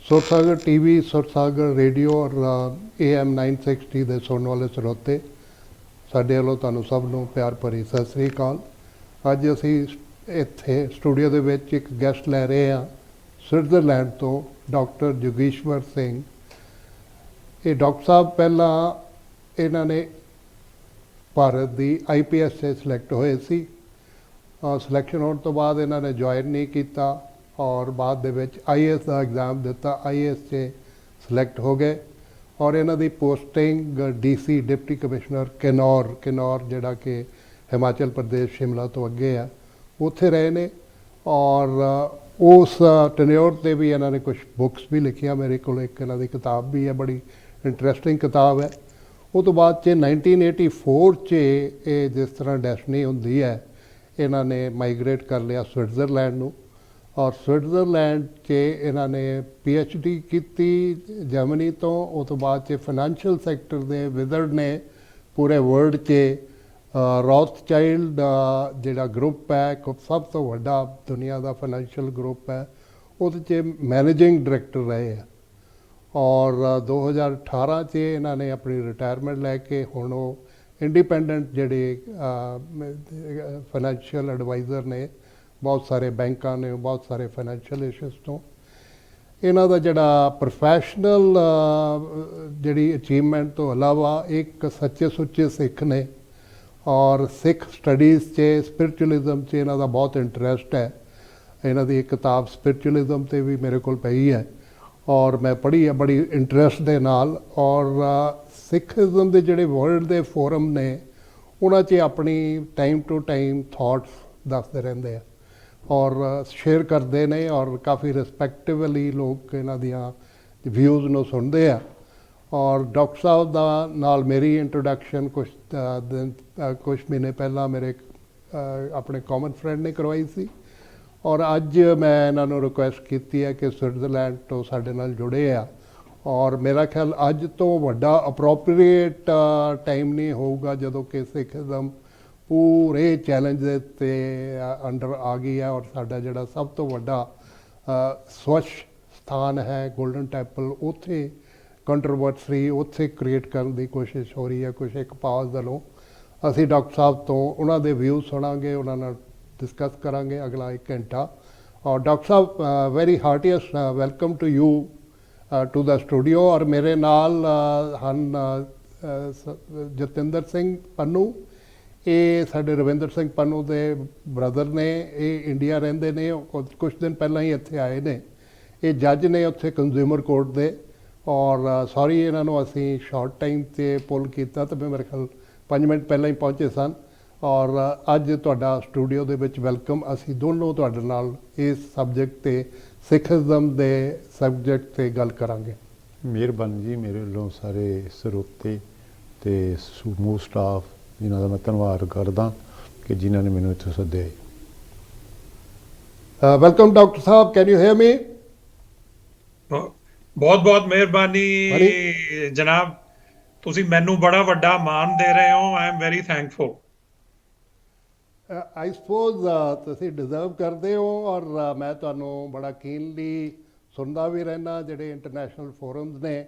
Sursagar TV, Sursagar radio ਔਰ AM 960 ਦੇ ਸੁਣਨ ਵਾਲੇ ਸਰੋਤੇ, ਸਾਡੇ ਵੱਲੋਂ ਤੁਹਾਨੂੰ ਸਭ ਨੂੰ ਪਿਆਰ ਭਰੀ ਸਤਿ ਸ੍ਰੀ ਅਕਾਲ। ਅੱਜ ਅਸੀਂ ਇੱਥੇ ਸਟੂਡੀਓ ਦੇ ਵਿੱਚ ਇੱਕ ਗੈਸਟ ਲੈ ਰਹੇ ਹਾਂ ਸਵਿਟਜ਼ਰਲੈਂਡ ਤੋਂ, ਡਾਕਟਰ ਜੋਗੇਸ਼ਵਰ ਸਿੰਘ। ਇਹ ਡਾਕਟਰ ਸਾਹਿਬ ਪਹਿਲਾਂ ਇਹਨਾਂ ਨੇ ਭਾਰਤ ਦੀ IPS 'ਚ ਸਿਲੈਕਟ ਹੋਏ ਸੀ। ਸਿਲੈਕਸ਼ਨ ਹੋਣ ਤੋਂ ਬਾਅਦ ਇਹਨਾਂ ਨੇ ਜੁਆਇਨ ਨਹੀਂ ਕੀਤਾ ਔਰ ਬਾਅਦ ਦੇ ਵਿੱਚ IAS ਦਾ ਐਗਜ਼ਾਮ ਦਿੱਤਾ, IAS 'ਚ ਸਿਲੈਕਟ ਹੋ ਗਏ ਔਰ ਇਹਨਾਂ ਦੀ posting DC deputy commissioner Kinnaur ਜਿਹੜਾ ਕਿ ਹਿਮਾਚਲ ਪ੍ਰਦੇਸ਼ ਸ਼ਿਮਲਾ ਤੋਂ ਅੱਗੇ ਆ, ਉੱਥੇ ਰਹੇ ਨੇ। ਔਰ ਉਸ ਟੈਨਿਓਰ 'ਤੇ ਵੀ ਇਹਨਾਂ ਨੇ ਕੁਝ ਬੁੱਕਸ ਵੀ ਲਿਖੀਆਂ। ਮੇਰੇ ਕੋਲ ਇੱਕ ਇਹਨਾਂ ਦੀ ਕਿਤਾਬ ਵੀ ਹੈ, ਬੜੀ ਇੰਟਰਸਟਿੰਗ ਕਿਤਾਬ ਹੈ। ਉਹ ਤੋਂ ਬਾਅਦ 'ਚ 1984 'ਚ ਇਹ ਜਿਸ ਤਰ੍ਹਾਂ ਡੈਸਟਨੀ ਹੁੰਦੀ ਹੈ, ਇਹਨਾਂ ਨੇ ਮਾਈਗ੍ਰੇਟ ਕਰ ਲਿਆ ਸਵਿਟਜ਼ਰਲੈਂਡ ਨੂੰ ਔਰ ਸਵਿਟਜ਼ਰਲੈਂਡ 'ਚ ਇਹਨਾਂ ਨੇ PhD ਕੀਤੀ ਜਰਮਨੀ ਤੋਂ। ਉਹ ਤੋਂ ਬਾਅਦ 'ਚ ਫਾਈਨੈਂਸ਼ੀਅਲ ਸੈਕਟਰ ਦੇ ਵਿਜ਼ਰਡ ਨੇ ਪੂਰੇ ਵਰਲਡ 'ਚ। ਰੌਥਚਾਈਲਡ ਜਿਹੜਾ ਗਰੁੱਪ ਹੈ, ਸਭ ਤੋਂ ਵੱਡਾ ਦੁਨੀਆ ਦਾ ਫਾਈਨੈਂਸ਼ੀਅਲ ਗਰੁੱਪ ਹੈ, ਉਹਦੇ 'ਚ ਮੈਨੇਜਿੰਗ ਡਾਇਰੈਕਟਰ ਰਹੇ ਆ। ਔਰ 2018 'ਚ ਇਹਨਾਂ ਨੇ ਆਪਣੀ ਰਿਟਾਇਰਮੈਂਟ ਲੈ ਕੇ ਹੁਣ ਉਹ ਇੰਡੀਪੈਂਡੈਂਟ ਜਿਹੜੇ ਫਾਈਨੈਂਸ਼ੀਅਲ ਐਡਵਾਈਜ਼ਰ ਨੇ, ਬਹੁਤ ਸਾਰੇ ਬੈਂਕਾਂ ਨੇ, ਬਹੁਤ ਸਾਰੇ ਫਾਈਨੈਂਸ਼ੀਅਲ ਇਸ਼ੂਜ਼ ਤੋਂ। ਇਹਨਾਂ ਦਾ ਜਿਹੜਾ ਪ੍ਰੋਫੈਸ਼ਨਲ ਜਿਹੜੀ ਅਚੀਵਮੈਂਟ ਤੋਂ ਇਲਾਵਾ ਇੱਕ ਸੱਚੇ ਸੁੱਚੇ ਸਿੱਖ ਨੇ ਔਰ ਸਿੱਖ ਸਟੱਡੀਜ਼ 'ਚ, ਸਪਿਰਚੁਅਲਿਜ਼ਮ 'ਚ ਇਹਨਾਂ ਦਾ ਬਹੁਤ ਇੰਟਰਸਟ ਹੈ। ਇਹਨਾਂ ਦੀ ਇੱਕ ਕਿਤਾਬ ਸਪਿਰਚੁਅਲਿਜ਼ਮ 'ਤੇ ਵੀ ਮੇਰੇ ਕੋਲ ਪਈ ਹੈ ਔਰ ਮੈਂ ਪੜ੍ਹੀ ਹੈ ਬੜੀ ਇੰਟਰਸਟ ਦੇ ਨਾਲ। ਔਰ ਸਿੱਖਿਜ਼ਮ ਦੇ ਜਿਹੜੇ ਵਰਲਡ ਦੇ ਫੋਰਮ ਨੇ, ਉਹਨਾਂ 'ਚ ਆਪਣੀ ਟਾਈਮ ਟੂ ਟਾਈਮ ਥਾਟਸ ਦੱਸਦੇ ਰਹਿੰਦੇ ਆ ਔਰ ਸ਼ੇਅਰ ਕਰਦੇ ਨੇ ਔਰ ਕਾਫੀ ਰਿਸਪੈਕਟਿਵਲੀ ਲੋਕ ਇਹਨਾਂ ਦੀਆਂ ਵਿਊਜ਼ ਨੂੰ ਸੁਣਦੇ ਆ। ਔਰ ਡਾਕਟਰ ਸਾਹਿਬ ਦਾ ਨਾਲ ਮੇਰੀ ਇੰਟਰੋਡਕਸ਼ਨ ਕੁਛ ਮਹੀਨੇ ਪਹਿਲਾਂ ਮੇਰੇ ਆਪਣੇ ਕਾਮਨ ਫਰੈਂਡ ਨੇ ਕਰਵਾਈ ਸੀ ਔਰ ਅੱਜ ਮੈਂ ਇਹਨਾਂ ਨੂੰ ਰਿਕੁਐਸਟ ਕੀਤੀ ਹੈ ਕਿ ਸਵਿਟਜ਼ਰਲੈਂਡ ਤੋਂ ਸਾਡੇ ਨਾਲ ਜੁੜੇ ਆ। ਔਰ ਮੇਰਾ ਖਿਆਲ ਅੱਜ ਤੋਂ ਵੱਡਾ ਅਪਰੋਪਰੀਏਟ ਟਾਈਮ ਨਹੀਂ ਹੋਊਗਾ ਜਦੋਂ ਕਿ ਸਿੱਖਿਜ਼ਮ ਪੂਰੇ ਚੈਲੰਜ ਦੇ ਉੱਤੇ ਅੰਡਰ ਆ ਗਈ ਹੈ। ਔਰ ਸਾਡਾ ਜਿਹੜਾ ਸਭ ਤੋਂ ਵੱਡਾ ਸਵੱਛ ਸਥਾਨ ਹੈ ਗੋਲਡਨ ਟੈਂਪਲ, ਉੱਥੇ ਕੰਟਰੋਵਰਸੀ ਉੱਥੇ ਕ੍ਰੀਏਟ ਕਰਨ ਦੀ ਕੋਸ਼ਿਸ਼ ਹੋ ਰਹੀ ਹੈ ਕੁਛ ਇੱਕ ਪਾਵਰਸ ਵੱਲੋਂ। ਅਸੀਂ ਡਾਕਟਰ ਸਾਹਿਬ ਤੋਂ ਉਹਨਾਂ ਦੇ ਵਿਊ ਸੁਣਾਂਗੇ, ਉਹਨਾਂ ਨਾਲ ਡਿਸਕਸ ਕਰਾਂਗੇ ਅਗਲਾ 1 ਘੰਟਾ। ਔਰ ਡਾਕਟਰ ਸਾਹਿਬ very heartiest welcome to you to the studio. ਔਰ ਮੇਰੇ ਨਾਲ ਹਨ ਜਤਿੰਦਰ ਸਿੰਘ ਪੰਨੂ, ਇਹ ਸਾਡੇ ਰਵਿੰਦਰ ਸਿੰਘ ਪੰਨੂ ਦੇ ਬ੍ਰਦਰ ਨੇ, ਇਹ ਇੰਡੀਆ ਰਹਿੰਦੇ ਨੇ, ਕੁਛ ਦਿਨ ਪਹਿਲਾਂ ਹੀ ਇੱਥੇ ਆਏ ਨੇ। ਇਹ ਜੱਜ ਨੇ ਉੱਥੇ ਕੰਜ਼ਿਊਮਰ ਕੋਰਟ ਦੇ। ਔਰ ਸੌਰੀ ਇਹਨਾਂ ਨੂੰ ਅਸੀਂ ਸ਼ਾਰਟ ਟਾਈਮ 'ਤੇ ਪੁੱਲ ਕੀਤਾ ਅਤੇ ਮੇਰੇ ਖਿਆਲ 5 ਮਿੰਟ ਪਹਿਲਾਂ ਹੀ ਪਹੁੰਚੇ ਸਨ। ਔਰ ਅੱਜ ਤੁਹਾਡਾ ਸਟੂਡੀਓ ਦੇ ਵਿੱਚ ਵੈਲਕਮ। ਅਸੀਂ ਦੋਨੋਂ ਤੁਹਾਡੇ ਨਾਲ ਇਸ ਸਬਜੈਕਟ 'ਤੇ, ਸਿੱਖਿਜ਼ਮ ਦੇ ਸਬਜੈਕਟ 'ਤੇ ਗੱਲ ਕਰਾਂਗੇ। ਮਿਹਰਬਾਨੀ ਜੀ, ਮੇਰੇ ਵੱਲੋਂ ਸਾਰੇ ਸਰੋਤੇ ਅਤੇ ਸਮੂਹ ਸਟਾਫ ਜਿਨ੍ਹਾਂ ਦਾ ਮੈਂ ਧੰਨਵਾਦ ਕਰਦਾ ਕਿ ਜਿਨ੍ਹਾਂ ਨੇ ਮੈਨੂੰ ਇੱਥੇ ਸੱਦਿਆ। Welcome doctor Sahib, can you here ਮੀ? ਬਹੁਤ ਬਹੁਤ ਮਿਹਰਬਾਨੀ ਜਨਾਬ, ਤੁਸੀਂ ਮੈਨੂੰ ਬੜਾ ਵੱਡਾ ਮਾਣ ਦੇ ਰਹੇ ਹੋ। I am very thankful. I suppose ਤੁਸੀਂ ਡਿਜ਼ਰਵ ਕਰਦੇ ਹੋ ਔਰ ਮੈਂ ਤੁਹਾਨੂੰ ਬੜਾ ਕੀਨਲੀ ਸੁਣਦਾ ਵੀ ਰਹਿਣਾ ਜਿਹੜੇ ਇੰਟਰਨੈਸ਼ਨਲ ਫੋਰਮਸ ਨੇ।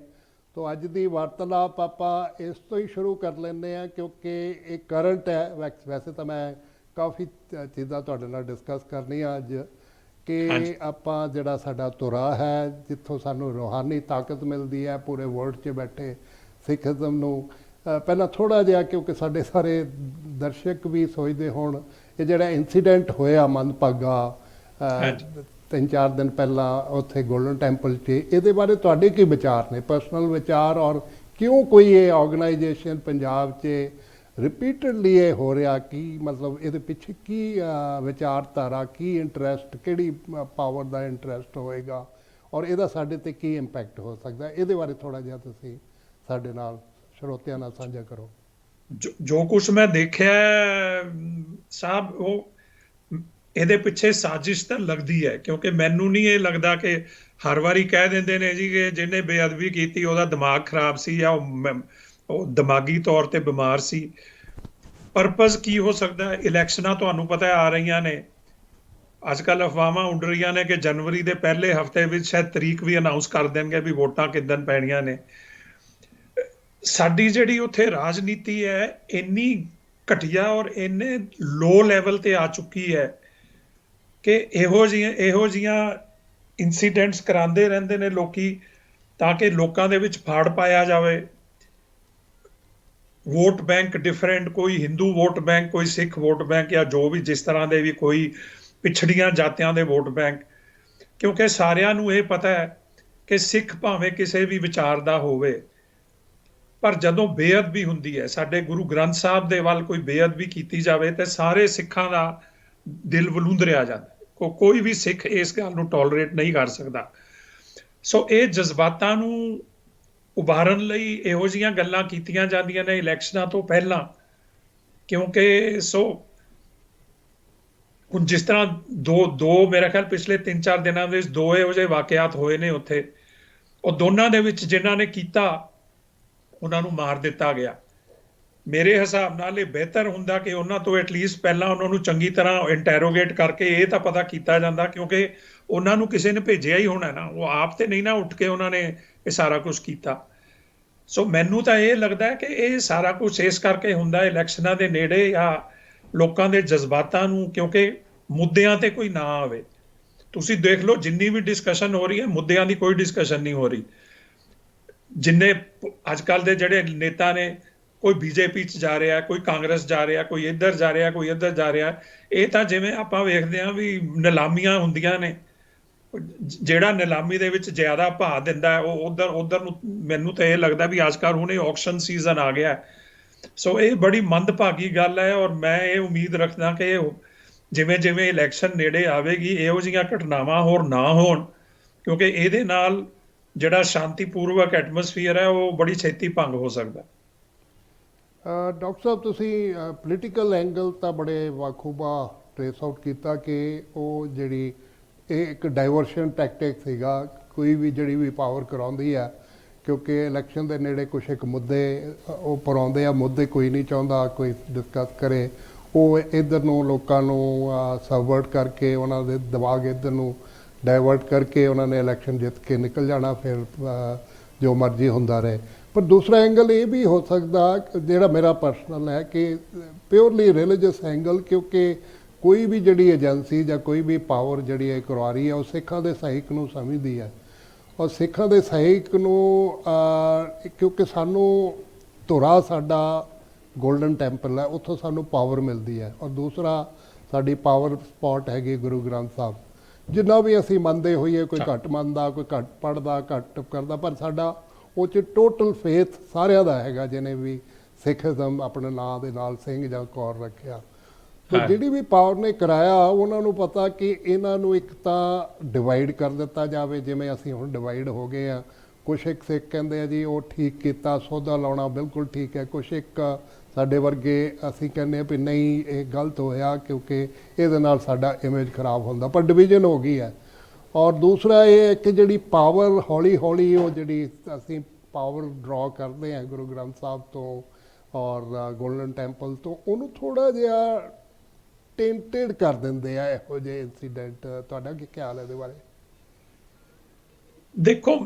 ਤੋਂ ਅੱਜ ਦੀ ਵਾਰਤਾਲਾਪ ਆਪਾਂ ਇਸ ਤੋਂ ਹੀ ਸ਼ੁਰੂ ਕਰ ਲੈਂਦੇ ਹਾਂ ਕਿਉਂਕਿ ਇਹ ਕਰੰਟ ਹੈ। ਵੈਸੇ ਤਾਂ ਮੈਂ ਕਾਫੀ ਚੀਜ਼ਾਂ ਤੁਹਾਡੇ ਨਾਲ ਡਿਸਕਸ ਕਰਨੀਆਂ ਅੱਜ, ਕਿ ਆਪਾਂ ਜਿਹੜਾ ਸਾਡਾ ਧੁਰਾ ਹੈ, ਜਿੱਥੋਂ ਸਾਨੂੰ ਰੂਹਾਨੀ ਤਾਕਤ ਮਿਲਦੀ ਹੈ ਪੂਰੇ ਵਰਲਡ 'ਚ ਬੈਠੇ ਸਿੱਖਿਜ਼ਮ ਨੂੰ। ਪਹਿਲਾਂ ਥੋੜ੍ਹਾ ਜਿਹਾ, ਕਿਉਂਕਿ ਸਾਡੇ ਸਾਰੇ ਦਰਸ਼ਕ ਵੀ ਸੋਚਦੇ ਹੋਣ, ਇਹ ਜਿਹੜਾ ਇੰਸੀਡੈਂਟ ਹੋਇਆ ਮੰਦਭਾਗਾ 3-4 ਦਿਨ ਪਹਿਲਾਂ ਉੱਥੇ ਗੋਲਡਨ ਟੈਂਪਲ 'ਚ, ਇਹਦੇ ਬਾਰੇ ਤੁਹਾਡੇ ਕੀ ਵਿਚਾਰ ਨੇ, ਪਰਸਨਲ ਵਿਚਾਰ? ਔਰ ਕਿਉਂ ਕੋਈ ਇਹ ਆਰਗੇਨਾਈਜੇਸ਼ਨ ਪੰਜਾਬ 'ਚ ਰਿਪੀਟਡਲੀ ਇਹ ਹੋ ਰਿਹਾ? ਕੀ ਮਤਲਬ ਇਹਦੇ ਪਿੱਛੇ ਕੀ ਵਿਚਾਰਧਾਰਾ, ਕੀ ਇੰਟਰਸਟ, ਕਿਹੜੀ ਪਾਵਰ ਦਾ ਇੰਟਰਸਟ ਹੋਏਗਾ ਔਰ ਇਹਦਾ ਸਾਡੇ 'ਤੇ ਕੀ ਇੰਪੈਕਟ ਹੋ ਸਕਦਾ? ਇਹਦੇ ਬਾਰੇ ਥੋੜ੍ਹਾ ਜਿਹਾ ਤੁਸੀਂ ਸਾਡੇ ਨਾਲ ਸਰੋਤਿਆਂ ਨਾਲ ਸਾਂਝਾ ਕਰੋ। ਜੋ ਕੁਛ ਮੈਂ ਦੇਖਿਆ ਸਾਹਿਬ, ਉਹ ਇਹਦੇ ਪਿੱਛੇ ਸਾਜ਼ਿਸ਼ ਤਾਂ ਲੱਗਦੀ ਹੈ, ਕਿਉਂਕਿ ਮੈਨੂੰ ਨਹੀਂ ਇਹ ਲੱਗਦਾ ਕਿ ਹਰ ਵਾਰੀ ਕਹਿ ਦਿੰਦੇ ਨੇ ਜੀ ਕਿ ਜਿਹਨੇ ਬੇਅਦਬੀ ਕੀਤੀ ਉਹਦਾ ਦਿਮਾਗ ਖਰਾਬ ਸੀ ਜਾਂ ਉਹ ਦਿਮਾਗੀ ਤੌਰ ਤੇ ਬਿਮਾਰ ਸੀ। ਪਰਪਸ ਕੀ ਹੋ ਸਕਦਾ? ਇਲੈਕਸ਼ਨਾਂ ਤੁਹਾਨੂੰ ਪਤਾ ਆ ਰਹੀਆਂ ਨੇ, ਅੱਜ ਕੱਲ੍ਹ ਅਫਵਾਹਾਂ ਉੱਡ ਰਹੀਆਂ ਨੇ ਕਿ ਜਨਵਰੀ ਦੇ ਪਹਿਲੇ ਹਫਤੇ ਵਿੱਚ ਸ਼ਾਇਦ ਤਰੀਕ ਵੀ ਅਨਾਉਂਸ ਕਰ ਦੇਣਗੇ ਵੀ ਵੋਟਾਂ ਕਿੱਦਣ ਪੈਣੀਆਂ ਨੇ। ਸਾਡੀ ਜਿਹੜੀ ਉੱਥੇ ਰਾਜਨੀਤੀ ਹੈ ਇੰਨੀ ਘਟੀਆ ਔਰ ਇੰਨੇ ਲੋ ਲੈਵਲ ਤੇ ਆ ਚੁੱਕੀ ਹੈ ਕਿ ਇਹੋ ਜਿਹੀਆਂ ਇਨਸੀਡੈਂਟਸ ਕਰਾਉਂਦੇ ਰਹਿੰਦੇ ਨੇ ਲੋਕੀ ਤਾਂ ਕਿ ਲੋਕਾਂ ਦੇ ਵਿੱਚ ਫਾੜ ਪਾਇਆ ਜਾਵੇ। ਵੋਟ ਬੈਂਕ ਡਿਫਰੈਂਟ, ਕੋਈ ਹਿੰਦੂ ਵੋਟ ਬੈਂਕ, ਕੋਈ ਸਿੱਖ ਵੋਟ ਬੈਂਕ, ਜਾਂ ਜੋ ਵੀ ਜਿਸ ਤਰ੍ਹਾਂ ਦੇ ਵੀ, ਕੋਈ ਪਿਛੜੀਆਂ ਜਾਤੀਆਂ ਦੇ ਵੋਟ ਬੈਂਕ। ਕਿਉਂਕਿ ਸਾਰਿਆਂ ਨੂੰ ਇਹ ਪਤਾ ਹੈ ਕਿ ਸਿੱਖ ਭਾਵੇਂ ਕਿਸੇ ਵੀ ਵਿਚਾਰ ਦਾ ਹੋਵੇ, ਪਰ ਜਦੋਂ ਬੇਅਦਬੀ ਹੁੰਦੀ ਹੈ, ਸਾਡੇ ਗੁਰੂ ਗ੍ਰੰਥ ਸਾਹਿਬ ਦੇ ਵੱਲ ਕੋਈ ਬੇਅਦਬੀ ਕੀਤੀ ਜਾਵੇ ਤੇ ਸਾਰੇ ਸਿੱਖਾਂ ਦਾ ਦਿਲ ਵਲੂੰਦਰਿਆ ਜਾਂਦਾ। ਕੋਈ ਵੀ ਸਿੱਖ ਇਸ ਗੱਲ ਨੂੰ ਟੋਲਰੇਟ ਨਹੀਂ ਕਰ ਸਕਦਾ। ਸੋ ਇਹ ਜਜ਼ਬਾਤਾਂ ਨੂੰ ਉਭਾਰਨ ਲਈ ਇਹੋ ਜਿਹੀਆਂ ਗੱਲਾਂ ਕੀਤੀਆਂ ਜਾਂਦੀਆਂ ਨੇ ਇਲੈਕਸ਼ਨਾਂ ਤੋਂ ਪਹਿਲਾਂ। ਕਿਉਂਕਿ ਹੁਣ ਜਿਸ ਤਰ੍ਹਾਂ ਦੋ ਮੇਰਾ ਖਿਆਲ ਪਿਛਲੇ 3-4 ਦਿਨਾਂ ਵਿੱਚ 2 ਇਹੋ ਜਿਹੇ ਵਾਕਿਆਤ ਹੋਏ ਨੇ ਉੱਥੇ, ਉਹ ਦੋਨਾਂ ਦੇ ਵਿੱਚ ਜਿਨ੍ਹਾਂ ਨੇ ਕੀਤਾ ਉਹਨਾਂ ਨੂੰ ਮਾਰ ਦਿੱਤਾ ਗਿਆ। ਮੇਰੇ ਹਿਸਾਬ ਨਾਲ ਇਹ ਬਿਹਤਰ ਹੁੰਦਾ ਕਿ ਉਹਨਾਂ ਤੋਂ ਐਟਲੀਸਟ ਪਹਿਲਾਂ ਉਹਨਾਂ ਨੂੰ ਚੰਗੀ ਤਰ੍ਹਾਂ ਇੰਟੈਰੋਗੇਟ ਕਰਕੇ ਇਹ ਤਾਂ ਪਤਾ ਕੀਤਾ ਜਾਂਦਾ, ਕਿਉਂਕਿ ਉਹਨਾਂ ਨੂੰ ਕਿਸੇ ਨੇ ਭੇਜਿਆ ਹੀ ਹੋਣਾ ਨਾ, ਉਹ ਆਪ ਤੇ ਨਹੀਂ ਨਾ ਉੱਠ ਕੇ ਉਹਨਾਂ ਨੇ ਇਹ ਸਾਰਾ ਕੁਝ ਕੀਤਾ। ਸੋ ਮੈਨੂੰ ਤਾਂ ਇਹ ਲੱਗਦਾ ਕਿ ਇਹ ਸਾਰਾ ਕੁਝ ਇਸ ਕਰਕੇ ਹੁੰਦਾ ਇਲੈਕਸ਼ਨਾਂ ਦੇ ਨੇੜੇ, ਜਾਂ ਲੋਕਾਂ ਦੇ ਜਜ਼ਬਾਤਾਂ ਨੂੰ, ਕਿਉਂਕਿ ਮੁੱਦਿਆਂ ਤੇ ਕੋਈ ਨਾ ਆਵੇ। ਤੁਸੀਂ ਦੇਖ ਲਓ ਜਿੰਨੀ ਵੀ ਡਿਸਕਸ਼ਨ ਹੋ ਰਹੀ ਹੈ, ਮੁੱਦਿਆਂ ਦੀ ਕੋਈ ਡਿਸਕਸ਼ਨ ਨਹੀਂ ਹੋ ਰਹੀ। ਜਿੰਨੇ ਅੱਜ ਕੱਲ੍ਹ ਦੇ ਜਿਹੜੇ ਨੇਤਾ ਨੇ, ਕੋਈ ਬੀਜੇਪੀ 'ਚ ਜਾ ਰਿਹਾ, ਕੋਈ ਕਾਂਗਰਸ ਜਾ ਰਿਹਾ, ਕੋਈ ਇੱਧਰ ਜਾ ਰਿਹਾ, ਕੋਈ ਇੱਧਰ ਜਾ ਰਿਹਾ, ਇਹ ਤਾਂ ਜਿਵੇਂ ਆਪਾਂ ਵੇਖਦੇ ਹਾਂ ਵੀ ਨਿਲਾਮੀਆਂ ਹੁੰਦੀਆਂ ਨੇ। ਜਿਹੜਾ ਨਿਲਾਮੀ ਦੇ ਵਿੱਚ ਜ਼ਿਆਦਾ ਭਾਅ ਦਿੰਦਾ ਹੈ ਉਹ ਉਧਰ ਨੂੰ, ਮੈਨੂੰ ਤਾਂ ਇਹ ਲੱਗਦਾ ਵੀ ਅੱਜ ਕੱਲ੍ਹ ਹੁਣ ਇਹ ਆਕਸ਼ਨ ਸੀਜ਼ਨ ਆ ਗਿਆ। ਸੋ ਇਹ ਬੜੀ ਮੰਦਭਾਗੀ ਗੱਲ ਹੈ, ਔਰ ਮੈਂ ਇਹ ਉਮੀਦ ਰੱਖਦਾ ਕਿ ਜਿਵੇਂ ਜਿਵੇਂ ਇਲੈਕਸ਼ਨ ਨੇੜੇ ਆਵੇਗੀ ਇਹੋ ਜਿਹੀਆਂ ਘਟਨਾਵਾਂ ਹੋਰ ਨਾ ਹੋਣ, ਕਿਉਂਕਿ ਇਹਦੇ ਨਾਲ ਜਿਹੜਾ ਸ਼ਾਂਤੀਪੂਰਵਕ ਐਟਮੋਸਫੀਅਰ ਹੈ ਉਹ ਬੜੀ ਛੇਤੀ ਭੰਗ ਹੋ ਸਕਦਾ। ਡਾਕਟਰ ਸਾਹਿਬ, ਤੁਸੀਂ ਪੋਲੀਟੀਕਲ ਐਂਗਲ ਤਾਂ ਬੜੇ ਬਾਖੂਬਾ ਟ੍ਰੇਸ ਆਊਟ ਕੀਤਾ ਕਿ ਉਹ ਜਿਹੜੀ ਇਹ ਇੱਕ ਡਾਈਵਰਸ਼ਨ ਟੈਕਟਿਕ ਸੀਗਾ, ਕੋਈ ਵੀ ਜਿਹੜੀ ਵੀ ਪਾਵਰ ਕਰਾਉਂਦੀ ਆ, ਕਿਉਂਕਿ ਇਲੈਕਸ਼ਨ ਦੇ ਨੇੜੇ ਕੁਛ ਇੱਕ ਮੁੱਦੇ ਉਹ ਪਰਾਉਂਦੇ ਆ, ਮੁੱਦੇ ਕੋਈ ਨਹੀਂ ਚਾਹੁੰਦਾ ਕੋਈ ਡਿਸਕਸ ਕਰੇ, ਉਹ ਇੱਧਰ ਨੂੰ ਲੋਕਾਂ ਨੂੰ ਸਬਵਰਟ ਕਰਕੇ ਉਹਨਾਂ ਦੇ ਦਿਮਾਗ ਇੱਧਰ ਨੂੰ ਡਾਇਵਰਟ ਕਰਕੇ ਉਹਨਾਂ ਨੇ ਇਲੈਕਸ਼ਨ ਜਿੱਤ ਕੇ ਨਿਕਲ ਜਾਣਾ, ਫਿਰ ਜੋ ਮਰਜ਼ੀ ਹੁੰਦਾ ਰਹੇ। ਪਰ ਦੂਸਰਾ ਐਂਗਲ ਇਹ ਵੀ ਹੋ ਸਕਦਾ, ਜਿਹੜਾ ਮੇਰਾ ਪਰਸਨਲ ਹੈ, ਕਿ ਪਿਓਰਲੀ ਰਿਲੀਜੀਅਸ ਐਂਗਲ, ਕਿਉਂਕਿ ਕੋਈ ਵੀ ਜਿਹੜੀ ਏਜੰਸੀ ਜਾਂ ਕੋਈ ਵੀ ਪਾਵਰ ਜਿਹੜੀ ਇਹ ਕਰਵਾ ਰਹੀ ਹੈ ਉਹ ਸਿੱਖਾਂ ਦੇ ਸਹਿਕ ਨੂੰ ਸਮਝਦੀ ਹੈ, ਔਰ ਸਿੱਖਾਂ ਦੇ ਸਹਿਕ ਨੂੰ ਕਿਉਂਕਿ ਸਾਨੂੰ ਧੁਰਾ ਸਾਡਾ ਗੋਲਡਨ ਟੈਂਪਲ ਹੈ, ਉੱਥੋਂ ਸਾਨੂੰ ਪਾਵਰ ਮਿਲਦੀ ਹੈ, ਔਰ ਦੂਸਰਾ ਸਾਡੀ ਪਾਵਰ ਸਪੌਟ ਹੈਗੀ ਗੁਰੂ ਗ੍ਰੰਥ ਸਾਹਿਬ। ਜਿੰਨਾ ਵੀ ਅਸੀਂ ਮੰਨਦੇ ਹੋਈਏ, ਕੋਈ ਘੱਟ ਮੰਨਦਾ, ਕੋਈ ਘੱਟ ਪੜ੍ਹਦਾ, ਘੱਟ ਕਰਦਾ, ਪਰ ਸਾਡਾ ਉਹ 'ਚ ਟੋਟਲ ਫੇਥ ਸਾਰਿਆਂ ਦਾ ਹੈਗਾ, ਜਿਹਨੇ ਵੀ ਸਿੱਖਜ਼ਮ ਆਪਣੇ ਨਾਂ ਦੇ ਨਾਲ ਸਿੰਘ ਜਾਂ ਕੌਰ ਰੱਖਿਆ। ਤੇ ਜਿਹੜੀ ਵੀ ਪਾਵਰ ਨੇ ਕਰਾਇਆ, ਉਹਨਾਂ ਨੂੰ ਪਤਾ ਕਿ ਇਹਨਾਂ ਨੂੰ ਇੱਕ ਤਾਂ ਡਿਵਾਈਡ ਕਰ ਦਿੱਤਾ ਜਾਵੇ, ਜਿਵੇਂ ਅਸੀਂ ਹੁਣ ਡਿਵਾਈਡ ਹੋ ਗਏ ਆ। ਕੁਛ ਇੱਕ ਸਿੱਖ ਕਹਿੰਦੇ ਆ ਜੀ ਉਹ ਠੀਕ ਕੀਤਾ, ਸੌਦਾ ਲਾਉਣਾ ਬਿਲਕੁਲ ਠੀਕ ਹੈ, ਕੁਛ ਇੱਕ ਸਾਡੇ ਵਰਗੇ ਅਸੀਂ ਕਹਿੰਦੇ ਆ ਵੀ ਨਹੀਂ ਇਹ ਗਲਤ ਹੋਇਆ ਕਿਉਂਕਿ ਇਹਦੇ ਨਾਲ ਸਾਡਾ ਇਮੇਜ ਖਰਾਬ ਹੁੰਦਾ, ਪਰ ਡਿਵੀਜ਼ਨ ਹੋ ਗਈ ਹੈ। ਔਰ ਦੂਸਰਾ ਇਹ ਹੈ ਕਿ ਜਿਹੜੀ ਪਾਵਰ ਹੌਲੀ ਹੌਲੀ ਉਹ ਜਿਹੜੀ ਅਸੀਂ ਪਾਵਰ ਡਰਾ ਕਰਦੇ ਹਾਂ ਗੁਰੂ ਗ੍ਰੰਥ ਸਾਹਿਬ ਤੋਂ ਔਰ ਗੋਲਡਨ ਟੈਂਪਲ ਤੋਂ, ਉਹਨੂੰ ਥੋੜ੍ਹਾ ਜਿਹਾ ਟੇਂਟਡ ਕਰ ਦਿੰਦੇ ਆ ਇਹੋ ਜਿਹੇ ਇੰਸੀਡੈਂਟ। ਤੁਹਾਡਾ ਕੀ ਖਿਆਲ ਹੈ ਇਹਦੇ ਬਾਰੇ? ਦੇਖੋ,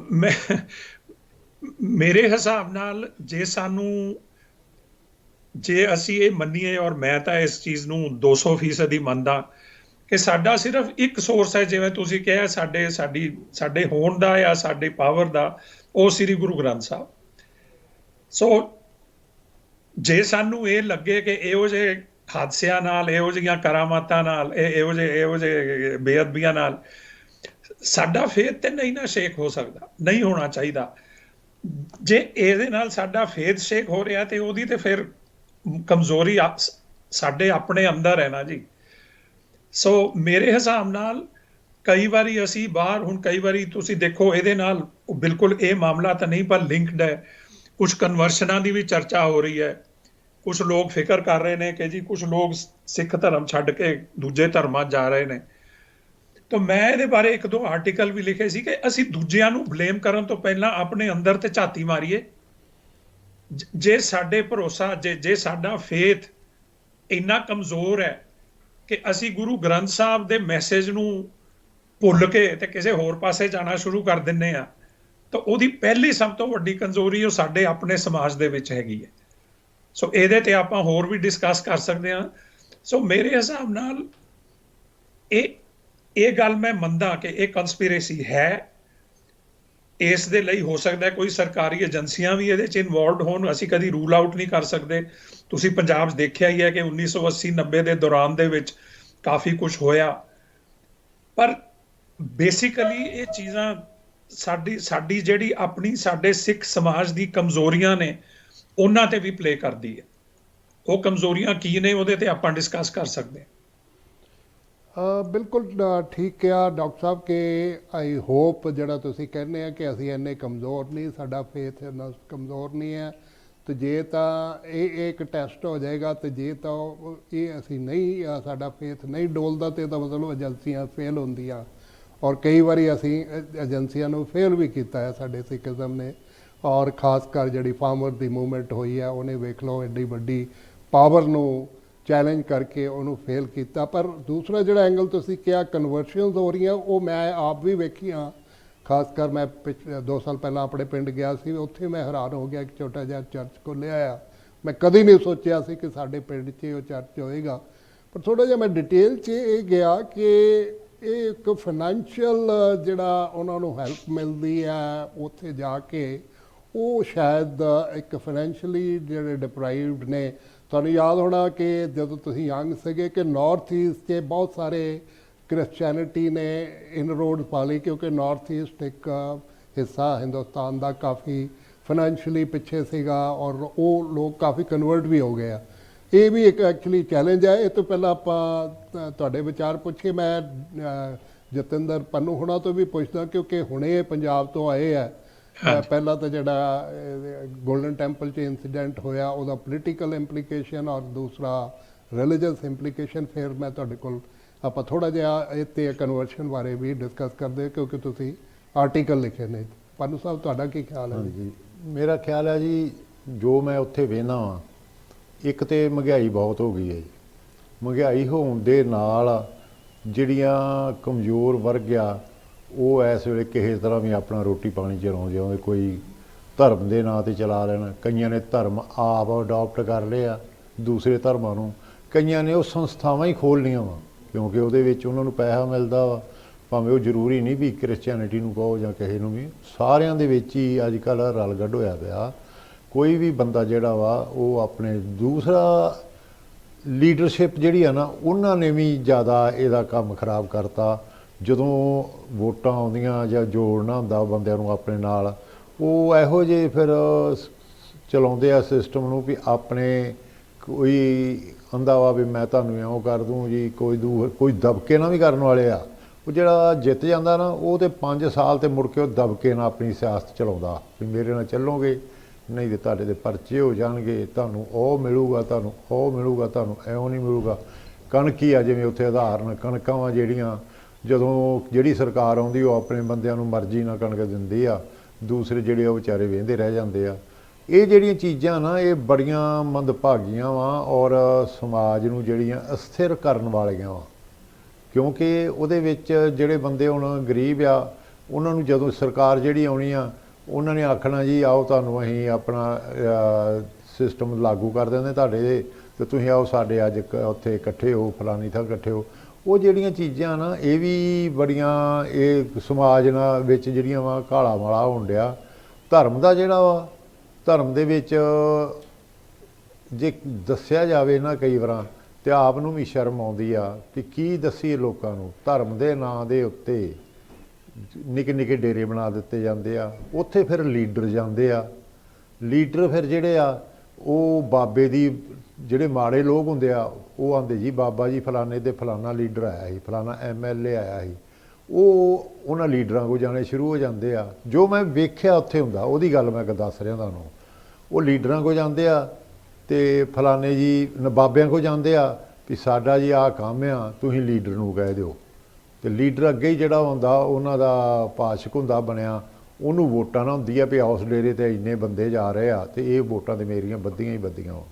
ਮੇਰੇ ਹਿਸਾਬ ਨਾਲ ਜੇ ਅਸੀਂ ਇਹ ਮੰਨੀਏ, ਔਰ ਮੈਂ ਤਾਂ ਇਸ ਚੀਜ਼ ਨੂੰ 200% ਹੀ ਮੰਨਦਾ ਕਿ ਸਾਡਾ ਸਿਰਫ ਇੱਕ ਸੋਰਸ ਹੈ, ਜਿਵੇਂ ਤੁਸੀਂ ਕਿਹਾ ਸਾਡੇ ਹੋਣ ਦਾ ਜਾਂ ਸਾਡੇ ਪਾਵਰ ਦਾ, ਉਹ ਸ੍ਰੀ ਗੁਰੂ ਗ੍ਰੰਥ ਸਾਹਿਬ। ਸੋ ਜੇ ਸਾਨੂੰ ਇਹ ਲੱਗੇ ਕਿ ਇਹੋ ਜਿਹੇ ਹਾਦਸਿਆਂ ਨਾਲ, ਇਹੋ ਜਿਹੀਆਂ ਕਰਾਮਾਤਾਂ ਨਾਲ, ਇਹੋ ਜਿਹੇ ਬੇਅਦਬੀਆਂ ਨਾਲ ਸਾਡਾ ਫੇਥ ਤੇ ਨਹੀਂ ਨਾ ਸ਼ੇਕ ਹੋ ਸਕਦਾ, ਨਹੀਂ ਹੋਣਾ ਚਾਹੀਦਾ। ਜੇ ਇਹਦੇ ਨਾਲ ਸਾਡਾ ਫੇਥ ਸ਼ੇਕ ਹੋ ਰਿਹਾ ਤੇ ਉਹਦੀ ਤੇ ਫਿਰ ਕਮਜ਼ੋਰੀ ਸਾਡੇ ਆਪਣੇ ਅੰਦਰ ਹੈ ਨਾ ਜੀ। ਸੋ ਮੇਰੇ ਹਿਸਾਬ ਨਾਲ ਕਈ ਵਾਰੀ ਅਸੀਂ ਬਾਹਰ, ਹੁਣ ਕਈ ਵਾਰੀ ਤੁਸੀਂ ਦੇਖੋ ਇਹਦੇ ਨਾਲ ਬਿਲਕੁਲ ਇਹ ਮਾਮਲਾ ਤਾਂ ਨਹੀਂ, ਪਰ ਲਿੰਕਡ ਹੈ। ਕੁਝ ਕਨਵਰਸ਼ਨਾਂ ਦੀ ਵੀ ਚਰਚਾ ਹੋ ਰਹੀ ਹੈ। ਕੁਝ ਲੋਕ ਫਿਕਰ ਕਰ ਰਹੇ ਨੇ ਕਿ ਜੀ ਕੁਝ ਲੋਕ ਸਿੱਖ ਧਰਮ ਛੱਡ ਕੇ ਦੂਜੇ ਧਰਮਾਂ ਜਾ ਰਹੇ ਨੇ। ਤਾਂ ਮੈਂ ਇਹਦੇ ਬਾਰੇ 1-2 ਆਰਟੀਕਲ ਵੀ ਲਿਖੇ ਸੀ ਕਿ ਅਸੀਂ ਦੂਜਿਆਂ ਨੂੰ ਬਲੇਮ ਕਰਨ ਤੋਂ ਪਹਿਲਾਂ ਆਪਣੇ ਅੰਦਰ ਤੇ ਝਾਤੀ ਮਾਰੀਏ। ਜੇ ਸਾਡੇ ਭਰੋਸਾ, ਜੇ ਸਾਡਾ ਫੇਥ ਇੰਨਾ ਕਮਜ਼ੋਰ ਹੈ ਕਿ ਅਸੀਂ ਗੁਰੂ ਗ੍ਰੰਥ ਸਾਹਿਬ ਦੇ ਮੈਸੇਜ ਨੂੰ ਭੁੱਲ ਕੇ ਤੇ ਕਿਸੇ ਹੋਰ ਪਾਸੇ ਜਾਣਾ ਸ਼ੁਰੂ ਕਰ ਦਿੰਨੇ ਆ, ਤਾਂ ਉਹਦੀ ਪਹਿਲੀ ਸਭ ਤੋਂ ਵੱਡੀ ਕਮਜ਼ੋਰੀ ਉਹ ਸਾਡੇ ਆਪਣੇ ਸਮਾਜ ਦੇ ਵਿੱਚ ਹੈਗੀ ਹੈ। ਸੋ ਇਹਦੇ ਤੇ ਆਪਾਂ ਹੋਰ ਵੀ ਡਿਸਕਸ ਕਰ ਸਕਦੇ ਹਾਂ। ਸੋ ਮੇਰੇ ਹਿਸਾਬ ਨਾਲ ਇਹ ਗੱਲ ਮੈਂ ਮੰਨਦਾ ਕਿ ਇਹ ਕੰਸਪੀਰੇਸੀ ਹੈ। ਇਸ ਦੇ ਲਈ ਹੋ ਸਕਦਾ ਕੋਈ ਸਰਕਾਰੀ ਏਜੰਸੀਆਂ ਵੀ ਇਹਦੇ 'ਚ ਇਨਵੋਲਵਡ ਹੋਣ, ਅਸੀਂ ਕਦੀ ਰੂਲ ਆਊਟ ਨਹੀਂ ਕਰ ਸਕਦੇ। ਤੁਸੀਂ ਪੰਜਾਬ 'ਚ ਦੇਖਿਆ ਹੀ ਹੈ ਕਿ 1980-90 ਦੇ ਦੌਰਾਨ ਦੇ ਵਿੱਚ ਕਾਫੀ ਕੁਝ ਹੋਇਆ, ਪਰ ਬੇਸਿਕਲੀ ਇਹ ਚੀਜ਼ਾਂ ਸਾਡੀ ਜਿਹੜੀ ਆਪਣੀ ਸਾਡੇ ਸਿੱਖ ਸਮਾਜ ਦੀ ਕਮਜ਼ੋਰੀਆਂ ਨੇ ਉਹਨਾਂ ਤੇ ਵੀ ਪਲੇ ਕਰਦੀ ਹੈ। ਉਹ ਕਮਜ਼ੋਰੀਆਂ ਕੀ ਨੇ ਉਹਦੇ ਤੇ ਆਪਾਂ ਡਿਸਕਸ ਕਰ ਸਕਦੇ ਹਾਂ। ਬਿਲਕੁਲ ਠੀਕ ਕਿਹਾ ਡਾਕਟਰ ਸਾਹਿਬ ਕਿ ਆਈ ਹੋਪ ਜਿਹੜਾ ਤੁਸੀਂ ਕਹਿੰਦੇ ਆ ਕਿ ਅਸੀਂ ਇੰਨੇ ਕਮਜ਼ੋਰ ਨਹੀਂ, ਸਾਡਾ ਫੇਥ ਇੰਨਾ ਕਮਜ਼ੋਰ ਨਹੀਂ ਹੈ, ਤੇ ਜੇ ਤਾਂ ਇਹ ਇੱਕ ਟੈਸਟ ਹੋ ਜਾਏਗਾ, ਤੇ ਜੇ ਤਾਂ ਇਹ ਅਸੀਂ ਨਹੀਂ, ਸਾਡਾ ਫੇਥ ਨਹੀਂ ਡੋਲਦਾ, ਤੇ ਇਹਦਾ ਮਤਲਬ ਏਜੰਸੀਆਂ ਫੇਲ ਹੁੰਦੀਆਂ। ਔਰ ਕਈ ਵਾਰੀ ਅਸੀਂ ਏਜੰਸੀਆਂ ਨੂੰ ਫੇਲ ਵੀ ਕੀਤਾ ਹੈ ਸਾਡੇ ਸਿੱਖੀਜ਼ਮ ਨੇ। ਔਰ ਖਾਸ ਕਰ ਜਿਹੜੀ ਫਾਰਮਰ ਦੀ ਮੂਵਮੈਂਟ ਹੋਈ ਹੈ, ਉਹਨੇ ਵੇਖ ਲਓ ਐਡੀ ਵੱਡੀ ਪਾਵਰ ਨੂੰ ਚੈਲੰਜ ਕਰਕੇ ਉਹਨੂੰ ਫੇਲ ਕੀਤਾ। ਪਰ ਦੂਸਰਾ ਜਿਹੜਾ ਐਂਗਲ ਤੁਸੀਂ ਕਿਹਾ ਕਨਵਰਸ਼ਨਸ ਹੋ ਰਹੀਆਂ, ਉਹ ਮੈਂ ਆਪ ਵੀ ਵੇਖੀਆਂ। ਖਾਸ ਕਰ ਮੈਂ 2 ਸਾਲ ਪਹਿਲਾਂ ਆਪਣੇ ਪਿੰਡ ਗਿਆ ਸੀ, ਉੱਥੇ ਮੈਂ ਹੈਰਾਨ ਹੋ ਗਿਆ, ਇੱਕ ਛੋਟਾ ਜਿਹਾ ਚਰਚ ਖੋਲ੍ਹਿਆ ਆ। ਮੈਂ ਕਦੀ ਨਹੀਂ ਸੋਚਿਆ ਸੀ ਕਿ ਸਾਡੇ ਪਿੰਡ 'ਚ ਉਹ ਚਰਚ ਹੋਏਗਾ। ਪਰ ਥੋੜ੍ਹਾ ਜਿਹਾ ਮੈਂ ਡਿਟੇਲ 'ਚ ਇਹ ਗਿਆ ਕਿ ਇਹ ਇੱਕ ਫਾਈਨੈਂਸ਼ੀਅਲ ਜਿਹੜਾ ਉਹਨਾਂ ਨੂੰ ਹੈਲਪ ਮਿਲਦੀ ਹੈ ਉੱਥੇ ਜਾ ਕੇ, ਉਹ ਸ਼ਾਇਦ ਇੱਕ ਫਾਈਨੈਂਸ਼ੀਅਲੀ ਜਿਹੜੇ ਡਿਪਰਾਈਵਡ ਨੇ। ਤੁਹਾਨੂੰ ਯਾਦ ਹੋਣਾ ਕਿ ਜਦੋਂ ਤੁਸੀਂ ਯੰਗ ਸੀਗੇ ਕਿ ਨਾਰਥ ਈਸਟ 'ਚ ਬਹੁਤ ਸਾਰੇ ਕ੍ਰਿਸਚੈਨਿਟੀ ਨੇ ਇਨਰੋਡ ਪਾ ਲਈ, ਕਿਉਂਕਿ ਨਾਰਥ ਈਸਟ ਇੱਕ ਹਿੱਸਾ ਹਿੰਦੁਸਤਾਨ ਦਾ ਕਾਫੀ ਫਾਈਨੈਂਸ਼ੀਅਲੀ ਪਿੱਛੇ ਸੀਗਾ, ਔਰ ਉਹ ਲੋਕ ਕਾਫੀ ਕਨਵਰਟ ਵੀ ਹੋ ਗਏ ਆ। ਇਹ ਵੀ ਇੱਕ ਐਕਚੁਅਲੀ ਚੈਲੰਜ ਹੈ। ਇਹ ਤੋਂ ਪਹਿਲਾਂ ਆਪਾਂ ਤੁਹਾਡੇ ਵਿਚਾਰ ਪੁੱਛੇ, ਮੈਂ ਜਤਿੰਦਰ ਪੰਨੂ ਹੁਣਾਂ ਤੋਂ ਵੀ ਪੁੱਛਦਾ, ਕਿਉਂਕਿ ਹੁਣੇ ਪੰਜਾਬ ਤੋਂ ਆਏ ਆ। ਪਹਿਲਾਂ ਤਾਂ ਜਿਹੜਾ ਗੋਲਡਨ ਟੈਂਪਲ 'ਚ ਇੰਸੀਡੈਂਟ ਹੋਇਆ, ਉਹਦਾ ਪੋਲੀਟੀਕਲ ਇੰਪਲੀਕੇਸ਼ਨ, ਔਰ ਦੂਸਰਾ ਰਿਲੀਜੀਅਸ ਇੰਪਲੀਕੇਸ਼ਨ। ਫਿਰ ਮੈਂ ਤੁਹਾਡੇ ਕੋਲ ਆਪਾਂ ਥੋੜ੍ਹਾ ਜਿਹਾ ਇਹ 'ਤੇ ਕਨਵਰਸ਼ਨ ਬਾਰੇ ਵੀ ਡਿਸਕਸ ਕਰਦੇ, ਕਿਉਂਕਿ ਤੁਸੀਂ ਆਰਟੀਕਲ ਲਿਖੇ ਨੇ। ਪੰਨੂ ਸਾਹਿਬ, ਤੁਹਾਡਾ ਕੀ ਖਿਆਲ ਹੈ? ਜੀ, ਮੇਰਾ ਖਿਆਲ ਹੈ ਜੀ, ਜੋ ਮੈਂ ਉੱਥੇ ਵੇਖਦਾ ਵਾਂ, ਇੱਕ ਤਾਂ ਮਹਿੰਗਾਈ ਬਹੁਤ ਹੋ ਗਈ ਹੈ ਜੀ। ਮਹਿੰਗਾਈ ਹੋਣ ਦੇ ਨਾਲ ਜਿਹੜੀਆਂ ਕਮਜ਼ੋਰ ਵਰਗ ਆ, ਉਹ ਇਸ ਵੇਲੇ ਕਿਸੇ ਤਰ੍ਹਾਂ ਵੀ ਆਪਣਾ ਰੋਟੀ ਪਾਣੀ ਚਲਾਉਂਦੇ ਆਉਂਦੇ। ਕੋਈ ਧਰਮ ਦੇ ਨਾਂ 'ਤੇ ਚਲਾ ਲੈਣਾ, ਕਈਆਂ ਨੇ ਧਰਮ ਆਪ ਅਡਾਪਟ ਕਰ ਲਿਆ ਦੂਸਰੇ ਧਰਮਾਂ ਨੂੰ, ਕਈਆਂ ਨੇ ਉਹ ਸੰਸਥਾਵਾਂ ਹੀ ਖੋਲ੍ਹ ਲਈਆਂ ਵਾ, ਕਿਉਂਕਿ ਉਹਦੇ ਵਿੱਚ ਉਹਨਾਂ ਨੂੰ ਪੈਸਾ ਮਿਲਦਾ ਵਾ। ਭਾਵੇਂ ਉਹ ਜ਼ਰੂਰੀ ਨਹੀਂ ਵੀ ਕ੍ਰਿਸਚੈਨਿਟੀ ਨੂੰ ਕਹੋ ਜਾਂ ਕਿਸੇ ਨੂੰ ਵੀ, ਸਾਰਿਆਂ ਦੇ ਵਿੱਚ ਹੀ ਅੱਜ ਕੱਲ੍ਹ ਰਲ ਗੱਡ ਹੋਇਆ ਪਿਆ। ਕੋਈ ਵੀ ਬੰਦਾ ਜਿਹੜਾ ਵਾ ਉਹ ਆਪਣੇ ਦੂਸਰਾ ਲੀਡਰਸ਼ਿਪ ਜਿਹੜੀ ਆ ਨਾ, ਉਹਨਾਂ ਨੇ ਵੀ ਜ਼ਿਆਦਾ ਇਹਦਾ ਕੰਮ ਖਰਾਬ ਕਰਤਾ। ਜਦੋਂ ਵੋਟਾਂ ਆਉਂਦੀਆਂ ਜਾਂ ਜੋੜਨਾ ਹੁੰਦਾ ਬੰਦਿਆਂ ਨੂੰ ਆਪਣੇ ਨਾਲ, ਉਹ ਇਹੋ ਜਿਹੇ ਫਿਰ ਚਲਾਉਂਦੇ ਆ ਸਿਸਟਮ ਨੂੰ ਵੀ ਆਪਣੇ ਕੋਈ ਆਂਦਾ ਵਾ ਵੀ ਮੈਂ ਤੁਹਾਨੂੰ ਇਉਂ ਕਰ ਦੂੰ ਜੀ। ਕੋਈ ਦਬਕੇ ਨਾਲ ਵੀ ਕਰਨ ਵਾਲੇ ਆ। ਉਹ ਜਿਹੜਾ ਜਿੱਤ ਜਾਂਦਾ ਨਾ, ਉਹ ਤੇ 5 ਸਾਲ ਤੇ ਮੁੜ ਕੇ ਉਹ ਦਬਕੇ ਨਾਲ ਆਪਣੀ ਸਿਆਸਤ ਚਲਾਉਂਦਾ ਵੀ ਮੇਰੇ ਨਾਲ ਚੱਲੋਗੇ, ਨਹੀਂ ਤੇ ਤੁਹਾਡੇ ਦੇ ਪਰਚੇ ਹੋ ਜਾਣਗੇ, ਤੁਹਾਨੂੰ ਉਹ ਮਿਲੂਗਾ, ਤੁਹਾਨੂੰ ਉਹ ਮਿਲੂਗਾ, ਤੁਹਾਨੂੰ ਇਉਂ ਨਹੀਂ ਮਿਲੂਗਾ। ਕਣਕ ਹੀ ਆ ਜਿਵੇਂ ਉੱਥੇ ਉਦਾਹਰਨ, ਕਣਕਾਂ ਵਾ ਜਿਹੜੀਆਂ, ਜਦੋਂ ਜਿਹੜੀ ਸਰਕਾਰ ਆਉਂਦੀ ਉਹ ਆਪਣੇ ਬੰਦਿਆਂ ਨੂੰ ਮਰਜ਼ੀ ਨਾਲ ਕਣਕ ਦਿੰਦੀ ਆ, ਦੂਸਰੇ ਜਿਹੜੇ ਉਹ ਵਿਚਾਰੇ ਵਹਿੰਦੇ ਰਹਿ ਜਾਂਦੇ ਆ। ਇਹ ਜਿਹੜੀਆਂ ਚੀਜ਼ਾਂ ਨਾ, ਇਹ ਬੜੀਆਂ ਮੰਦਭਾਗੀਆਂ ਵਾ ਔਰ ਸਮਾਜ ਨੂੰ ਜਿਹੜੀਆਂ ਅਸਥਿਰ ਕਰਨ ਵਾਲੀਆਂ ਵਾ। ਕਿਉਂਕਿ ਉਹਦੇ ਵਿੱਚ ਜਿਹੜੇ ਬੰਦੇ ਹੁਣ ਗਰੀਬ ਆ, ਉਹਨਾਂ ਨੂੰ ਜਦੋਂ ਸਰਕਾਰ ਜਿਹੜੀ ਆਉਣੀ ਆ, ਉਹਨਾਂ ਨੇ ਆਖਣਾ ਜੀ ਆਓ ਤੁਹਾਨੂੰ ਅਸੀਂ ਆਪਣਾ ਸਿਸਟਮ ਲਾਗੂ ਕਰ ਦਿੰਦੇ ਤੁਹਾਡੇ, ਤੇ ਤੁਸੀਂ ਆਓ ਸਾਡੇ ਅੱਜ ਉੱਥੇ ਇਕੱਠੇ ਹੋ, ਫਲਾਨੀ ਥਾਂ ਇਕੱਠੇ ਹੋ। ਉਹ ਜਿਹੜੀਆਂ ਚੀਜ਼ਾਂ ਨਾ, ਇਹ ਵੀ ਬੜੀਆਂ ਇਹ ਸਮਾਜ ਨਾਲ ਵਿੱਚ ਜਿਹੜੀਆਂ ਵਾ ਘਾਲਾ ਮਾਲਾ ਹੋਣ ਡਿਆ। ਧਰਮ ਦਾ ਜਿਹੜਾ ਵਾ, ਧਰਮ ਦੇ ਵਿੱਚ ਜੇ ਦੱਸਿਆ ਜਾਵੇ ਨਾ ਕਈ ਵਾਰਾਂ, ਤੇ ਆਪ ਨੂੰ ਵੀ ਸ਼ਰਮ ਆਉਂਦੀ ਆ ਕਿ ਕੀ ਦੱਸੀਏ ਲੋਕਾਂ ਨੂੰ। ਧਰਮ ਦੇ ਨਾਂ ਦੇ ਉੱਤੇ ਨਿੱਕੇ ਨਿੱਕੇ ਡੇਰੇ ਬਣਾ ਦਿੱਤੇ ਜਾਂਦੇ ਆ। ਉੱਥੇ ਫਿਰ ਲੀਡਰ ਜਾਂਦੇ ਆ। ਲੀਡਰ ਫਿਰ ਜਿਹੜੇ ਆ ਉਹ ਬਾਬੇ ਦੀ, ਜਿਹੜੇ ਮਾੜੇ ਲੋਕ ਹੁੰਦੇ ਆ, ਉਹ ਆਂਦੇ ਜੀ ਬਾਬਾ ਜੀ ਫਲਾਣੇ ਦੇ ਫਲਾਣਾ ਲੀਡਰ ਆਇਆ ਸੀ, ਫਲਾਣਾ MLA ਆਇਆ ਸੀ। ਉਹ ਉਹਨਾਂ ਲੀਡਰਾਂ ਕੋਲ ਜਾਣੇ ਸ਼ੁਰੂ ਹੋ ਜਾਂਦੇ ਆ। ਜੋ ਮੈਂ ਵੇਖਿਆ ਉੱਥੇ ਹੁੰਦਾ, ਉਹਦੀ ਗੱਲ ਮੈਂ ਦੱਸ ਰਿਹਾ ਤੁਹਾਨੂੰ। ਉਹ ਲੀਡਰਾਂ ਕੋਲ ਜਾਂਦੇ ਆ ਤੇ ਫਲਾਣੇ ਜੀ ਬਾਬਿਆਂ ਕੋਲ ਜਾਂਦੇ ਆ ਵੀ ਸਾਡਾ ਜੀ ਆਹ ਕੰਮ ਆ, ਤੁਸੀਂ ਲੀਡਰ ਨੂੰ ਕਹਿ ਦਿਓ। ਤੇ ਲੀਡਰ ਅੱਗੇ ਹੀ ਜਿਹੜਾ ਹੁੰਦਾ ਉਹਨਾਂ ਦਾ ਪਾਸ਼ਕ ਹੁੰਦਾ ਬਣਿਆ, ਉਹਨੂੰ ਵੋਟਾਂ ਨਾ ਹੁੰਦੀ ਆ ਵੀ ਉਸ ਡੇਰੇ 'ਤੇ ਇੰਨੇ ਬੰਦੇ ਜਾ ਰਹੇ ਆ ਤੇ ਇਹ ਵੋਟਾਂ ਤੇ ਮੇਰੀਆਂ ਬੱਧੀਆਂ ਹੀ ਬੱਧੀਆਂ ਵਾ।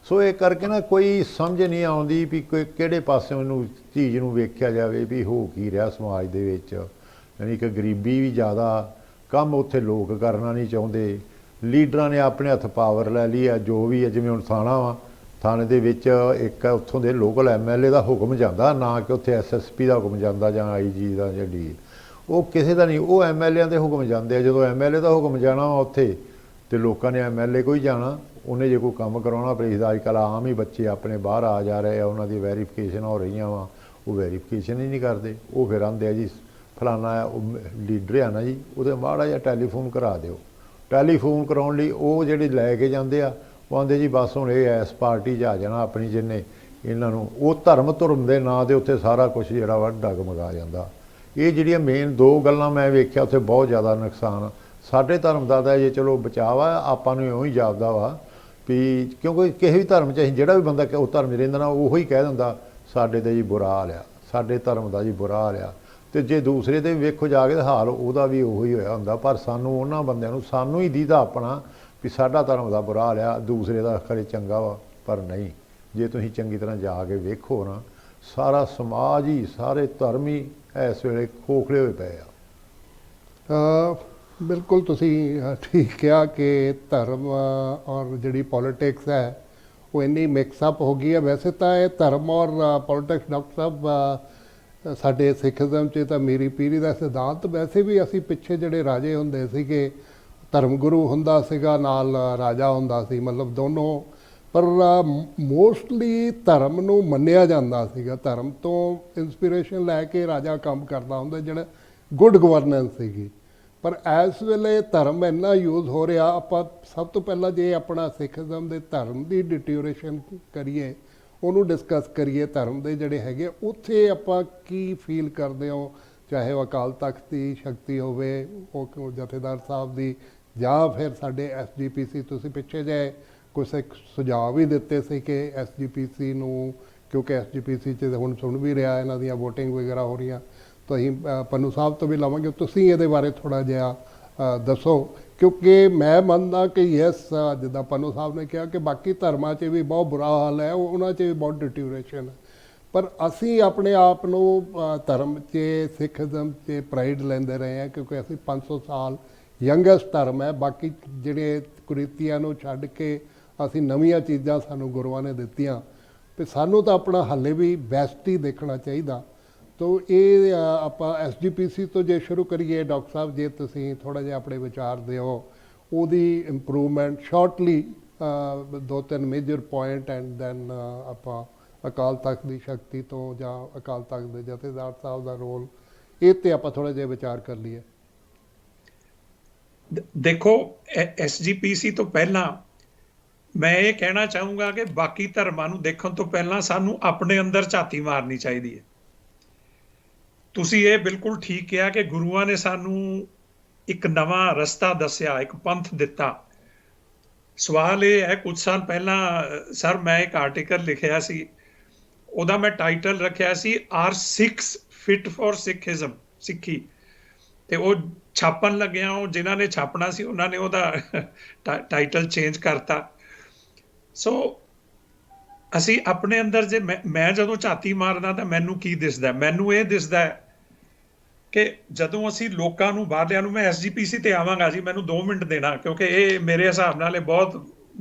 ਸੋ ਇਹ ਕਰਕੇ ਨਾ ਕੋਈ ਸਮਝ ਨਹੀਂ ਆਉਂਦੀ ਵੀ ਕੋਈ ਕਿਹੜੇ ਪਾਸੇ ਉਹਨੂੰ ਚੀਜ਼ ਨੂੰ ਵੇਖਿਆ ਜਾਵੇ ਵੀ ਹੋ ਕੀ ਰਿਹਾ ਸਮਾਜ ਦੇ ਵਿੱਚ। ਯਾਨੀ ਕਿ ਗਰੀਬੀ ਵੀ ਜ਼ਿਆਦਾ, ਕੰਮ ਉੱਥੇ ਲੋਕ ਕਰਨਾ ਨਹੀਂ ਚਾਹੁੰਦੇ, ਲੀਡਰਾਂ ਨੇ ਆਪਣੇ ਹੱਥ ਪਾਵਰ ਲੈ ਲਈ ਆ ਜੋ ਵੀ ਹੈ। ਜਿਵੇਂ ਹੁਣ ਥਾਣਾ ਵਾ, ਥਾਣੇ ਦੇ ਵਿੱਚ ਇੱਕ ਉੱਥੋਂ ਦੇ ਲੋਕਲ MLA ਦਾ ਹੁਕਮ ਜਾਂਦਾ, ਨਾ ਕਿ ਉੱਥੇ SSP ਦਾ ਹੁਕਮ ਜਾਂਦਾ ਜਾਂ IG ਦਾ ਜਾਂ D, ਉਹ ਕਿਸੇ ਦਾ ਨਹੀਂ, ਉਹ MLA ਦੇ ਹੁਕਮ ਜਾਂਦੇ ਆ। ਜਦੋਂ MLA ਦਾ ਹੁਕਮ ਜਾਣਾ ਵਾ ਉੱਥੇ ਤੇ ਲੋਕਾਂ ਨੇ MLA ਕੋਈ ਜਾਣਾ, ਉਹਨੇ ਜੇ ਕੋਈ ਕੰਮ ਕਰਾਉਣਾ ਪੁਲਿਸ ਦਾ। ਅੱਜ ਕੱਲ੍ਹ ਆਮ ਹੀ ਬੱਚੇ ਆਪਣੇ ਬਾਹਰ ਆ ਜਾ ਰਹੇ ਆ, ਉਹਨਾਂ ਦੀ ਵੈਰੀਫਿਕੇਸ਼ਨ ਹੋ ਰਹੀਆਂ ਵਾ, ਉਹ ਵੈਰੀਫਿਕੇਸ਼ਨ ਹੀ ਨਹੀਂ ਕਰਦੇ। ਉਹ ਫਿਰ ਆਉਂਦੇ ਆ ਜੀ ਫਲਾਣਾ ਆ ਉਹ ਲੀਡਰ ਆ ਨਾ ਜੀ, ਉਹਦੇ ਮਾੜਾ ਜਿਹਾ ਟੈਲੀਫੋਨ ਕਰਾ ਦਿਓ। ਟੈਲੀਫੋਨ ਕਰਾਉਣ ਲਈ ਉਹ ਜਿਹੜੇ ਲੈ ਕੇ ਜਾਂਦੇ ਆ, ਉਹ ਆਉਂਦੇ ਜੀ ਬਸ ਹੁਣ ਇਹ ਇਸ ਪਾਰਟੀ 'ਚ ਆ ਜਾਣਾ ਆਪਣੀ, ਜਿੰਨੇ ਇਹਨਾਂ ਨੂੰ ਉਹ ਧਰਮ ਦੇ ਨਾਂ ਦੇ ਉੱਤੇ ਸਾਰਾ ਕੁਝ ਜਿਹੜਾ ਵਾ ਡਗਮਗਾ ਜਾਂਦਾ। ਇਹ ਜਿਹੜੀਆਂ ਮੇਨ ਦੋ ਗੱਲਾਂ ਮੈਂ ਵੇਖਿਆ ਉੱਥੇ ਬਹੁਤ ਜ਼ਿਆਦਾ ਨੁਕਸਾਨ ਸਾਡੇ ਧਰਮ ਦਾ ਤਾਂ ਜੇ ਚਲੋ ਬਚਾਅ ਆ, ਆਪਾਂ ਨੂੰ ਇਉਂ ਹੀ ਜਾਪਦਾ ਵਾ ਵੀ ਕਿਉਂਕਿ ਕਿਸੇ ਵੀ ਧਰਮ 'ਚ ਅਸੀਂ ਜਿਹੜਾ ਵੀ ਬੰਦਾ ਉਹ ਧਰਮ 'ਚ ਰਹਿੰਦਾ ਨਾ, ਉਹੀ ਕਹਿ ਦਿੰਦਾ ਸਾਡੇ 'ਤੇ ਜੀ ਬੁਰਾ ਹਾਲ ਆ, ਸਾਡੇ ਧਰਮ ਦਾ ਜੀ ਬੁਰਾ ਹਾਲ ਆ। ਅਤੇ ਜੇ ਦੂਸਰੇ 'ਤੇ ਵੀ ਵੇਖੋ ਜਾ ਕੇ ਹਾਲ ਉਹਦਾ ਵੀ ਉਹੀ ਹੋਇਆ ਹੁੰਦਾ। ਪਰ ਸਾਨੂੰ ਉਹਨਾਂ ਬੰਦਿਆਂ ਨੂੰ ਸਾਨੂੰ ਹੀ ਦੀਦਾ ਆਪਣਾ ਵੀ ਸਾਡਾ ਧਰਮ ਦਾ ਬੁਰਾ ਹਾਲ ਆ, ਦੂਸਰੇ ਦਾ ਖਰੇ ਚੰਗਾ ਵਾ। ਪਰ ਨਹੀਂ, ਜੇ ਤੁਸੀਂ ਚੰਗੀ ਤਰ੍ਹਾਂ ਜਾ ਕੇ ਵੇਖੋ ਨਾ, ਸਾਰਾ ਸਮਾਜ ਹੀ, ਸਾਰੇ ਧਰਮ ਹੀ ਇਸ ਵੇਲੇ ਖੋਖਲੇ ਹੋਏ ਪਏ ਆ। ਬਿਲਕੁਲ ਤੁਸੀਂ ਠੀਕ ਕਿਹਾ ਕਿ ਧਰਮ ਔਰ ਜਿਹੜੀ ਪੋਲੀਟਿਕਸ ਹੈ ਉਹ ਇੰਨੀ ਮਿਕਸਅਪ ਹੋ ਗਈ ਹੈ। ਵੈਸੇ ਤਾਂ ਇਹ ਧਰਮ ਔਰ ਪੋਲੀਟਿਕਸ ਡਾਕਟਰ ਸਾਹਿਬ ਸਾਡੇ ਸਿੱਖੀਜ਼ਮ 'ਚ ਤਾਂ ਮੇਰੀ ਪੀੜ੍ਹੀ ਦਾ ਸਿਧਾਂਤ, ਵੈਸੇ ਵੀ ਅਸੀਂ ਪਿੱਛੇ ਜਿਹੜੇ ਰਾਜੇ ਹੁੰਦੇ ਸੀਗੇ, ਧਰਮ ਗੁਰੂ ਹੁੰਦਾ ਸੀਗਾ, ਨਾਲ ਰਾਜਾ ਹੁੰਦਾ ਸੀ, ਮਤਲਬ ਦੋਨੋਂ। ਪਰ ਮੋਸਟਲੀ ਧਰਮ ਨੂੰ ਮੰਨਿਆ ਜਾਂਦਾ ਸੀਗਾ, ਧਰਮ ਤੋਂ ਇੰਸਪੀਰੇਸ਼ਨ ਲੈ ਕੇ ਰਾਜਾ ਕੰਮ ਕਰਦਾ ਹੁੰਦਾ, ਜਿਹੜਾ ਗੁੱਡ ਗਵਰਨੈਂਸ ਸੀਗੀ। ਪਰ ਇਸ ਵੇਲੇ ਧਰਮ ਇੰਨਾ ਯੂਜ਼ ਹੋ ਰਿਹਾ, ਆਪਾਂ ਸਭ ਤੋਂ ਪਹਿਲਾਂ ਜੇ ਆਪਣਾ ਸਿੱਖੀਜ਼ਮ ਦੇ ਧਰਮ ਦੀ ਡਿਟੀਓਰੇਸ਼ਨ ਕਰੀਏ, ਉਹਨੂੰ ਡਿਸਕਸ ਕਰੀਏ, ਧਰਮ ਦੇ ਜਿਹੜੇ ਹੈਗੇ ਉੱਥੇ ਆਪਾਂ ਕੀ ਫੀਲ ਕਰਦੇ ਹੋ, ਚਾਹੇ ਉਹ ਅਕਾਲ ਤਖਤ ਦੀ ਸ਼ਕਤੀ ਹੋਵੇ, ਉਹ ਜਥੇਦਾਰ ਸਾਹਿਬ ਦੀ, ਜਾਂ ਫਿਰ ਸਾਡੇ SGPC। ਤੁਸੀਂ ਪਿੱਛੇ ਜਿਹੇ ਕੁਛ ਇੱਕ ਸੁਝਾਅ ਵੀ ਦਿੱਤੇ ਸੀ ਕਿ SGPC ਨੂੰ, ਕਿਉਂਕਿ SGPC 'ਚ ਹੁਣ ਸੁਣ ਵੀ ਰਿਹਾ ਇਹਨਾਂ ਦੀਆਂ ਵੋਟਿੰਗ ਵਗੈਰਾ ਹੋ ਰਹੀਆਂ, ਤਾਂ ਅਸੀਂ ਪੰਨੂ ਸਾਹਿਬ ਤੋਂ ਵੀ ਲਵਾਂਗੇ, ਤੁਸੀਂ ਇਹਦੇ ਬਾਰੇ ਥੋੜ੍ਹਾ ਜਿਹਾ ਦੱਸੋ। ਕਿਉਂਕਿ ਮੈਂ ਮੰਨਦਾ ਕਿ ਯੈਸ, ਜਿੱਦਾਂ ਪੰਨੂ ਸਾਹਿਬ ਨੇ ਕਿਹਾ ਕਿ ਬਾਕੀ ਧਰਮਾਂ 'ਚ ਵੀ ਬਹੁਤ ਬੁਰਾ ਹਾਲ ਹੈ, ਉਹਨਾਂ 'ਚ ਵੀ ਬਹੁਤ ਡਿਟੀਓਰੇਸ਼ਨ ਹੈ, ਪਰ ਅਸੀਂ ਆਪਣੇ ਆਪ ਨੂੰ ਧਰਮ 'ਚ, ਸਿੱਖੀਜ਼ਮ 'ਚ ਪ੍ਰਾਈਡ ਲੈਂਦੇ ਰਹੇ ਹਾਂ, ਕਿਉਂਕਿ ਅਸੀਂ 500 ਸਾਲ ਯੰਗੈਸਟ ਧਰਮ ਹੈ। ਬਾਕੀ ਜਿਹੜੇ ਕੁਰੀਤੀਆਂ ਨੂੰ ਛੱਡ ਕੇ ਅਸੀਂ ਨਵੀਆਂ ਚੀਜ਼ਾਂ ਸਾਨੂੰ ਗੁਰੂਆਂ ਨੇ ਦਿੱਤੀਆਂ, ਅਤੇ ਸਾਨੂੰ ਤਾਂ ਆਪਣਾ ਹਾਲੇ ਵੀ ਬੈਸਟ ਹੀ ਦੇਖਣਾ ਚਾਹੀਦਾ। ਤੋ ਇਹ ਆਪਾਂ SGPC ਤੋਂ ਜੇ ਸ਼ੁਰੂ ਕਰੀਏ, ਡਾਕਟਰ ਸਾਹਿਬ ਜੇ ਤੁਸੀਂ ਥੋੜ੍ਹਾ ਜਿਹਾ ਆਪਣੇ ਵਿਚਾਰ ਦਿਓ, ਉਹਦੀ improvement shortly, 2-3 major point, and then ਆਪਾਂ ਅਕਾਲ ਤਖਤ ਦੀ ਸ਼ਕਤੀ ਤੋਂ ਜਾਂ ਅਕਾਲ ਤਖਤ ਦੇ ਜਥੇਦਾਰ ਸਾਹਿਬ ਦਾ ਰੋਲ, ਇਹ 'ਤੇ ਆਪਾਂ ਥੋੜ੍ਹਾ ਜਿਹਾ ਵਿਚਾਰ ਕਰ ਲਈਏ। ਦੇਖੋ, SGPC ਤੋਂ ਪਹਿਲਾਂ ਮੈਂ ਇਹ ਕਹਿਣਾ ਚਾਹੂੰਗਾ ਕਿ ਬਾਕੀ ਧਰਮਾਂ ਨੂੰ ਦੇਖਣ ਤੋਂ ਪਹਿਲਾਂ ਸਾਨੂੰ ਆਪਣੇ ਅੰਦਰ ਝਾਤੀ ਮਾਰਨੀ ਚਾਹੀਦੀ ਹੈ। ਤੁਸੀਂ ਇਹ ਬਿਲਕੁਲ ਠੀਕ ਕਿਹਾ ਕਿ ਗੁਰੂਆਂ ਨੇ ਸਾਨੂੰ ਇੱਕ ਨਵਾਂ ਰਸਤਾ ਦੱਸਿਆ, ਇੱਕ ਪੰਥ ਦਿੱਤਾ। ਸਵਾਲ ਇਹ ਹੈ, ਕੁਝ ਸਾਲ ਪਹਿਲਾਂ ਸਰ ਮੈਂ ਇੱਕ ਆਰਟੀਕਲ ਲਿਖਿਆ ਸੀ, ਉਹਦਾ ਮੈਂ ਟਾਈਟਲ ਰੱਖਿਆ ਸੀ are Sikhs fit for Sikhism, Sikhi. ਤੇ ਉਹ ਛਾਪਣ ਲੱਗਿਆ, ਉਹ ਜਿਨ੍ਹਾਂ ਨੇ ਛਾਪਣਾ ਸੀ ਉਹਨਾਂ ਨੇ ਉਹਦਾ ਟਾਈਟਲ ਚੇਂਜ ਕਰਤਾ। ਸੋ ਅਸੀਂ ਆਪਣੇ ਅੰਦਰ ਜੇ ਮੈਂ ਜਦੋਂ ਝਾਤੀ ਮਾਰਦਾ ਤਾਂ ਮੈਨੂੰ ਕੀ ਦਿਸਦਾ? ਮੈਨੂੰ ਇਹ ਦਿਸਦਾ ਕਿ ਜਦੋਂ ਅਸੀਂ ਲੋਕਾਂ ਨੂੰ, ਬਾਹਰਲਿਆਂ ਨੂੰ, ਮੈਂ SGPC ਤੇ ਆਵਾਂਗਾ ਜੀ, ਮੈਨੂੰ 2 ਮਿੰਟ ਦੇਣਾ, ਕਿਉਂਕਿ ਇਹ ਮੇਰੇ ਹਿਸਾਬ ਨਾਲ ਇਹ ਬਹੁਤ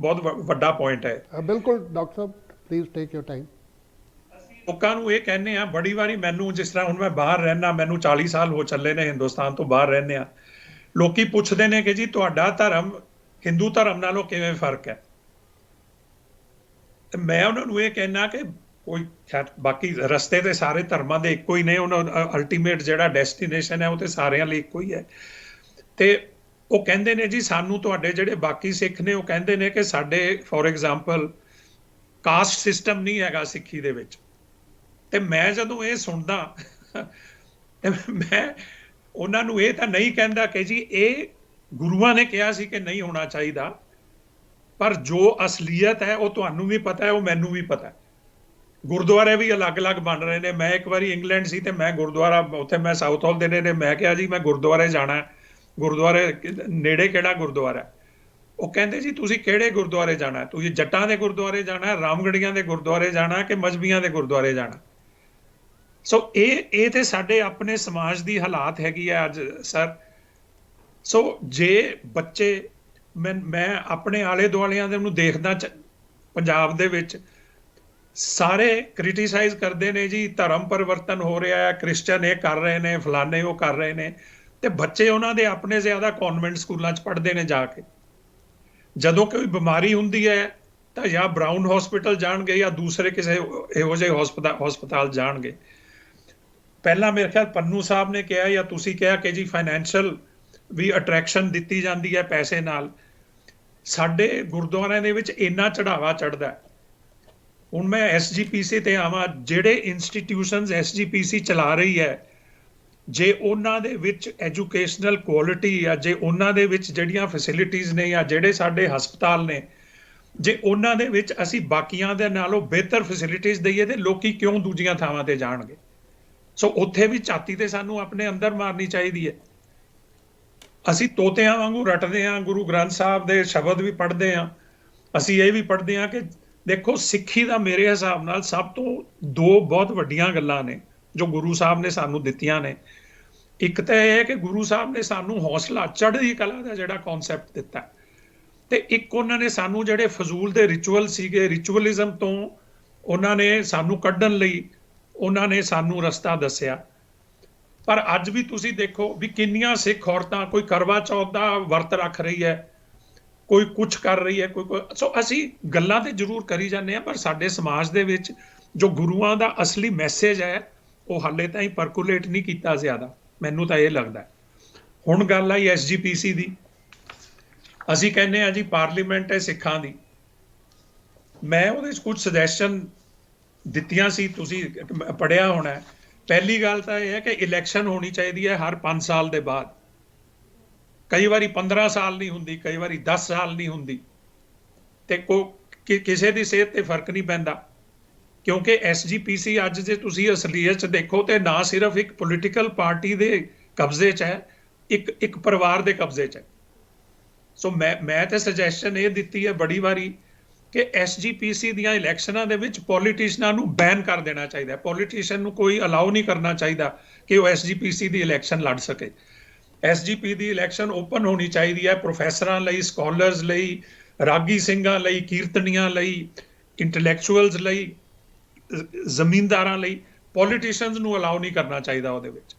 ਵੱਡਾ ਪੁਆਇੰਟ ਹੈ। ਬਿਲਕੁਲ doctor Sahib, please take your time. ਲੋਕਾਂ ਨੂੰ ਇਹ ਕਹਿੰਦੇ ਆ, ਬੜੀ ਵਾਰੀ ਮੈਨੂੰ, ਜਿਸ ਤਰ੍ਹਾਂ ਹੁਣ ਮੈਂ ਬਾਹਰ ਰਹਿਣਾ, ਮੈਨੂੰ 40 ਸਾਲ ਹੋ ਚੱਲੇ ਨੇ ਹਿੰਦੁਸਤਾਨ ਤੋਂ ਬਾਹਰ ਰਹਿੰਦੇ ਆ, ਲੋਕੀ ਪੁੱਛਦੇ ਨੇ ਕਿ ਜੀ ਤੁਹਾਡਾ ਧਰਮ ਹਿੰਦੂ ਧਰਮ ਨਾਲੋਂ ਕਿਵੇਂ ਫਰਕ ਹੈ? ਤੇ ਮੈਂ ਉਹਨਾਂ ਨੂੰ ਇਹ ਕਹਿਣਾ ਕਿ ਕੋਈ ਬਾਕੀ ਰਸਤੇ ਤੇ ਸਾਰੇ ਧਰਮਾਂ ਦੇ ਇੱਕੋ ਹੀ ਨੇ, ਉਹਨਾਂ ਅਲਟੀਮੇਟ ਜਿਹੜਾ ਡੈਸਟੀਨੇਸ਼ਨ ਹੈ ਉਹ ਤੇ ਸਾਰਿਆਂ ਲਈ ਇੱਕੋ ਹੀ ਹੈ। ਤੇ ਉਹ ਕਹਿੰਦੇ ਨੇ ਜੀ ਸਾਨੂੰ, ਤੁਹਾਡੇ ਜਿਹੜੇ ਬਾਕੀ ਸਿੱਖ ਨੇ, ਉਹ ਕਹਿੰਦੇ ਨੇ ਕਿ ਸਾਡੇ ਫੋਰ ਐਗਜ਼ਾਮਪਲ ਕਾਸਟ ਸਿਸਟਮ ਨਹੀਂ ਹੈਗਾ ਸਿੱਖੀ ਦੇ ਵਿੱਚ। ਤੇ ਮੈਂ ਜਦੋਂ ਇਹ ਸੁਣਦਾ, ਮੈਂ ਉਹਨਾਂ ਨੂੰ ਇਹ ਤਾਂ ਨਹੀਂ ਕਹਿੰਦਾ ਕਿ ਜੀ ਇਹ ਗੁਰੂਆਂ ਨੇ ਕਿਹਾ ਸੀ ਕਿ ਨਹੀਂ ਹੋਣਾ ਚਾਹੀਦਾ, ਪਰ ਜੋ ਅਸਲੀਅਤ ਹੈ ਉਹ ਤੁਹਾਨੂੰ ਵੀ ਪਤਾ ਹੈ, ਉਹ ਮੈਨੂੰ ਵੀ ਪਤਾ ਹੈ। ਗੁਰਦੁਆਰੇ ਵੀ ਅਲੱਗ-ਅਲੱਗ ਬਣ ਰਹੇ ਨੇ। ਮੈਂ ਇੱਕ ਵਾਰੀ ਇੰਗਲੈਂਡ ਸੀ ਤੇ ਮੈਂ ਗੁਰਦੁਆਰਾ ਉੱਥੇ, ਮੈਂ ਸਾਊਥ ਹਾਲ ਦੇ ਨੇ, ਮੈਂ ਕਿਹਾ ਜੀ ਮੈਂ ਗੁਰਦੁਆਰੇ ਜਾਣਾ, ਗੁਰਦੁਆਰੇ ਨੇੜੇ ਕਿਹੜਾ ਗੁਰਦੁਆਰਾ? ਉਹ ਕਹਿੰਦੇ ਜੀ ਤੁਸੀਂ ਕਿਹੜੇ ਗੁਰਦੁਆਰੇ ਜਾਣਾ, ਤੁਸੀਂ ਜੱਟਾਂ ਦੇ ਗੁਰਦੁਆਰੇ ਜਾਣਾ, ਰਾਮਗੜੀਆਂ ਦੇ ਗੁਰਦੁਆਰੇ ਜਾਣਾ ਕਿ ਮਜ਼੍ਹਬੀਆਂ ਦੇ ਗੁਰਦੁਆਰੇ ਜਾਣਾ। ਸੋ ਇਹ ਤੇ ਸਾਡੇ ਆਪਣੇ ਸਮਾਜ ਦੀ ਹਾਲਾਤ ਹੈਗੀ ਹੈ ਅੱਜ ਸਰ। ਸੋ ਜੇ ਬੱਚੇ, ਮੈਂ ਆਪਣੇ ਆਲੇ ਦੁਆਲਿਆਂ ਦੇ ਨੂੰ ਦੇਖਦਾ ਪੰਜਾਬ ਦੇ ਵਿੱਚ ਸਾਰੇ ਕ੍ਰਿਟੀਸਾਈਜ਼ ਕਰਦੇ ਨੇ ਜੀ, ਧਰਮ ਪਰਿਵਰਤਨ ਹੋ ਰਿਹਾ ਹੈ, ਕ੍ਰਿਸਚਨ ਇਹ ਕਰ ਰਹੇ ਨੇ, ਫਲਾਣੇ ਉਹ ਕਰ ਰਹੇ ਨੇ, ਤੇ ਬੱਚੇ ਉਹਨਾਂ ਦੇ ਆਪਣੇ ਜ਼ਿਆਦਾ ਕਨਵੈਂਟ ਸਕੂਲਾਂ 'ਚ ਪੜ੍ਹਦੇ ਨੇ ਜਾ ਕੇ। ਜਦੋਂ ਕੋਈ ਬਿਮਾਰੀ ਹੁੰਦੀ ਹੈ ਤਾਂ ਜਾਂ ਬਰਾਊਨ ਹਸਪੀਟਲ ਜਾਣਗੇ ਜਾਂ ਦੂਸਰੇ ਕਿਸੇ ਇਹੋ ਜਿਹੇ ਹਸਪਤਾਲ ਜਾਣਗੇ। ਪਹਿਲਾਂ ਮੇਰੇ ਖਿਆਲ ਪੰਨੂ ਸਾਹਿਬ ਨੇ ਕਿਹਾ ਜਾਂ ਤੁਸੀਂ ਕਿਹਾ ਕਿ ਜੀ ਫਾਈਨੈਂਸ਼ੀਅਲ ਵੀ ਅਟਰੈਕਸ਼ਨ ਦਿੱਤੀ ਜਾਂਦੀ ਹੈ ਪੈਸੇ ਨਾਲ। ਸਾਡੇ ਗੁਰਦੁਆਰਿਆਂ ਦੇ ਵਿੱਚ ਇੰਨਾ ਚੜਾਵਾ ਚੜਦਾ। ਹੁਣ ਮੈਂ SGPC ਤੇ ਆਵਾਂ, ਜਿਹੜੇ ਇੰਸਟੀਟਿਊਸ਼ਨਸ SGPC ਚਲਾ ਰਹੀ ਹੈ, ਜੇ ਉਹਨਾਂ ਦੇ ਵਿੱਚ ਐਜੂਕੇਸ਼ਨਲ ਕੁਆਲਿਟੀ ਜਾਂ ਜੇ ਉਹਨਾਂ ਦੇ ਵਿੱਚ ਜਿਹੜੀਆਂ ਫੈਸਿਲਿਟੀਜ਼ ਨੇ ਜਾਂ ਜਿਹੜੇ ਸਾਡੇ ਹਸਪਤਾਲ ਨੇ, ਜੇ ਉਹਨਾਂ ਦੇ ਵਿੱਚ ਅਸੀਂ ਬਾਕੀਆਂ ਦੇ ਨਾਲੋਂ ਬਿਹਤਰ ਫੈਸਿਲਿਟੀਜ਼ ਦਈਏ ਤੇ ਲੋਕੀ ਕਿਉਂ ਦੂਜੀਆਂ ਥਾਵਾਂ ਤੇ ਜਾਣਗੇ। ਸੋ ਉੱਥੇ ਵੀ ਝਾਤੀ ਤੇ ਸਾਨੂੰ ਆਪਣੇ ਅੰਦਰ ਮਾਰਨੀ ਚਾਹੀਦੀ ਹੈ। ਅਸੀਂ ਤੋਤਿਆਂ ਵਾਂਗੂ ਰਟਦੇ ਹਾਂ, ਗੁਰੂ ਗ੍ਰੰਥ ਸਾਹਿਬ ਦੇ ਸ਼ਬਦ ਵੀ ਪੜ੍ਹਦੇ ਹਾਂ, ਅਸੀਂ ਇਹ ਵੀ ਪੜ੍ਹਦੇ ਹਾਂ ਕਿ ਦੇਖੋ ਸਿੱਖੀ ਦਾ ਮੇਰੇ ਹਿਸਾਬ ਨਾਲ ਸਭ ਤੋਂ ਦੋ ਬਹੁਤ ਵੱਡੀਆਂ ਗੱਲਾਂ ਨੇ ਜੋ ਗੁਰੂ ਸਾਹਿਬ ਨੇ ਸਾਨੂੰ ਦਿੱਤੀਆਂ ਨੇ। ਇੱਕ ਤਾਂ ਇਹ ਹੈ ਕਿ ਗੁਰੂ ਸਾਹਿਬ ਨੇ ਸਾਨੂੰ ਹੌਸਲਾ, ਚੜ੍ਹਦੀ ਕਲਾ ਦਾ ਜਿਹੜਾ ਕਨਸੈਪਟ ਦਿੱਤਾ, ਤੇ ਇੱਕ ਉਹਨਾਂ ਨੇ ਸਾਨੂੰ ਜਿਹੜੇ ਫਜ਼ੂਲ ਦੇ ਰਿਚੁਅਲ ਸੀਗੇ, ਰਿਚੁਅਲਿਜ਼ਮ ਤੋਂ ਉਹਨਾਂ ਨੇ ਸਾਨੂੰ ਕੱਢਣ ਲਈ ਉਹਨਾਂ ਨੇ ਸਾਨੂੰ ਰਸਤਾ ਦੱਸਿਆ। ਪਰ ਅੱਜ ਵੀ ਤੁਸੀਂ ਦੇਖੋ ਵੀ ਕਿੰਨੀਆਂ ਸਿੱਖ ਔਰਤਾਂ, ਕੋਈ ਕਰਵਾ ਚੌਥ ਦਾ ਵਰਤ ਰੱਖ ਰਹੀ ਹੈ, ਕੋਈ ਕੁਛ ਕਰ ਰਹੀ ਹੈ, ਕੋਈ। ਸੋ ਅਸੀਂ ਗੱਲਾਂ ਤੇ ਜ਼ਰੂਰ ਕਰੀ ਜਾਂਦੇ ਹਾਂ, ਪਰ ਸਾਡੇ ਸਮਾਜ ਦੇ ਵਿੱਚ ਜੋ ਗੁਰੂਆਂ ਦਾ ਅਸਲੀ ਮੈਸੇਜ ਹੈ ਉਹ ਹਾਲੇ ਤਾਈਂ ਪਰਕੂਲੇਟ ਨਹੀਂ ਕੀਤਾ ਜ਼ਿਆਦਾ, ਮੈਨੂੰ ਤਾਂ ਇਹ ਲੱਗਦਾ। ਹੁਣ ਗੱਲ ਆਈ SGPC ਦੀ। ਅਸੀਂ ਕਹਿੰਦੇ ਹਾਂ ਜੀ ਪਾਰਲੀਮੈਂਟ ਹੈ ਸਿੱਖਾਂ ਦੀ। ਮੈਂ ਉਹਦੇ 'ਚ ਕੁਝ ਸੁਜੈਸ਼ਨ ਦਿੱਤੀਆਂ ਸੀ, ਤੁਸੀਂ ਪੜ੍ਹਿਆ ਹੋਣਾ। ਪਹਿਲੀ ਗੱਲ ਤਾਂ ਇਹ ਹੈ ਕਿ ਇਲੈਕਸ਼ਨ ਹੋਣੀ ਚਾਹੀਦੀ ਹੈ ਹਰ 5 ਸਾਲ ਦੇ ਬਾਅਦ। ਕਈ ਵਾਰੀ 15 ਸਾਲ ਨਹੀਂ ਹੁੰਦੀ, ਕਈ ਵਾਰੀ 10 ਸਾਲ ਨਹੀਂ ਹੁੰਦੀ, ਤੇ ਕਿਸੇ ਦੀ ਸਿਹਤ ਤੇ ਫਰਕ ਨਹੀਂ ਪੈਂਦਾ। ਕਿਉਂਕਿ SGPC ਅੱਜ ਜੇ ਤੁਸੀਂ ਅਸਲੀਅਤ 'ਚ ਦੇਖੋ ਤੇ ਨਾ ਸਿਰਫ ਇੱਕ ਪੋਲੀਟੀਕਲ ਪਾਰਟੀ ਦੇ ਕਬਜ਼ੇ 'ਚ ਹੈ, ਇੱਕ ਪਰਿਵਾਰ ਦੇ ਕਬਜ਼ੇ 'ਚ ਹੈ। ਸੋ ਮੈਂ ਤੇ ਸੁਜੈਸ਼ਨ ਇਹ ਦਿੱਤੀ ਹੈ ਬੜੀ ਵਾਰੀ ਕਿ SGPC ਦੀਆਂ ਇਲੈਕਸ਼ਨਾਂ ਦੇ ਵਿੱਚ ਪੋਲੀਟੀਸ਼ੀਅਨਾਂ ਨੂੰ ਬੈਨ ਕਰ ਦੇਣਾ ਚਾਹੀਦਾ। ਪੋਲੀਟੀਸ਼ੀਅਨ ਨੂੰ ਕੋਈ ਅਲਾਉ ਨਹੀਂ ਕਰਨਾ ਚਾਹੀਦਾ ਕਿ ਉਹ SGPC ਦੀ ਇਲੈਕਸ਼ਨ ਲੜ ਸਕੇ। SGP ਦੀ ਇਲੈਕਸ਼ਨ ਓਪਨ ਹੋਣੀ ਚਾਹੀਦੀ ਹੈ ਪ੍ਰੋਫੈਸਰਾਂ ਲਈ, ਸਕਾਲਰਸ ਲਈ, ਰਾਗੀ ਸਿੰਘਾਂ ਲਈ, ਕੀਰਤਨੀਆਂ ਲਈ, ਇੰਟੈਲੈਕਚੁਅਲਸ ਲਈ, ਜ਼ਮੀਨਦਾਰਾਂ ਲਈ। ਪੋਲੀਟੀਸ਼ੀਅਨਸ ਨੂੰ ਅਲਾਉ ਨਹੀਂ ਕਰਨਾ ਚਾਹੀਦਾ ਉਹਦੇ ਵਿੱਚ।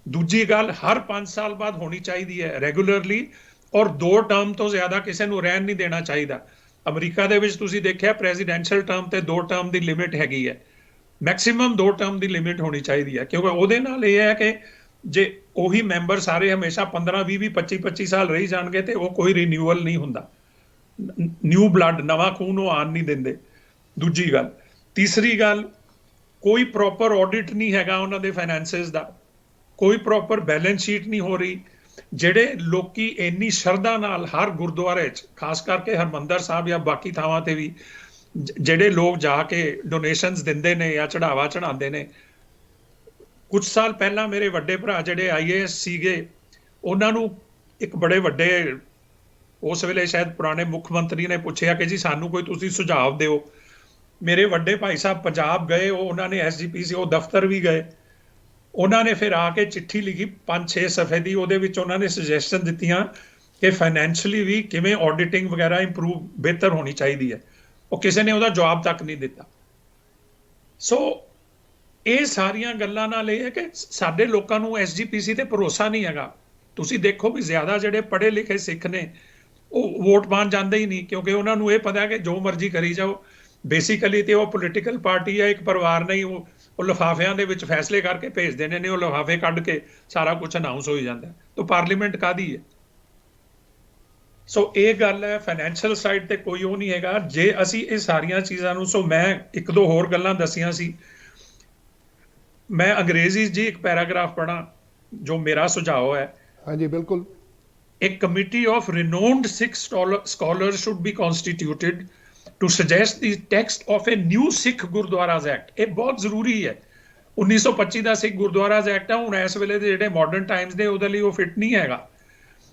ਦੂਜੀ ਗੱਲ, ਹਰ 5 ਸਾਲ ਬਾਅਦ ਹੋਣੀ ਚਾਹੀਦੀ ਹੈ ਰੈਗੂਲਰਲੀ, ਔਰ 2 ਟਰਮ ਤੋਂ ਜ਼ਿਆਦਾ ਕਿਸੇ ਨੂੰ ਰਹਿਣ ਨਹੀਂ ਦੇਣਾ ਚਾਹੀਦਾ। ਅਮਰੀਕਾ ਦੇ ਵਿੱਚ ਤੁਸੀਂ ਦੇਖਿਆ ਪ੍ਰੈਜ਼ੀਡੈਂਸ਼ੀਅਲ ਟਰਮ ਤੇ 2 ਟਰਮ ਦੀ ਲਿਮਿਟ ਹੈਗੀ ਹੈ, ਮੈਕਸਿਮਮ 2 ਟਰਮ ਦੀ ਲਿਮਿਟ ਹੋਣੀ ਚਾਹੀਦੀ ਹੈ। ਕਿਉਂਕਿ ਉਹਦੇ ਨਾਲ ਇਹ ਹੈ ਕਿ ਜੇ ਉਹੀ ਮੈਂਬਰ ਸਾਰੇ ਹਮੇਸ਼ਾ 15, 20, 25 ਸਾਲ ਰਹੀ ਜਾਣਗੇ ਤੇ ਉਹ ਕੋਈ ਰੀਨਿਊਅਲ ਨਹੀਂ ਹੁੰਦਾ, ਨਿਊ ਬਲੱਡ, ਨਵਾਂ ਖੂਨ ਉਹ ਆਣ ਨਹੀਂ ਦਿੰਦੇ। ਦੂਜੀ ਗੱਲ। ਤੀਸਰੀ ਗੱਲ, ਕੋਈ ਪ੍ਰੋਪਰ ਆਡਿਟ ਨਹੀਂ ਹੈਗਾ ਉਹਨਾਂ ਦੇ ਫਾਈਨੈਂਸਿਸ ਦਾ, ਕੋਈ ਪ੍ਰੋਪਰ ਬੈਲੈਂਸ ਸ਼ੀਟ ਨਹੀਂ ਹੋ ਰਹੀ। ਜਿਹੜੇ ਲੋਕੀ ਇੰਨੀ ਸ਼ਰਧਾ ਨਾਲ ਹਰ ਗੁਰਦੁਆਰੇ 'ਚ, ਖਾਸ ਕਰਕੇ ਹਰਮੰਦਰ ਸਾਹਿਬ ਜਾਂ ਬਾਕੀ ਥਾਵਾਂ ਤੇ ਵੀ ਜਿਹੜੇ ਲੋਕ ਜਾ ਕੇ ਡੋਨੇਸ਼ਨਸ ਦਿੰਦੇ ਨੇ ਜਾਂ ਚੜਾਵਾ ਚੜਾਉਂਦੇ ਨੇ। ਕੁਝ ਸਾਲ ਪਹਿਲਾਂ ਮੇਰੇ ਵੱਡੇ ਭਰਾ ਜਿਹੜੇ IAS ਸੀਗੇ, ਉਹਨਾਂ ਨੂੰ ਇੱਕ ਬੜੇ ਵੱਡੇ, ਉਸ ਵੇਲੇ ਸ਼ਾਇਦ ਪੁਰਾਣੇ ਮੁੱਖ ਮੰਤਰੀ ਨੇ ਪੁੱਛਿਆ ਕਿ ਜੀ ਸਾਨੂੰ ਕੋਈ ਤੁਸੀਂ ਸੁਝਾਅ ਦਿਓ। ਮੇਰੇ ਵੱਡੇ ਭਾਈ ਸਾਹਿਬ ਪੰਜਾਬ ਗਏ, ਉਹਨਾਂ ਨੇ SGPC ਉਹ ਦਫ਼ਤਰ ਵੀ ਗਏ। ਉਹਨਾਂ ਨੇ ਫਿਰ ਆ ਕੇ ਚਿੱਠੀ ਲਿਖੀ 5-6 ਸਫ਼ੇ ਦੀ, ਉਹਦੇ ਵਿੱਚ ਉਹਨਾਂ ਨੇ ਸੁਜੈਸ਼ਨ ਦਿੱਤੀਆਂ ਕਿ ਫਾਈਨੈਂਸ਼ੀਅਲੀ ਵੀ ਕਿਵੇਂ ਆਡਿਟਿੰਗ ਵਗੈਰਾ ਇੰਪਰੂਵ, ਬਿਹਤਰ ਹੋਣੀ ਚਾਹੀਦੀ ਹੈ। ਉਹ ਕਿਸੇ ਨੇ ਉਹਦਾ ਜਵਾਬ ਤੱਕ ਨਹੀਂ ਦਿੱਤਾ। ਸੋ ਇਹ ਸਾਰੀਆਂ ਗੱਲਾਂ ਨਾਲ ਇਹ ਹੈ ਕਿ ਸਾਡੇ ਲੋਕਾਂ ਨੂੰ SGPC ਤੇ ਭਰੋਸਾ ਨਹੀਂ ਹੈਗਾ। ਤੁਸੀਂ ਦੇਖੋ ਵੀ ਜ਼ਿਆਦਾ ਜਿਹੜੇ ਪੜ੍ਹੇ ਲਿਖੇ ਸਿੱਖ ਨੇ ਉਹ ਵੋਟ ਪਾਉਣ ਜਾਂਦੇ ਹੀ ਨਹੀਂ, ਕਿਉਂਕਿ ਉਹਨਾਂ ਨੂੰ ਇਹ ਪਤਾ ਕਿ ਜੋ ਮਰਜ਼ੀ ਕਰੀ ਜਾਓ। ਬੇਸਿਕਲੀ ਤੇ ਉਹ ਪੋਲੀਟੀਕਲ ਪਾਰਟੀ ਹੈ, ਇੱਕ ਪਰਿਵਾਰ ਨਹੀਂ। ਉਹ ਲਿਫਾਫਿਆਂ ਦੇ ਵਿੱਚ ਫੈਸਲੇ ਕਰਕੇ ਭੇਜ ਦੇਣੇ ਨੇ, ਉਹ ਲਿਫਾਫੇ ਕੱਢ ਕੇ ਸਾਰਾ ਕੁਝ ਅਨਾਉਂਸ ਹੋਈ ਜਾਂਦਾ। ਤਾਂ ਪਾਰਲੀਮੈਂਟ ਕਾਹਦੀ ਹੈ? ਸੋ ਇਹ ਗੱਲ ਹੈ। ਫਾਈਨੈਂਸ਼ੀਅਲ ਸਾਈਡ ਤੇ ਕੋਈ ਉਹ ਨਹੀਂ ਹੈਗਾ। ਜੇ ਅਸੀਂ ਇਹ ਸਾਰੀਆਂ ਚੀਜ਼ਾਂ ਨੂੰ, ਸੋ ਮੈਂ 1-2 ਹੋਰ ਗੱਲਾਂ ਦੱਸੀਆਂ ਸੀ। ਮੈਂ ਅੰਗਰੇਜ਼ੀ 'ਚ ਜੀ ਇੱਕ ਪੈਰਾਗ੍ਰਾਫ ਪੜ੍ਹਾਂ ਜੋ ਮੇਰਾ ਸੁਝਾਅ ਹੈ। ਹਾਂਜੀ ਬਿਲਕੁਲ। A committee of renowned Sikh scholars should be constituted to suggest the text of a new Sikh Gurdwaras Act. ਇਹ ਬਹੁਤ ਜ਼ਰੂਰੀ ਹੈ। 1925 ਦਾ ਸਿੱਖ ਗੁਰਦੁਆਰਾਜ਼ ਐਕਟ ਹੈ, ਹੁਣ ਇਸ ਵੇਲੇ ਦੇ ਜਿਹੜੇ ਮਾਡਰਨ ਟਾਈਮਸ ਦੇ ਉਹਦੇ ਲਈ ਉਹ ਫਿੱਟ ਨਹੀਂ ਹੈਗਾ।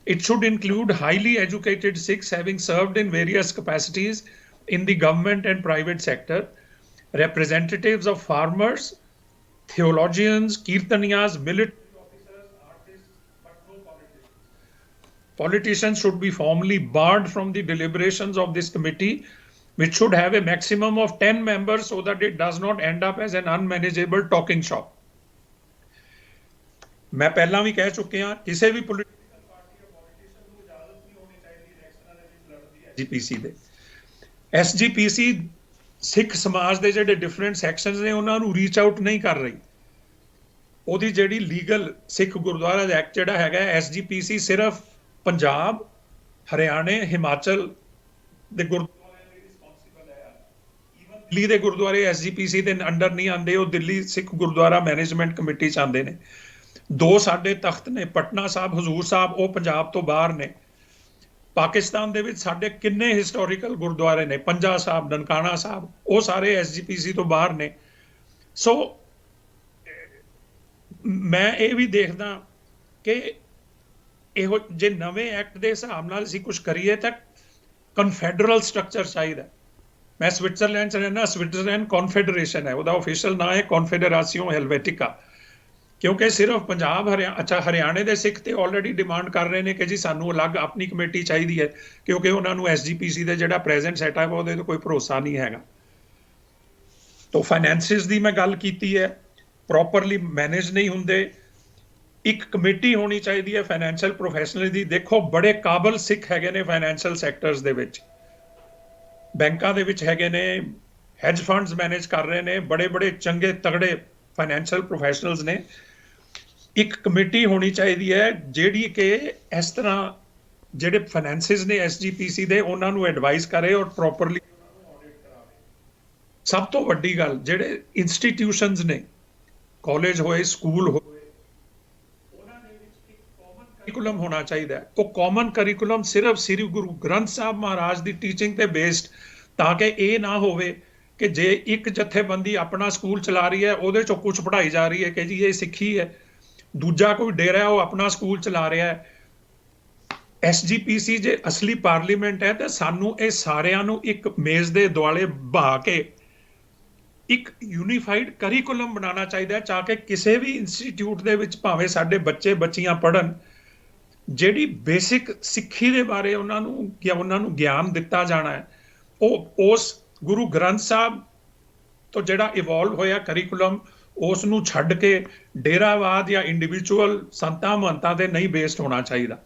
It should include highly educated Sikhs having served in various capacities in the government and private sector, representatives of farmers, theologians, kirtaniyas, military officers, artists, but no politicians. Politicians should be formally barred from the deliberations of this committee, which should have a maximum of 10 members so that it does not end up as an unmanageable talking shop. ਮੈਂ ਪਹਿਲਾਂ ਵੀ ਕਹਿ ਚੁੱਕਿਆ ਕਿਸੇ ਵੀ political party ਜਾਂ politician ਨੂੰ ਇਜਾਜ਼ਤ ਨਹੀਂ ਹੋਣੀ ਚਾਹੀਦੀ ਇਲੈਕਸ਼ਨਾਂ ਦੇ ਵਿੱਚ ਲੜਨ ਦੀ ਐਸਜੀਪੀਸੀ ਦੇ। ਐਸਜੀਪੀਸੀ ਸਿੱਖ ਸਮਾਜ ਦੇ ਜਿਹੜੇ ਡਿਫਰੈਂਟ ਸੈਕਸ਼ਨਸ ਨੇ ਉਹਨਾਂ ਨੂੰ ਰੀਚ ਆਊਟ ਨਹੀਂ ਕਰ ਰਹੀ। ਉਹਦੀ ਜਿਹੜੀ ਲੀਗਲ ਸਿੱਖ ਗੁਰਦੁਆਰਾ ਐਕਟ ਜਿਹੜਾ ਹੈਗਾ ਐਸਜੀਪੀਸੀ ਸਿਰਫ ਪੰਜਾਬ, ਹਰਿਆਣੇ, ਹਿਮਾਚਲ ਦੇ ਗੁਰਦੁਆਰਿਆਂ ਲਈ ਰਿਸਪੌਂਸਿਬਲ ਹੈ। ਈਵਨ ਦਿੱਲੀ ਦੇ ਗੁਰਦੁਆਰੇ ਐਸਜੀਪੀਸੀ ਦੇ ਅੰਡਰ ਨਹੀਂ ਆਉਂਦੇ, ਉਹ ਦਿੱਲੀ ਸਿੱਖ ਗੁਰਦੁਆਰਾ ਮੈਨੇਜਮੈਂਟ ਕਮੇਟੀ 'ਚ ਆਉਂਦੇ ਨੇ। ਦੋ ਸਾਡੇ ਤਖਤ ਨੇ, ਪਟਨਾ ਸਾਹਿਬ, ਹਜ਼ੂਰ ਸਾਹਿਬ, ਉਹ ਪੰਜਾਬ ਤੋਂ ਬਾਹਰ ਨੇ। ਪਾਕਿਸਤਾਨ ਦੇ ਵਿੱਚ ਸਾਡੇ ਕਿੰਨੇ ਹਿਸਟੋਰੀਕਲ ਗੁਰਦੁਆਰੇ ਨੇ, ਪੰਜਾ ਸਾਹਿਬ, ਨਨਕਾਣਾ ਸਾਹਿਬ, ਉਹ ਸਾਰੇ ਐਸਜੀਪੀਸੀ ਤੋਂ ਬਾਹਰ ਨੇ। ਸੋ ਮੈਂ ਇਹ ਵੀ ਦੇਖਦਾ ਕਿ ਇਹੋ ਜੇ ਨਵੇਂ ਐਕਟ ਦੇ ਹਿਸਾਬ ਨਾਲ ਅਸੀਂ ਕੁਝ ਕਰੀਏ ਤਾਂ ਕਨਫੈਡਰਲ ਸਟਰਕਚਰ ਚਾਹੀਦਾ। ਮੈਂ ਸਵਿਟਜ਼ਰਲੈਂਡ 'ਚ ਰਹਿੰਦਾ, ਸਵਿਟਜ਼ਰਲੈਂਡ ਕਨਫੈਡਰੇਸ਼ਨ ਹੈ, ਉਹਦਾ ਆਫੀਸ਼ੀਅਲ ਨਾਂ ਹੈ ਕਨਫੈਡਰਾਸੀਓ ਹੈਲਵੇਟਿਕਾ। ਕਿਉਂਕਿ ਸਿਰਫ ਪੰਜਾਬ ਹਰਿਆਣੇ ਦੇ ਸਿੱਖ ਤੇ ਆਲਰੇਡੀ ਡਿਮਾਂਡ ਕਰ ਰਹੇ ਨੇ ਕਿ ਜੀ ਸਾਨੂੰ ਅਲੱਗ ਆਪਣੀ ਕਮੇਟੀ ਚਾਹੀਦੀ ਹੈ, ਕਿਉਂਕਿ ਉਹਨਾਂ ਨੂੰ ਐਸਜੀਪੀਸੀ ਦੇ ਜਿਹੜਾ ਪ੍ਰੈਜ਼ੈਂਟ ਸੈਟਅਪ ਉਹਦੇ ਤੋਂ ਕੋਈ ਭਰੋਸਾ ਨਹੀਂ ਹੈਗਾ। ਤਾਂ ਫਾਈਨੈਂਸਿਸ ਦੀ ਮੈਂ ਗੱਲ ਕੀਤੀ ਹੈ, ਪ੍ਰੋਪਰਲੀ ਮੈਨੇਜ ਨਹੀਂ ਹੁੰਦੇ। ਇੱਕ ਕਮੇਟੀ ਹੋਣੀ ਚਾਹੀਦੀ ਹੈ ਫਾਈਨੈਂਸ਼ੀਅਲ ਪ੍ਰੋਫੈਸ਼ਨਲ ਦੀ। ਦੇਖੋ ਬੜੇ ਕਾਬਲ ਸਿੱਖ ਹੈਗੇ ਨੇ ਫਾਈਨੈਂਸ਼ੀਅਲ ਸੈਕਟਰਸ ਦੇ ਵਿੱਚ, ਬੈਂਕਾਂ ਦੇ ਵਿੱਚ ਹੈਗੇ ਨੇ, ਹੈਜ ਫੰਡਸ ਮੈਨੇਜ ਕਰ ਰਹੇ ਨੇ, ਬੜੇ ਬੜੇ ਚੰਗੇ ਤਗੜੇ ਫਾਈਨੈਂਸ਼ੀਅਲ ਪ੍ਰੋਫੈਸ਼ਨਲਸ ਨੇ। ਇੱਕ ਕਮੇਟੀ ਹੋਣੀ ਚਾਹੀਦੀ ਹੈ ਜਿਹੜੀ ਕਿ ਇਸ ਤਰ੍ਹਾਂ ਜਿਹੜੇ ਫਾਈਨੈਂਸਿਸ ਨੇ ਐਸਜੀਪੀਸੀ ਦੇ ਉਹਨਾਂ ਨੂੰ ਐਡਵਾਈਸ ਕਰੇ ਔਰ ਪ੍ਰੋਪਰਲੀ ਆਡਿਟ ਕਰਾਵੇ। ਸਭ ਤੋਂ ਵੱਡੀ ਗੱਲ, ਜਿਹੜੇ ਇੰਸਟੀਟਿਊਸ਼ਨਸ ਨੇ, ਕਾਲਜ ਹੋਏ, ਸਕੂਲ ਹੋਏ, ਉਹਨਾਂ ਦੇ ਵਿੱਚ ਇੱਕ ਕਾਮਨ ਕਰਿਕੂਲਮ ਹੋਣਾ ਚਾਹੀਦਾ। ਉਹ ਕਾਮਨ ਕਰਿਕੂਲਮ ਸਿਰਫ ਸ੍ਰੀ ਗੁਰੂ ਗ੍ਰੰਥ ਸਾਹਿਬ ਮਹਾਰਾਜ ਦੀ ਟੀਚਿੰਗ ਤੇ ਬੇਸਡ, ਤਾਂ ਕਿ ਇਹ ਨਾ ਹੋਵੇ ਕਿ ਜੇ ਇੱਕ ਜਥੇਬੰਦੀ ਆਪਣਾ ਸਕੂਲ ਚਲਾ ਰਹੀ ਹੈ ਉਹਦੇ ਚੋਂ ਕੁਝ ਪੜ੍ਹਾਈ ਜਾ ਰਹੀ ਹੈ ਕਿ ਜੀ ਇਹ ਸਿੱਖੀ ਹੈ, ਦੂਜਾ ਕੋਈ ਡੇਰਾ ਉਹ ਆਪਣਾ ਸਕੂਲ ਚਲਾ ਰਿਹਾ ਹੈ। ਐਸਜੀਪੀਸੀ ਜੇ ਅਸਲੀ ਪਾਰਲੀਮੈਂਟ ਹੈ ਤਾਂ ਸਾਨੂੰ ਇਹ ਸਾਰਿਆਂ ਨੂੰ ਇੱਕ ਮੇਜ਼ ਦੇ ਦੁਆਲੇ ਬਹਾ ਕੇ ਇੱਕ ਯੂਨੀਫਾਈਡ ਕਰਿਕੂਲਮ ਬਣਾਉਣਾ ਚਾਹੀਦਾ, ਤਾਂ ਕਿ ਕਿਸੇ ਵੀ ਇੰਸਟੀਚਿਊਟ ਦੇ ਵਿੱਚ ਭਾਵੇਂ ਸਾਡੇ ਬੱਚੇ ਬੱਚੀਆਂ ਪੜ੍ਹਨ, ਜਿਹੜੀ ਬੇਸਿਕ ਸਿੱਖੀ ਦੇ ਬਾਰੇ ਉਹਨਾਂ ਨੂੰ ਗਿਆਨ ਦਿੱਤਾ ਜਾਣਾ ਹੈ, ਉਹ ਉਸ ਗੁਰੂ ਗ੍ਰੰਥ ਸਾਹਿਬ ਤੋਂ ਜਿਹੜਾ ਇਵੋਲਵ ਹੋਇਆ ਕਰਿਕੂਲਮ ਉਸ ਨੂੰ ਛੱਡ ਕੇ ਡੇਰਾਵਾਦ ਜਾਂ ਇੰਡੀਵਿਜੂਅਲ ਸੰਤਾਂ ਮਹੰਤਾਂ ਤੇ ਨਹੀਂ ਬੇਸਡ ਹੋਣਾ ਚਾਹੀਦਾ।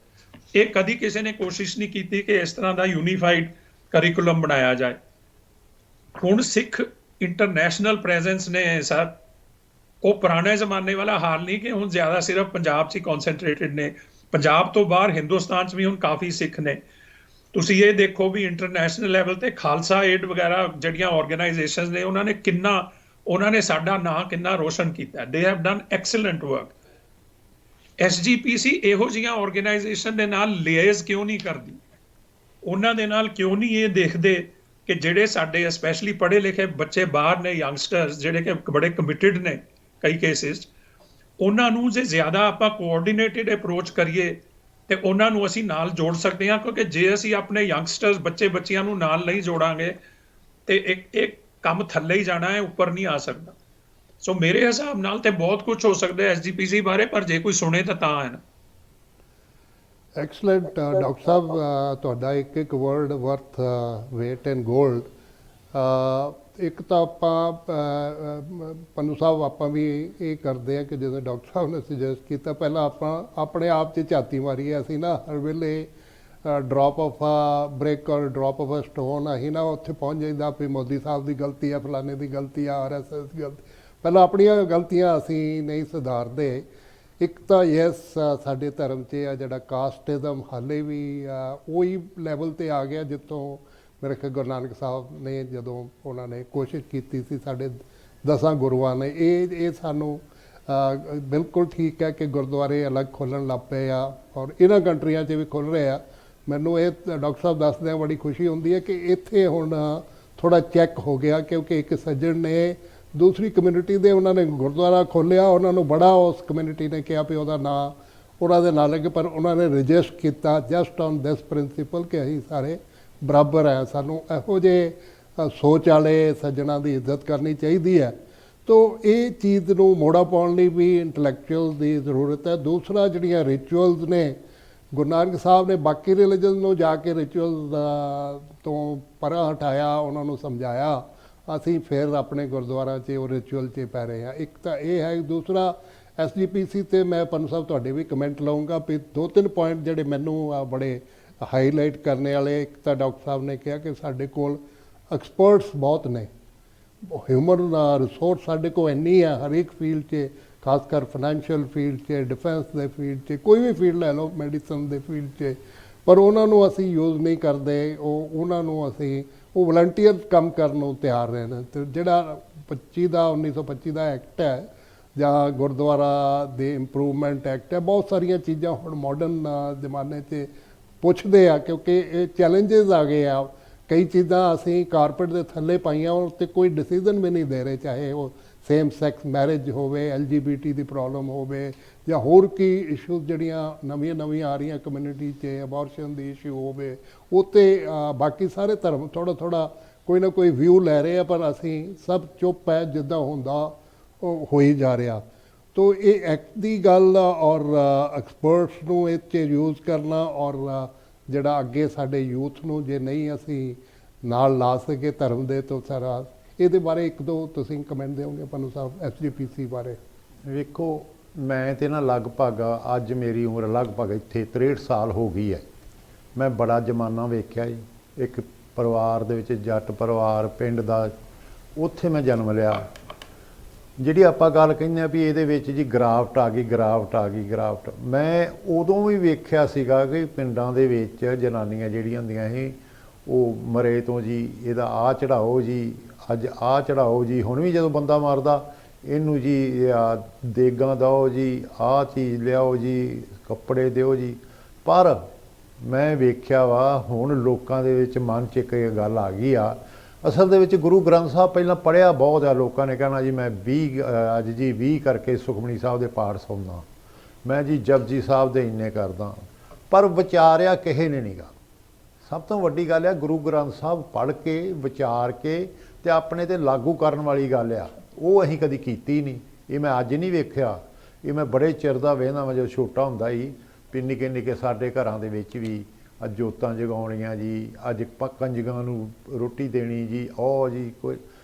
ਇਹ ਕਦੀ ਕਿਸੇ ਨੇ ਕੋਸ਼ਿਸ਼ ਨਹੀਂ ਕੀਤੀ ਕਿ ਇਸ ਤਰ੍ਹਾਂ ਦਾ ਯੂਨੀਫਾਈਡ ਕਰਿਕੂਲਮ ਬਣਾਇਆ ਜਾਏ। ਹੁਣ ਸਿੱਖ ਇੰਟਰਨੈਸ਼ਨਲ ਪ੍ਰੈਜ਼ੈਂਸ ਨੇ ਸਰ, ਉਹ ਪੁਰਾਣੇ ਜ਼ਮਾਨੇ ਵਾਲਾ ਹਾਲ ਨਹੀਂ ਕਿ ਹੁਣ ਜ਼ਿਆਦਾ ਸਿਰਫ ਪੰਜਾਬ 'ਚ ਹੀ ਕੌਨਸੈਂਟਰੇਟਿਡ ਨੇ। ਪੰਜਾਬ ਤੋਂ ਬਾਹਰ ਹਿੰਦੁਸਤਾਨ 'ਚ ਵੀ ਹੁਣ ਕਾਫੀ ਸਿੱਖ ਨੇ। ਤੁਸੀਂ ਇਹ ਦੇਖੋ ਵੀ ਇੰਟਰਨੈਸ਼ਨਲ ਲੈਵਲ ਤੇ ਖਾਲਸਾ ਏਡ ਵਗੈਰਾ ਜਿਹੜੀਆਂ ਆਰਗੇਨਾਈਜੇਸ਼ਨਸ ਨੇ ਉਹਨਾਂ ਨੇ ਸਾਡਾ ਨਾਂ ਕਿੰਨਾ ਰੋਸ਼ਨ ਕੀਤਾ। They have done excellent work. SGPC ਇਹੋ ਜਿਹੀਆਂ ਆਰਗੇਨਾਈਜੇਸ਼ਨ ਦੇ ਨਾਲ ਲਿਏਜ਼ ਕਿਉਂ ਨਹੀਂ ਕਰਦੀ? ਉਹਨਾਂ ਦੇ ਨਾਲ ਕਿਉਂ ਨਹੀਂ ਇਹ ਦੇਖਦੇ ਕਿ ਜਿਹੜੇ ਸਾਡੇ ਸਪੈਸ਼ਲੀ ਪੜ੍ਹੇ ਲਿਖੇ ਬੱਚੇ ਬਾਹਰ ਨੇ, ਯੰਗਸਟਰਸ ਜਿਹੜੇ ਕਿ ਬੜੇ ਕਮਿਟਡ ਨੇ ਕਈ ਕੇਸਿਸ, ਉਹਨਾਂ ਨੂੰ ਜੇ ਜ਼ਿਆਦਾ ਆਪਾਂ ਕੋਆਰਡੀਨੇਟਿਡ ਅਪਰੋਚ ਕਰੀਏ ਤੇ ਉਹਨਾਂ ਨੂੰ ਅਸੀਂ ਨਾਲ ਜੋੜ ਸਕਦੇ ਹਾਂ। ਕਿਉਂਕਿ ਜੇ ਅਸੀਂ ਆਪਣੇ ਯੰਗਸਟਰਸ ਬੱਚੇ ਬੱਚੀਆਂ ਨੂੰ ਨਾਲ ਨਹੀਂ ਜੋੜਾਂਗੇ ਤੇ ਇੱਕ ਕੰਮ ਥੱਲੇ ਹੀ ਜਾਣਾ ਹੈ, ਉੱਪਰ ਨਹੀਂ ਆ ਸਕਦਾ। ਸੋ ਮੇਰੇ ਹਿਸਾਬ ਨਾਲ ਤੇ ਬਹੁਤ ਕੁਝ ਹੋ ਸਕਦਾ ਐਸਜੀਪੀਸੀ ਬਾਰੇ, ਪਰ ਜੇ ਕੋਈ ਸੁਣੇ ਤਾਂ ਹੈ ਨਾ। ਐਕਸਲੈਂਟ ਡਾਕਟਰ ਸਾਹਿਬ, ਤੁਹਾਡਾ ਇੱਕ ਵਰਡ ਵਰਥ ਵੇਟ ਇਨ ਗੋਲਡ। ਇੱਕ ਤਾਂ ਆਪਾਂ ਪੰਨੂ ਸਾਹਿਬ ਆਪਾਂ ਵੀ ਇਹ ਕਰਦੇ ਹਾਂ ਕਿ ਜਦੋਂ ਡਾਕਟਰ ਸਾਹਿਬ ਨੇ ਸੁਜੈਸਟ ਕੀਤਾ, ਪਹਿਲਾਂ ਆਪਾਂ ਆਪਣੇ ਆਪ 'ਚ ਝਾਤੀ ਮਾਰੀਏ। ਅਸੀਂ ਨਾ ਹਰ ਵੇਲੇ ਡ੍ਰੌਪ ਆਫ ਆ ਬ੍ਰਿਕ ਔਰ ਡ੍ਰੌਪ ਆਫ ਆ ਸਟੋਨ, ਅਸੀਂ ਨਾ ਉੱਥੇ ਪਹੁੰਚ ਜਾਈਦਾ ਵੀ ਮੋਦੀ ਸਾਹਿਬ ਦੀ ਗਲਤੀ ਆ, ਫਲਾਣੇ ਦੀ ਗਲਤੀ ਆ, ਆਰਐਸਐਸ ਦੀ ਗਲਤੀ। ਪਹਿਲਾਂ ਆਪਣੀਆਂ ਗਲਤੀਆਂ ਅਸੀਂ ਨਹੀਂ ਸੁਧਾਰਦੇ। ਇੱਕ ਤਾਂ ਯੈਸ, ਸਾਡੇ ਧਰਮ 'ਚ ਆ ਜਿਹੜਾ ਕਾਸਟਿਜ਼ਮ ਹਾਲੇ ਵੀ ਉਹੀ ਲੈਵਲ 'ਤੇ ਆ ਗਿਆ ਜਿੱਥੋਂ ਮੇਰੇ ਖਿਆਲ ਗੁਰੂ ਨਾਨਕ ਸਾਹਿਬ ਨੇ ਜਦੋਂ ਉਹਨਾਂ ਨੇ ਕੋਸ਼ਿਸ਼ ਕੀਤੀ ਸੀ, ਸਾਡੇ 10 ਗੁਰੂਆਂ ਨੇ। ਇਹ ਸਾਨੂੰ ਬਿਲਕੁਲ ਠੀਕ ਹੈ ਕਿ ਗੁਰਦੁਆਰੇ ਅਲੱਗ ਖੋਲ੍ਹਣ ਲੱਗ ਪਏ ਆ ਔਰ ਇਹਨਾਂ ਕੰਟਰੀਆਂ 'ਚ ਵੀ ਖੁੱਲ੍ਹ ਰਹੇ ਆ। ਮੈਨੂੰ ਇਹ ਡਾਕਟਰ ਸਾਹਿਬ ਦੱਸਦਿਆਂ ਬੜੀ ਖੁਸ਼ੀ ਹੁੰਦੀ ਹੈ ਕਿ ਇੱਥੇ ਹੁਣ ਥੋੜ੍ਹਾ ਚੈੱਕ ਹੋ ਗਿਆ, ਕਿਉਂਕਿ ਇੱਕ ਸੱਜਣ ਨੇ ਦੂਸਰੀ ਕਮਿਊਨਿਟੀ ਦੇ ਉਹਨਾਂ ਨੇ ਗੁਰਦੁਆਰਾ ਖੋਲ੍ਹਿਆ, ਉਹਨਾਂ ਨੂੰ ਬੜਾ ਉਸ ਕਮਿਊਨਿਟੀ ਨੇ ਕਿਹਾ ਵੀ ਉਹਦਾ ਨਾਂ ਉਹਨਾਂ ਦੇ ਨਾਲ ਲੱਗੇ, ਪਰ ਉਹਨਾਂ ਨੇ ਰਜਿਸਟ ਕੀਤਾ ਜਸਟ ਔਨ ਦਿਸ ਪ੍ਰਿੰਸੀਪਲ ਕਿ ਅਸੀਂ ਸਾਰੇ ਬਰਾਬਰ ਹੈ, ਸਾਨੂੰ ਇਹੋ ਜਿਹੇ ਸੋਚ ਵਾਲੇ ਸੱਜਣਾਂ ਦੀ ਇੱਜ਼ਤ ਕਰਨੀ ਚਾਹੀਦੀ ਹੈ। ਤੋ ਇਹ ਚੀਜ਼ ਨੂੰ ਮੋੜਾ ਪਾਉਣ ਲਈ ਵੀ ਇੰਟਲੈਕਚੁਅਲ ਦੀ ਜ਼ਰੂਰਤ ਹੈ। ਦੂਸਰਾ, ਜਿਹੜੀਆਂ ਰਿਚੁਅਲਸ ਨੇ, ਗੁਰੂ ਨਾਨਕ ਸਾਹਿਬ ਨੇ ਬਾਕੀ ਰਿਲੀਜਨ ਨੂੰ ਜਾ ਕੇ ਰਿਚੁਅਲਸ ਤੋਂ ਪਰਾਂ ਹਟਾਇਆ, ਉਹਨਾਂ ਨੂੰ ਸਮਝਾਇਆ। ਅਸੀਂ ਫਿਰ ਆਪਣੇ ਗੁਰਦੁਆਰਾ 'ਚ ਉਹ ਰਿਚੁਅਲ 'ਚ ਪੈ ਰਹੇ ਹਾਂ। ਇੱਕ ਤਾਂ ਇਹ ਹੈ। ਦੂਸਰਾ, SGPC 'ਤੇ ਮੈਂ ਪੰਨੂ ਸਾਹਿਬ ਤੁਹਾਡੇ ਵੀ ਕਮੈਂਟ ਲਊਂਗਾ ਵੀ 2-3 ਪੁਆਇੰਟ ਜਿਹੜੇ ਮੈਨੂੰ ਬੜੇ ਹਾਈਲਾਈਟ ਕਰਨੇ ਵਾਲੇ। ਇੱਕ ਤਾਂ ਡਾਕਟਰ ਸਾਹਿਬ ਨੇ ਕਿਹਾ ਕਿ ਸਾਡੇ ਕੋਲ ਐਕਸਪਰਟਸ ਬਹੁਤ ਨੇ, ਹਿਊਮਨ ਰਿਸੋਰਸ ਸਾਡੇ ਕੋਲ ਇੰਨੀ ਹੈ ਹਰੇਕ ਫੀਲਡ 'ਚ, ਖਾਸ ਕਰ ਫਾਈਨੈਂਸ਼ੀਅਲ ਫੀਲਡ 'ਚ, ਡਿਫੈਂਸ ਦੇ ਫੀਲਡ 'ਚ, ਕੋਈ ਵੀ ਫੀਲਡ ਲੈ ਲਓ, ਮੈਡੀਸਨ ਦੇ ਫੀਲਡ 'ਚ, ਪਰ ਉਹਨਾਂ ਨੂੰ ਅਸੀਂ ਯੂਜ਼ ਨਹੀਂ ਕਰਦੇ। ਉਹਨਾਂ ਨੂੰ ਅਸੀਂ ਉਹ ਵਲੰਟੀਅਰ ਕੰਮ ਕਰਨ ਨੂੰ ਤਿਆਰ ਰਹੇ ਨੇ। ਅਤੇ ਜਿਹੜਾ 1925 ਦਾ ਐਕਟ ਹੈ ਜਾਂ ਗੁਰਦੁਆਰਾ ਦੇ ਇੰਪਰੂਵਮੈਂਟ ਐਕਟ ਹੈ, ਬਹੁਤ ਸਾਰੀਆਂ ਚੀਜ਼ਾਂ ਹੁਣ ਮਾਡਰਨ ਜ਼ਮਾਨੇ 'ਚ ਪੁੱਛਦੇ ਆ, ਕਿਉਂਕਿ ਇਹ ਚੈਲੰਜਸ ਆ ਗਏ ਆ। ਕਈ ਚੀਜ਼ਾਂ ਅਸੀਂ ਕਾਰਪੇਟ ਦੇ ਥੱਲੇ ਪਾਈਆਂ, ਉਹ 'ਤੇ ਕੋਈ ਡਿਸੀਜ਼ਨ ਵੀ ਨਹੀਂ ਦੇ ਰਹੇ, ਚਾਹੇ ਉਹ ਸੇਮ ਸੈਕਸ ਮੈਰਿਜ ਹੋਵੇ, LGBT ਦੀ ਪ੍ਰੋਬਲਮ ਹੋਵੇ, ਜਾਂ ਹੋਰ ਕੀ ਇਸ਼ੂਜ਼ ਜਿਹੜੀਆਂ ਨਵੀਆਂ ਆ ਰਹੀਆਂ ਕਮਿਊਨਿਟੀ 'ਚ, ਅਬੋਰਸ਼ਨ ਦੀ ਇਸ਼ੂ ਹੋਵੇ, ਉਹ 'ਤੇ ਬਾਕੀ ਸਾਰੇ ਧਰਮ ਥੋੜ੍ਹਾ ਕੋਈ ਨਾ ਕੋਈ ਵਿਊ ਲੈ ਰਹੇ ਆ, ਪਰ ਅਸੀਂ ਸਭ ਚੁੱਪ ਹੈ, ਜਿੱਦਾਂ ਹੁੰਦਾ ਉਹ ਹੋਈ ਜਾ ਰਿਹਾ। ਤੋ ਇਹ ਐਕਟ ਦੀ ਗੱਲ ਔਰ ਐਕਸਪਰਟਸ ਨੂੰ ਇਹ 'ਚ ਯੂਜ਼ ਕਰਨਾ, ਔਰ ਜਿਹੜਾ ਅੱਗੇ ਸਾਡੇ ਯੂਥ ਨੂੰ ਜੇ ਨਹੀਂ ਅਸੀਂ ਨਾਲ ਲਾ ਸਕੇ ਧਰਮ ਦੇ, ਤੋਂ ਸਾਰਾ ਇਹਦੇ ਬਾਰੇ 1-2 ਤੁਸੀਂ ਕਮੈਂਟ ਦਿਓਗੇ ਪੰਨੂ ਸਾਹਿਬ SGPC ਬਾਰੇ? ਵੇਖੋ, ਮੈਂ ਤੇ ਨਾ ਲਗਭਗ ਅੱਜ ਮੇਰੀ ਉਮਰ ਲਗਭਗ ਇੱਥੇ 63 ਸਾਲ ਹੋ ਗਈ ਹੈ। ਮੈਂ ਬੜਾ ਜ਼ਮਾਨਾ ਵੇਖਿਆ ਜੀ। ਇੱਕ ਪਰਿਵਾਰ ਦੇ ਵਿੱਚ, ਜੱਟ ਪਰਿਵਾਰ ਪਿੰਡ ਦਾ, ਉੱਥੇ ਮੈਂ ਜਨਮ ਲਿਆ। ਜਿਹੜੀ ਆਪਾਂ ਗੱਲ ਕਹਿੰਦੇ ਆ ਵੀ ਇਹਦੇ ਵਿੱਚ ਜੀ ਗਿਰਾਵਟ ਆ ਗਈ, ਗਿਰਾਵਟ, ਮੈਂ ਉਦੋਂ ਵੀ ਵੇਖਿਆ ਸੀਗਾ ਕਿ ਪਿੰਡਾਂ ਦੇ ਵਿੱਚ ਜਨਾਨੀਆਂ ਜਿਹੜੀਆਂ ਹੁੰਦੀਆਂ ਸੀ, ਉਹ ਮਰੇ ਤੋਂ ਜੀ ਇਹਦਾ ਆਹ ਚੜਾਓ ਜੀ, ਅੱਜ ਆਹ ਚੜਾਓ ਜੀ। ਹੁਣ ਵੀ ਜਦੋਂ ਬੰਦਾ ਮਰਦਾ, ਇਹਨੂੰ ਜੀ ਦੇਗਾਂ ਦਿਓ ਜੀ, ਆਹ ਚੀਜ਼ ਲਿਆਓ ਜੀ, ਕੱਪੜੇ ਦਿਓ ਜੀ। ਪਰ ਮੈਂ ਵੇਖਿਆ ਵਾ ਹੁਣ ਲੋਕਾਂ ਦੇ ਵਿੱਚ ਮਨ 'ਚ ਇੱਕ ਗੱਲ ਆ ਗਈ ਆ। ਅਸਲ ਦੇ ਵਿੱਚ ਗੁਰੂ ਗ੍ਰੰਥ ਸਾਹਿਬ ਪਹਿਲਾਂ ਪੜ੍ਹਿਆ ਬਹੁਤ ਆ, ਲੋਕਾਂ ਨੇ ਕਹਿਣਾ ਜੀ ਮੈਂ 20 ਕਰਕੇ ਸੁਖਮਨੀ ਸਾਹਿਬ ਦੇ ਪਾਠ ਸੁਣਦਾ, ਮੈਂ ਜੀ ਜਪਜੀ ਸਾਹਿਬ ਦੇ ਇੰਨੇ ਕਰਦਾ, ਪਰ ਵਿਚਾਰਿਆ ਕਿਸੇ ਨੇ ਨਹੀਂਗਾ। ਸਭ ਤੋਂ ਵੱਡੀ ਗੱਲ ਆ, ਗੁਰੂ ਗ੍ਰੰਥ ਸਾਹਿਬ ਪੜ੍ਹ ਕੇ ਵਿਚਾਰ ਕੇ ਤੇ ਆਪਣੇ ਤੇ ਲਾਗੂ ਕਰਨ ਵਾਲੀ ਗੱਲ ਆ, ਉਹ ਅਸੀਂ ਕਦੀ ਕੀਤੀ ਨਹੀਂ। ਇਹ ਮੈਂ ਅੱਜ ਨਹੀਂ ਵੇਖਿਆ, ਇਹ ਮੈਂ ਬੜੇ ਚਿਰ ਦਾ ਵੇਖਦਾ ਮੈਂ, ਜਦੋਂ ਛੋਟਾ ਹੁੰਦਾ ਸੀ ਵੀ ਨਿੱਕੇ ਸਾਡੇ ਘਰਾਂ ਦੇ ਵਿੱਚ ਵੀ ਅੱਜ ਜੋਤਾਂ ਜਗਾਉਣੀਆਂ ਜੀ, ਅੱਜ ਕੰਜਕਾਂ ਨੂੰ ਰੋਟੀ ਦੇਣੀ ਜੀ, ਉਹ ਜੀ ਕੋਈ,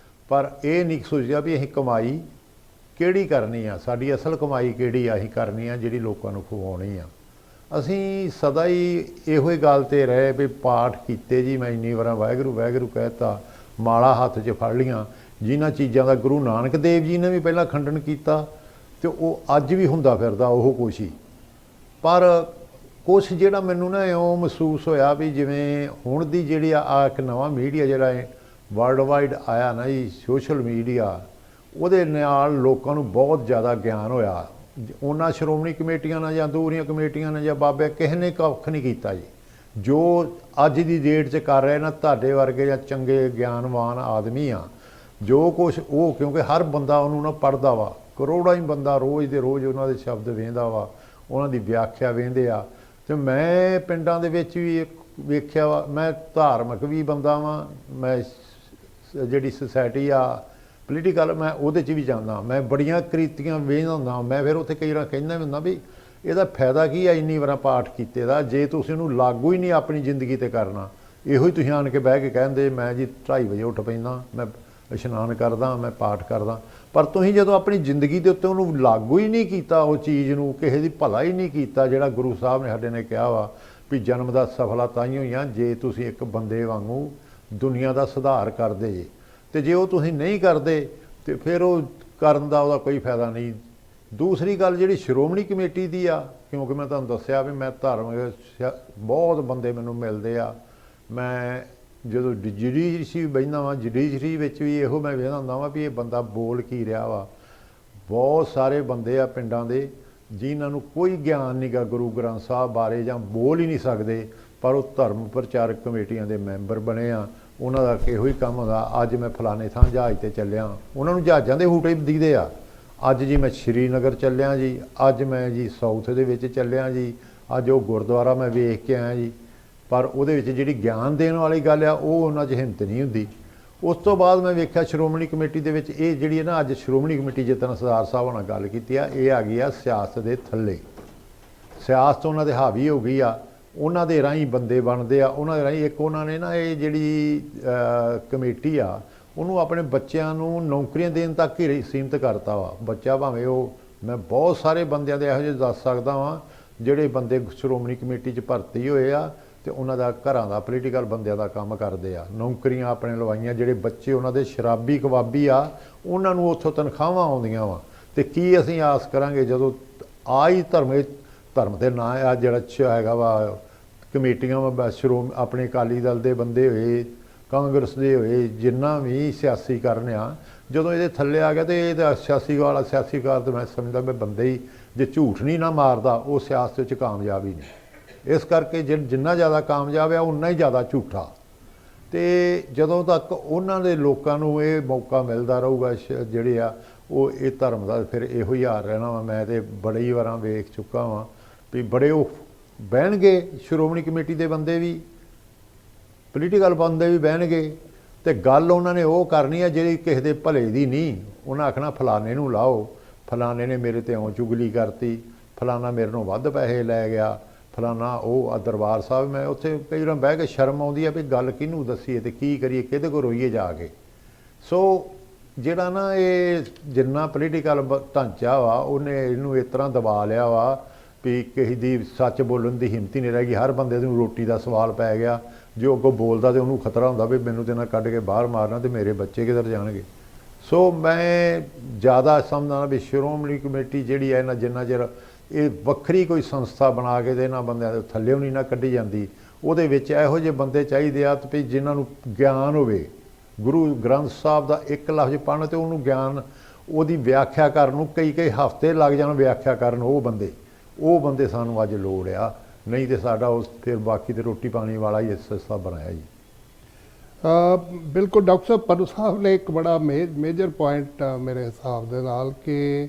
ਪਰ ਇਹ ਨਹੀਂ ਸੋਚਿਆ ਵੀ ਅਸੀਂ ਕਮਾਈ ਕਿਹੜੀ ਕਰਨੀ ਆ, ਸਾਡੀ ਅਸਲ ਕਮਾਈ ਕਿਹੜੀ ਆ ਅਸੀਂ ਕਰਨੀ ਆ, ਜਿਹੜੀ ਲੋਕਾਂ ਨੂੰ ਖਵਾਉਣੀ ਆ। ਅਸੀਂ ਸਦਾ ਹੀ ਇਹੋ ਹੀ ਗੱਲ 'ਤੇ ਰਹੇ ਵੀ ਪਾਠ ਕੀਤੇ ਜੀ, ਮੈਂ ਇੰਨੀ ਵਾਰ ਵਾਹਿਗੁਰੂ ਕਹਿਤਾ, ਮਾਲਾ ਹੱਥ 'ਚ ਫੜ ਲੀਆਂ। ਜਿਨ੍ਹਾਂ ਚੀਜ਼ਾਂ ਦਾ ਗੁਰੂ ਨਾਨਕ ਦੇਵ ਜੀ ਨੇ ਵੀ ਪਹਿਲਾਂ ਖੰਡਨ ਕੀਤਾ, ਅਤੇ ਉਹ ਅੱਜ ਵੀ ਹੁੰਦਾ ਫਿਰਦਾ ਉਹ ਕੁਛ ਹੀ। ਪਰ ਕੁਛ ਜਿਹੜਾ ਮੈਨੂੰ ਨਾ ਇਉਂ ਮਹਿਸੂਸ ਹੋਇਆ ਵੀ ਜਿਵੇਂ ਹੁਣ ਦੀ ਜਿਹੜੀ ਆ ਇੱਕ ਨਵਾਂ ਮੀਡੀਆ ਜਿਹੜਾ ਹੈ ਵਰਲਡ ਵਾਈਡ ਆਇਆ ਨਾ ਜੀ, ਸੋਸ਼ਲ ਮੀਡੀਆ, ਉਹਦੇ ਨਾਲ ਲੋਕਾਂ ਨੂੰ ਬਹੁਤ ਜ਼ਿਆਦਾ ਗਿਆਨ ਹੋਇਆ। ਉਹਨਾਂ ਸ਼੍ਰੋਮਣੀ ਕਮੇਟੀਆਂ ਨਾਲ ਜਾਂ ਦੂਰੀਆਂ ਕਮੇਟੀਆਂ ਨੇ ਜਾਂ ਬਾਬੇ ਕਿਸੇ ਨੇ ਕੱਖ ਨਹੀਂ ਕੀਤਾ ਜੀ। ਜੋ ਅੱਜ ਦੀ ਡੇਟ 'ਚ ਕਰ ਰਹੇ ਨਾ ਤੁਹਾਡੇ ਵਰਗੇ ਜਾਂ ਚੰਗੇ ਗਿਆਨਵਾਨ ਆਦਮੀ ਆ, ਜੋ ਕੁਛ ਉਹ, ਕਿਉਂਕਿ ਹਰ ਬੰਦਾ ਉਹਨੂੰ ਨਾ ਪੜ੍ਹਦਾ ਵਾ, ਕਰੋੜਾਂ ਹੀ ਬੰਦਾ ਰੋਜ਼ ਦੇ ਰੋਜ਼ ਉਹਨਾਂ ਦੇ ਸ਼ਬਦ ਵੇਖਦਾ ਵਾ, ਉਹਨਾਂ ਦੀ ਵਿਆਖਿਆ ਵੇਖਦੇ ਆ। ਅਤੇ ਮੈਂ ਪਿੰਡਾਂ ਦੇ ਵਿੱਚ ਵੀ ਵੇਖਿਆ ਵਾ, ਮੈਂ ਧਾਰਮਿਕ ਵੀ ਬੰਦਾ ਵਾਂ, ਮੈਂ ਜਿਹੜੀ ਸੁਸਾਇਟੀ ਆ ਪੋਲੀਟੀਕਲ, ਮੈਂ ਉਹਦੇ 'ਚ ਵੀ ਜਾਂਦਾ, ਮੈਂ ਬੜੀਆਂ ਕ੍ਰਿਤੀਆਂ ਵੇਖਦਾ ਹੁੰਦਾ। ਮੈਂ ਫਿਰ ਉੱਥੇ ਕਈ ਵਾਰ ਕਹਿੰਦਾ ਵੀ ਹੁੰਦਾ ਵੀ ਇਹਦਾ ਫਾਇਦਾ ਕੀ ਆ ਇੰਨੀ ਵਾਰ ਪਾਠ ਕੀਤੇ ਦਾ, ਜੇ ਤੁਸੀਂ ਉਹਨੂੰ ਲਾਗੂ ਹੀ ਨਹੀਂ ਆਪਣੀ ਜ਼ਿੰਦਗੀ 'ਤੇ ਕਰਨਾ। ਇਹੋ ਹੀ ਤੁਸੀਂ ਆਣ ਕੇ ਬਹਿ ਕੇ ਕਹਿੰਦੇ ਮੈਂ ਜੀ 2:30 ਵਜੇ ਉੱਠ ਪੈਂਦਾ, ਮੈਂ ਇਸ਼ਨਾਨ ਕਰਦਾ, ਮੈਂ ਪਾਠ ਕਰਦਾ, ਪਰ ਤੁਸੀਂ ਜਦੋਂ ਆਪਣੀ ਜ਼ਿੰਦਗੀ ਦੇ ਉੱਤੇ ਉਹਨੂੰ ਲਾਗੂ ਹੀ ਨਹੀਂ ਕੀਤਾ, ਉਹ ਚੀਜ਼ ਨੂੰ ਕਿਸੇ ਦੀ ਭਲਾ ਹੀ ਨਹੀਂ ਕੀਤਾ, ਜਿਹੜਾ ਗੁਰੂ ਸਾਹਿਬ ਨੇ ਸਾਡੇ ਨੇ ਕਿਹਾ ਵਾ ਵੀ ਜਨਮ ਦਾ ਸਫਲਾ ਤਾਂ ਹੀ ਹੋਈਆਂ ਜੇ ਤੁਸੀਂ ਇੱਕ ਬੰਦੇ ਵਾਂਗੂ ਦੁਨੀਆ ਦਾ ਸੁਧਾਰ ਕਰਦੇ ਜੇ, ਅਤੇ ਜੇ ਉਹ ਤੁਸੀਂ ਨਹੀਂ ਕਰਦੇ ਤੇ ਫਿਰ ਉਹ ਕਰਨ ਦਾ ਉਹਦਾ ਕੋਈ ਫਾਇਦਾ ਨਹੀਂ। ਦੂਸਰੀ ਗੱਲ ਜਿਹੜੀ ਸ਼੍ਰੋਮਣੀ ਕਮੇਟੀ ਦੀ ਆ, ਕਿਉਂਕਿ ਮੈਂ ਤੁਹਾਨੂੰ ਦੱਸਿਆ ਵੀ ਮੈਂ ਧਾਰਮਿਕ ਬਹੁਤ ਬੰਦੇ ਮੈਨੂੰ ਮਿਲਦੇ ਆ, ਮੈਂ ਜਦੋਂ ਜੁਡੀਸ਼ਰੀ ਬਹਿੰਦਾ ਵਾਂ, ਜੁਡੀਸ਼ਰੀ ਵਿੱਚ ਵੀ ਇਹੋ ਮੈਂ ਵੇਖਦਾ ਹੁੰਦਾ ਵਾਂ ਵੀ ਇਹ ਬੰਦਾ ਬੋਲ ਕੀ ਰਿਹਾ ਵਾ। ਬਹੁਤ ਸਾਰੇ ਬੰਦੇ ਆ ਪਿੰਡਾਂ ਦੇ ਜਿਨ੍ਹਾਂ ਨੂੰ ਕੋਈ ਗਿਆਨ ਨਹੀਂ ਗਾ ਗੁਰੂ ਗ੍ਰੰਥ ਸਾਹਿਬ ਬਾਰੇ, ਜਾਂ ਬੋਲ ਹੀ ਨਹੀਂ ਸਕਦੇ, ਪਰ ਉਹ ਧਰਮ ਪ੍ਰਚਾਰਕ ਕਮੇਟੀਆਂ ਦੇ ਮੈਂਬਰ ਬਣੇ ਆ। ਉਹਨਾਂ ਦਾ ਇਹੋ ਹੀ ਕੰਮ ਹੁੰਦਾ, ਅੱਜ ਮੈਂ ਫਲਾਣੇ ਥਾਂ ਜਹਾਜ਼ 'ਤੇ ਚੱਲਿਆ, ਉਹਨਾਂ ਨੂੰ ਜਹਾਜ਼ਾਂ ਦੇ ਹੂਟੇ ਦਿਖਦੇ ਆ, ਅੱਜ ਜੀ ਮੈਂ ਸ਼੍ਰੀਨਗਰ ਚੱਲਿਆ ਜੀ, ਅੱਜ ਮੈਂ ਜੀ ਸਾਊਥ ਦੇ ਵਿੱਚ ਚੱਲਿਆ ਜੀ, ਅੱਜ ਉਹ ਗੁਰਦੁਆਰਾ ਮੈਂ ਵੇਖ ਕੇ ਆਇਆ ਜੀ। ਪਰ ਉਹਦੇ ਵਿੱਚ ਜਿਹੜੀ ਗਿਆਨ ਦੇਣ ਵਾਲੀ ਗੱਲ ਆ ਉਹ ਉਹਨਾਂ 'ਚ ਹਿੰਮਤ ਨਹੀਂ ਹੁੰਦੀ। ਉਸ ਤੋਂ ਬਾਅਦ ਮੈਂ ਵੇਖਿਆ ਸ਼੍ਰੋਮਣੀ ਕਮੇਟੀ ਦੇ ਵਿੱਚ ਇਹ ਜਿਹੜੀ ਹੈ ਨਾ, ਅੱਜ ਸ਼੍ਰੋਮਣੀ ਕਮੇਟੀ ਜਿੱਦਾਂ ਸਰਦਾਰ ਸਾਹਿਬ ਨਾਲ ਗੱਲ ਕੀਤੀ ਆ, ਇਹ ਆ ਗਈ ਆ ਸਿਆਸਤ ਦੇ ਥੱਲੇ। ਸਿਆਸਤ ਉਹਨਾਂ ਦੇ ਹਾਵੀ ਹੋ ਗਈ ਆ, ਉਹਨਾਂ ਦੇ ਰਾਹੀਂ ਬੰਦੇ ਬਣਦੇ ਆ, ਉਹਨਾਂ ਦੇ ਰਾਹੀਂ। ਇੱਕ ਉਹਨਾਂ ਨੇ ਨਾ ਇਹ ਜਿਹੜੀ ਕਮੇਟੀ ਆ ਉਹਨੂੰ ਆਪਣੇ ਬੱਚਿਆਂ ਨੂੰ ਨੌਕਰੀਆਂ ਦੇਣ ਤੱਕ ਹੀ ਸੀਮਿਤ ਕਰਤਾ ਵਾ। ਬੱਚਾ ਭਾਵੇਂ ਉਹ, ਮੈਂ ਬਹੁਤ ਸਾਰੇ ਬੰਦਿਆਂ ਦੇ ਇਹੋ ਜਿਹੇ ਦੱਸ ਸਕਦਾ ਵਾਂ ਜਿਹੜੇ ਬੰਦੇ ਸ਼੍ਰੋਮਣੀ ਕਮੇਟੀ 'ਚ ਭਰਤੀ ਹੋਏ ਆ ਤੇ ਉਹਨਾਂ ਦਾ ਘਰਾਂ ਦਾ ਪੋਲੀਟੀਕਲ ਬੰਦਿਆਂ ਦਾ ਕੰਮ ਕਰਦੇ ਆ, ਨੌਕਰੀਆਂ ਆਪਣੇ ਲਵਾਈਆਂ। ਜਿਹੜੇ ਬੱਚੇ ਉਹਨਾਂ ਦੇ ਸ਼ਰਾਬੀ ਕਬਾਬੀ ਆ, ਉਹਨਾਂ ਨੂੰ ਉੱਥੋਂ ਤਨਖਾਹਾਂ ਆਉਂਦੀਆਂ ਵਾ। ਤੇ ਕੀ ਅਸੀਂ ਆਸ ਕਰਾਂਗੇ ਜਦੋਂ ਆ ਹੀ ਧਰਮ ਦੇ ਨਾਂ ਆ ਜਿਹੜਾ ਹੈਗਾ ਵਾ ਕਮੇਟੀਆਂ ਵਾ, ਆਪਣੇ ਅਕਾਲੀ ਦਲ ਦੇ ਬੰਦੇ ਹੋਏ, ਕਾਂਗਰਸ ਦੇ ਹੋਏ, ਜਿੰਨਾ ਵੀ ਸਿਆਸੀਕਰਨ ਆ, ਜਦੋਂ ਇਹਦੇ ਥੱਲੇ ਆ ਗਿਆ ਤੇ ਇਹ ਤਾਂ ਸਿਆਸੀਕਾਰ ਤਾਂ ਮੈਂ ਸਮਝਦਾ ਵੀ ਬੰਦੇ ਹੀ ਜੇ ਝੂਠ ਨਹੀਂ ਨਾ ਮਾਰਦਾ ਉਹ ਸਿਆਸਤ ਵਿੱਚ ਕਾਮਯਾਬ ਹੀ ਨਹੀਂ। ਇਸ ਕਰਕੇ ਜਿੰਨਾ ਜ਼ਿਆਦਾ ਕਾਮਯਾਬ ਆ ਉਨਾ ਹੀ ਜ਼ਿਆਦਾ ਝੂਠਾ। ਤੇ ਜਦੋਂ ਤੱਕ ਉਹਨਾਂ ਦੇ ਲੋਕਾਂ ਨੂੰ ਇਹ ਮੌਕਾ ਮਿਲਦਾ ਰਹੂਗਾ ਜਿਹੜੇ ਆ ਉਹ ਇਹ ਧਰਮ ਦਾ ਫਿਰ ਇਹੋ ਹੀ ਹਾਲ ਰਹਿਣਾ ਵਾ। ਮੈਂ ਤੇ ਬੜੇ ਹੀ ਵਾਰਾਂ ਵੇਖ ਚੁੱਕਾ ਵਾਂ ਵੀ ਬੜੇ ਉਹ ਬਹਿਣਗੇ, ਸ਼੍ਰੋਮਣੀ ਕਮੇਟੀ ਦੇ ਬੰਦੇ ਵੀ, ਪੋਲੀਟੀਕਲ ਬੰਦੇ ਵੀ ਬਹਿਣਗੇ ਤੇ ਗੱਲ ਉਹਨਾਂ ਨੇ ਉਹ ਕਰਨੀ ਆ ਜਿਹੜੀ ਕਿਸੇ ਦੇ ਭਲੇ ਦੀ ਨਹੀਂ। ਉਹਨਾਂ ਆਖਣਾ ਫਲਾਣੇ ਨੂੰ ਲਾਓ, ਫਲਾਣੇ ਨੇ ਮੇਰੇ ਤੇ ਇਉਂ ਚੁਗਲੀ ਕਰਤੀ, ਫਲਾਣਾ ਮੇਰੇ ਨੂੰ ਵੱਧ ਪੈਸੇ ਲੈ ਗਿਆ, ਫਲਾਣਾ ਉਹ। ਦਰਬਾਰ ਸਾਹਿਬ ਮੈਂ ਉੱਥੇ ਕਈ ਵਾਰ ਬਹਿ ਕੇ ਸ਼ਰਮ ਆਉਂਦੀ ਆ ਵੀ ਗੱਲ ਕਿਹਨੂੰ ਦੱਸੀਏ ਤੇ ਕੀ ਕਰੀਏ, ਕਿਹਦੇ ਕੋਲ ਰੋਈਏ ਜਾ ਕੇ। ਸੋ ਜਿਹੜਾ ਨਾ ਇਹ ਜਿੰਨਾ ਪੋਲੀਟੀਕਲ ਢਾਂਚਾ ਵਾ ਉਹਨੇ ਇਹਨੂੰ ਇਸ ਤਰ੍ਹਾਂ ਦਬਾ ਲਿਆ ਵਾ ਵੀ ਕਿਸੇ ਦੀ ਸੱਚ ਬੋਲਣ ਦੀ ਹਿੰਮਤ ਹੀ ਨਹੀਂ ਰਹਿ ਗਈ। ਹਰ ਬੰਦੇ ਨੂੰ ਰੋਟੀ ਦਾ ਸਵਾਲ ਪੈ ਗਿਆ। ਜੋ ਅੱਗੋਂ ਬੋਲਦਾ ਤੇ ਉਹਨੂੰ ਖਤਰਾ ਹੁੰਦਾ ਵੀ ਮੈਨੂੰ ਤੇ ਨਾ ਕੱਢ ਕੇ ਬਾਹਰ ਮਾਰਨਾ ਤੇ ਮੇਰੇ ਬੱਚੇ ਕਿੱਧਰ ਜਾਣਗੇ। ਸੋ ਮੈਂ ਜ਼ਿਆਦਾ ਸਮਝਦਾ ਵੀ ਸ਼੍ਰੋਮਣੀ ਕਮੇਟੀ ਜਿਹੜੀ ਹੈ ਨਾ, ਜਿੰਨਾ ਚਿਰ ਇਹ ਵੱਖਰੀ ਕੋਈ ਸੰਸਥਾ ਬਣਾ ਕੇ ਤੇ ਇਹਨਾਂ ਬੰਦਿਆਂ ਦੇ ਥੱਲੇੋਂ ਨਹੀਂ ਨਾ ਕੱਢੀ ਜਾਂਦੀ, ਉਹਦੇ ਵਿੱਚ ਇਹੋ ਜਿਹੇ ਬੰਦੇ ਚਾਹੀਦੇ ਆ ਤੇ ਜਿਨ੍ਹਾਂ ਨੂੰ ਗਿਆਨ ਹੋਵੇ। ਗੁਰੂ ਗ੍ਰੰਥ ਸਾਹਿਬ ਦਾ ਇੱਕ ਲਫ਼ਜ਼ ਪੜ੍ਹਨ ਤੇ ਉਹਨੂੰ ਗਿਆਨ, ਉਹਦੀ ਵਿਆਖਿਆ ਕਰਨ ਨੂੰ ਕਈ ਹਫ਼ਤੇ ਲੱਗ ਜਾਣ ਵਿਆਖਿਆ ਕਰਨ। ਉਹ ਬੰਦੇ ਸਾਨੂੰ ਅੱਜ ਲੋੜ ਆ, ਨਹੀਂ ਤੇ ਸਾਡਾ ਉਸ ਫਿਰ ਬਾਕੀ ਤੇ ਰੋਟੀ ਪਾਣੀ ਵਾਲਾ ਹੀ ਸੰਸਥਾ ਬਣਾਇਆ ਜੀ। ਬਿਲਕੁਲ ਡਾਕਟਰ ਸਾਹਿਬ, ਪੰਨੂ ਸਾਹਿਬ ਨੇ ਇੱਕ ਬੜਾ ਮੇਜਰ ਪੁਆਇੰਟ ਮੇਰੇ ਹਿਸਾਬ ਦੇ ਨਾਲ ਕਿ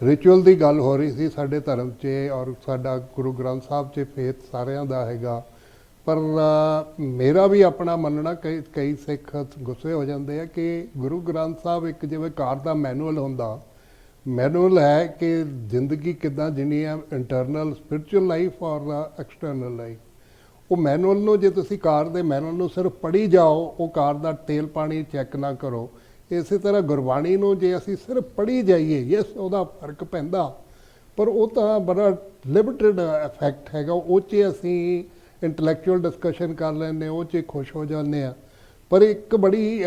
ਰਿਚੁਅਲ ਦੀ ਗੱਲ ਹੋ ਰਹੀ ਸੀ ਸਾਡੇ ਧਰਮ 'ਚ, ਔਰ ਸਾਡਾ ਗੁਰੂ ਗ੍ਰੰਥ ਸਾਹਿਬ 'ਚ ਫੇਥ ਸਾਰਿਆਂ ਦਾ ਹੈਗਾ। ਪਰ ਮੇਰਾ ਵੀ ਆਪਣਾ ਮੰਨਣਾ, ਕਈ ਸਿੱਖ ਗੁੱਸੇ ਹੋ ਜਾਂਦੇ ਆ ਕਿ ਗੁਰੂ ਗ੍ਰੰਥ ਸਾਹਿਬ ਇੱਕ ਜਿਵੇਂ ਕਾਰ ਦਾ ਮੈਨੂਅਲ ਹੁੰਦਾ, ਮੈਨੂਅਲ ਹੈ ਕਿ ਜ਼ਿੰਦਗੀ ਕਿੱਦਾਂ ਜੀਣੀ ਹੈ, ਇੰਟਰਨਲ ਸਪਿਰਿਚੁਅਲ ਲਾਈਫ ਔਰ ਐਕਸਟਰਨਲ ਲਾਈਫ। ਉਹ ਮੈਨੂਅਲ ਨੂੰ ਜੇ ਤੁਸੀਂ ਕਾਰ ਦੇ ਮੈਨੂਅਲ ਨੂੰ ਸਿਰਫ ਪੜ੍ਹੀ ਜਾਓ, ਉਹ ਕਾਰ ਦਾ ਤੇਲ ਪਾਣੀ ਚੈੱਕ ਨਾ ਕਰੋ। ਇਸੇ ਤਰ੍ਹਾਂ ਗੁਰਬਾਣੀ ਨੂੰ ਜੇ ਅਸੀਂ ਸਿਰਫ ਪੜ੍ਹੀ ਜਾਈਏ, ਯੈਸ ਉਹਦਾ ਫਰਕ ਪੈਂਦਾ, ਪਰ ਉਹ ਤਾਂ ਬੜਾ ਲਿਮਿਟਡ ਇਫੈਕਟ ਹੈਗਾ। ਉਹ 'ਚ ਅਸੀਂ ਇੰਟਲੈਕਚੁਅਲ ਡਿਸਕਸ਼ਨ ਕਰ ਲੈਂਦੇ, ਉਹ 'ਚ ਖੁਸ਼ ਹੋ ਜਾਂਦੇ ਆ। ਪਰ ਇੱਕ ਬੜੀ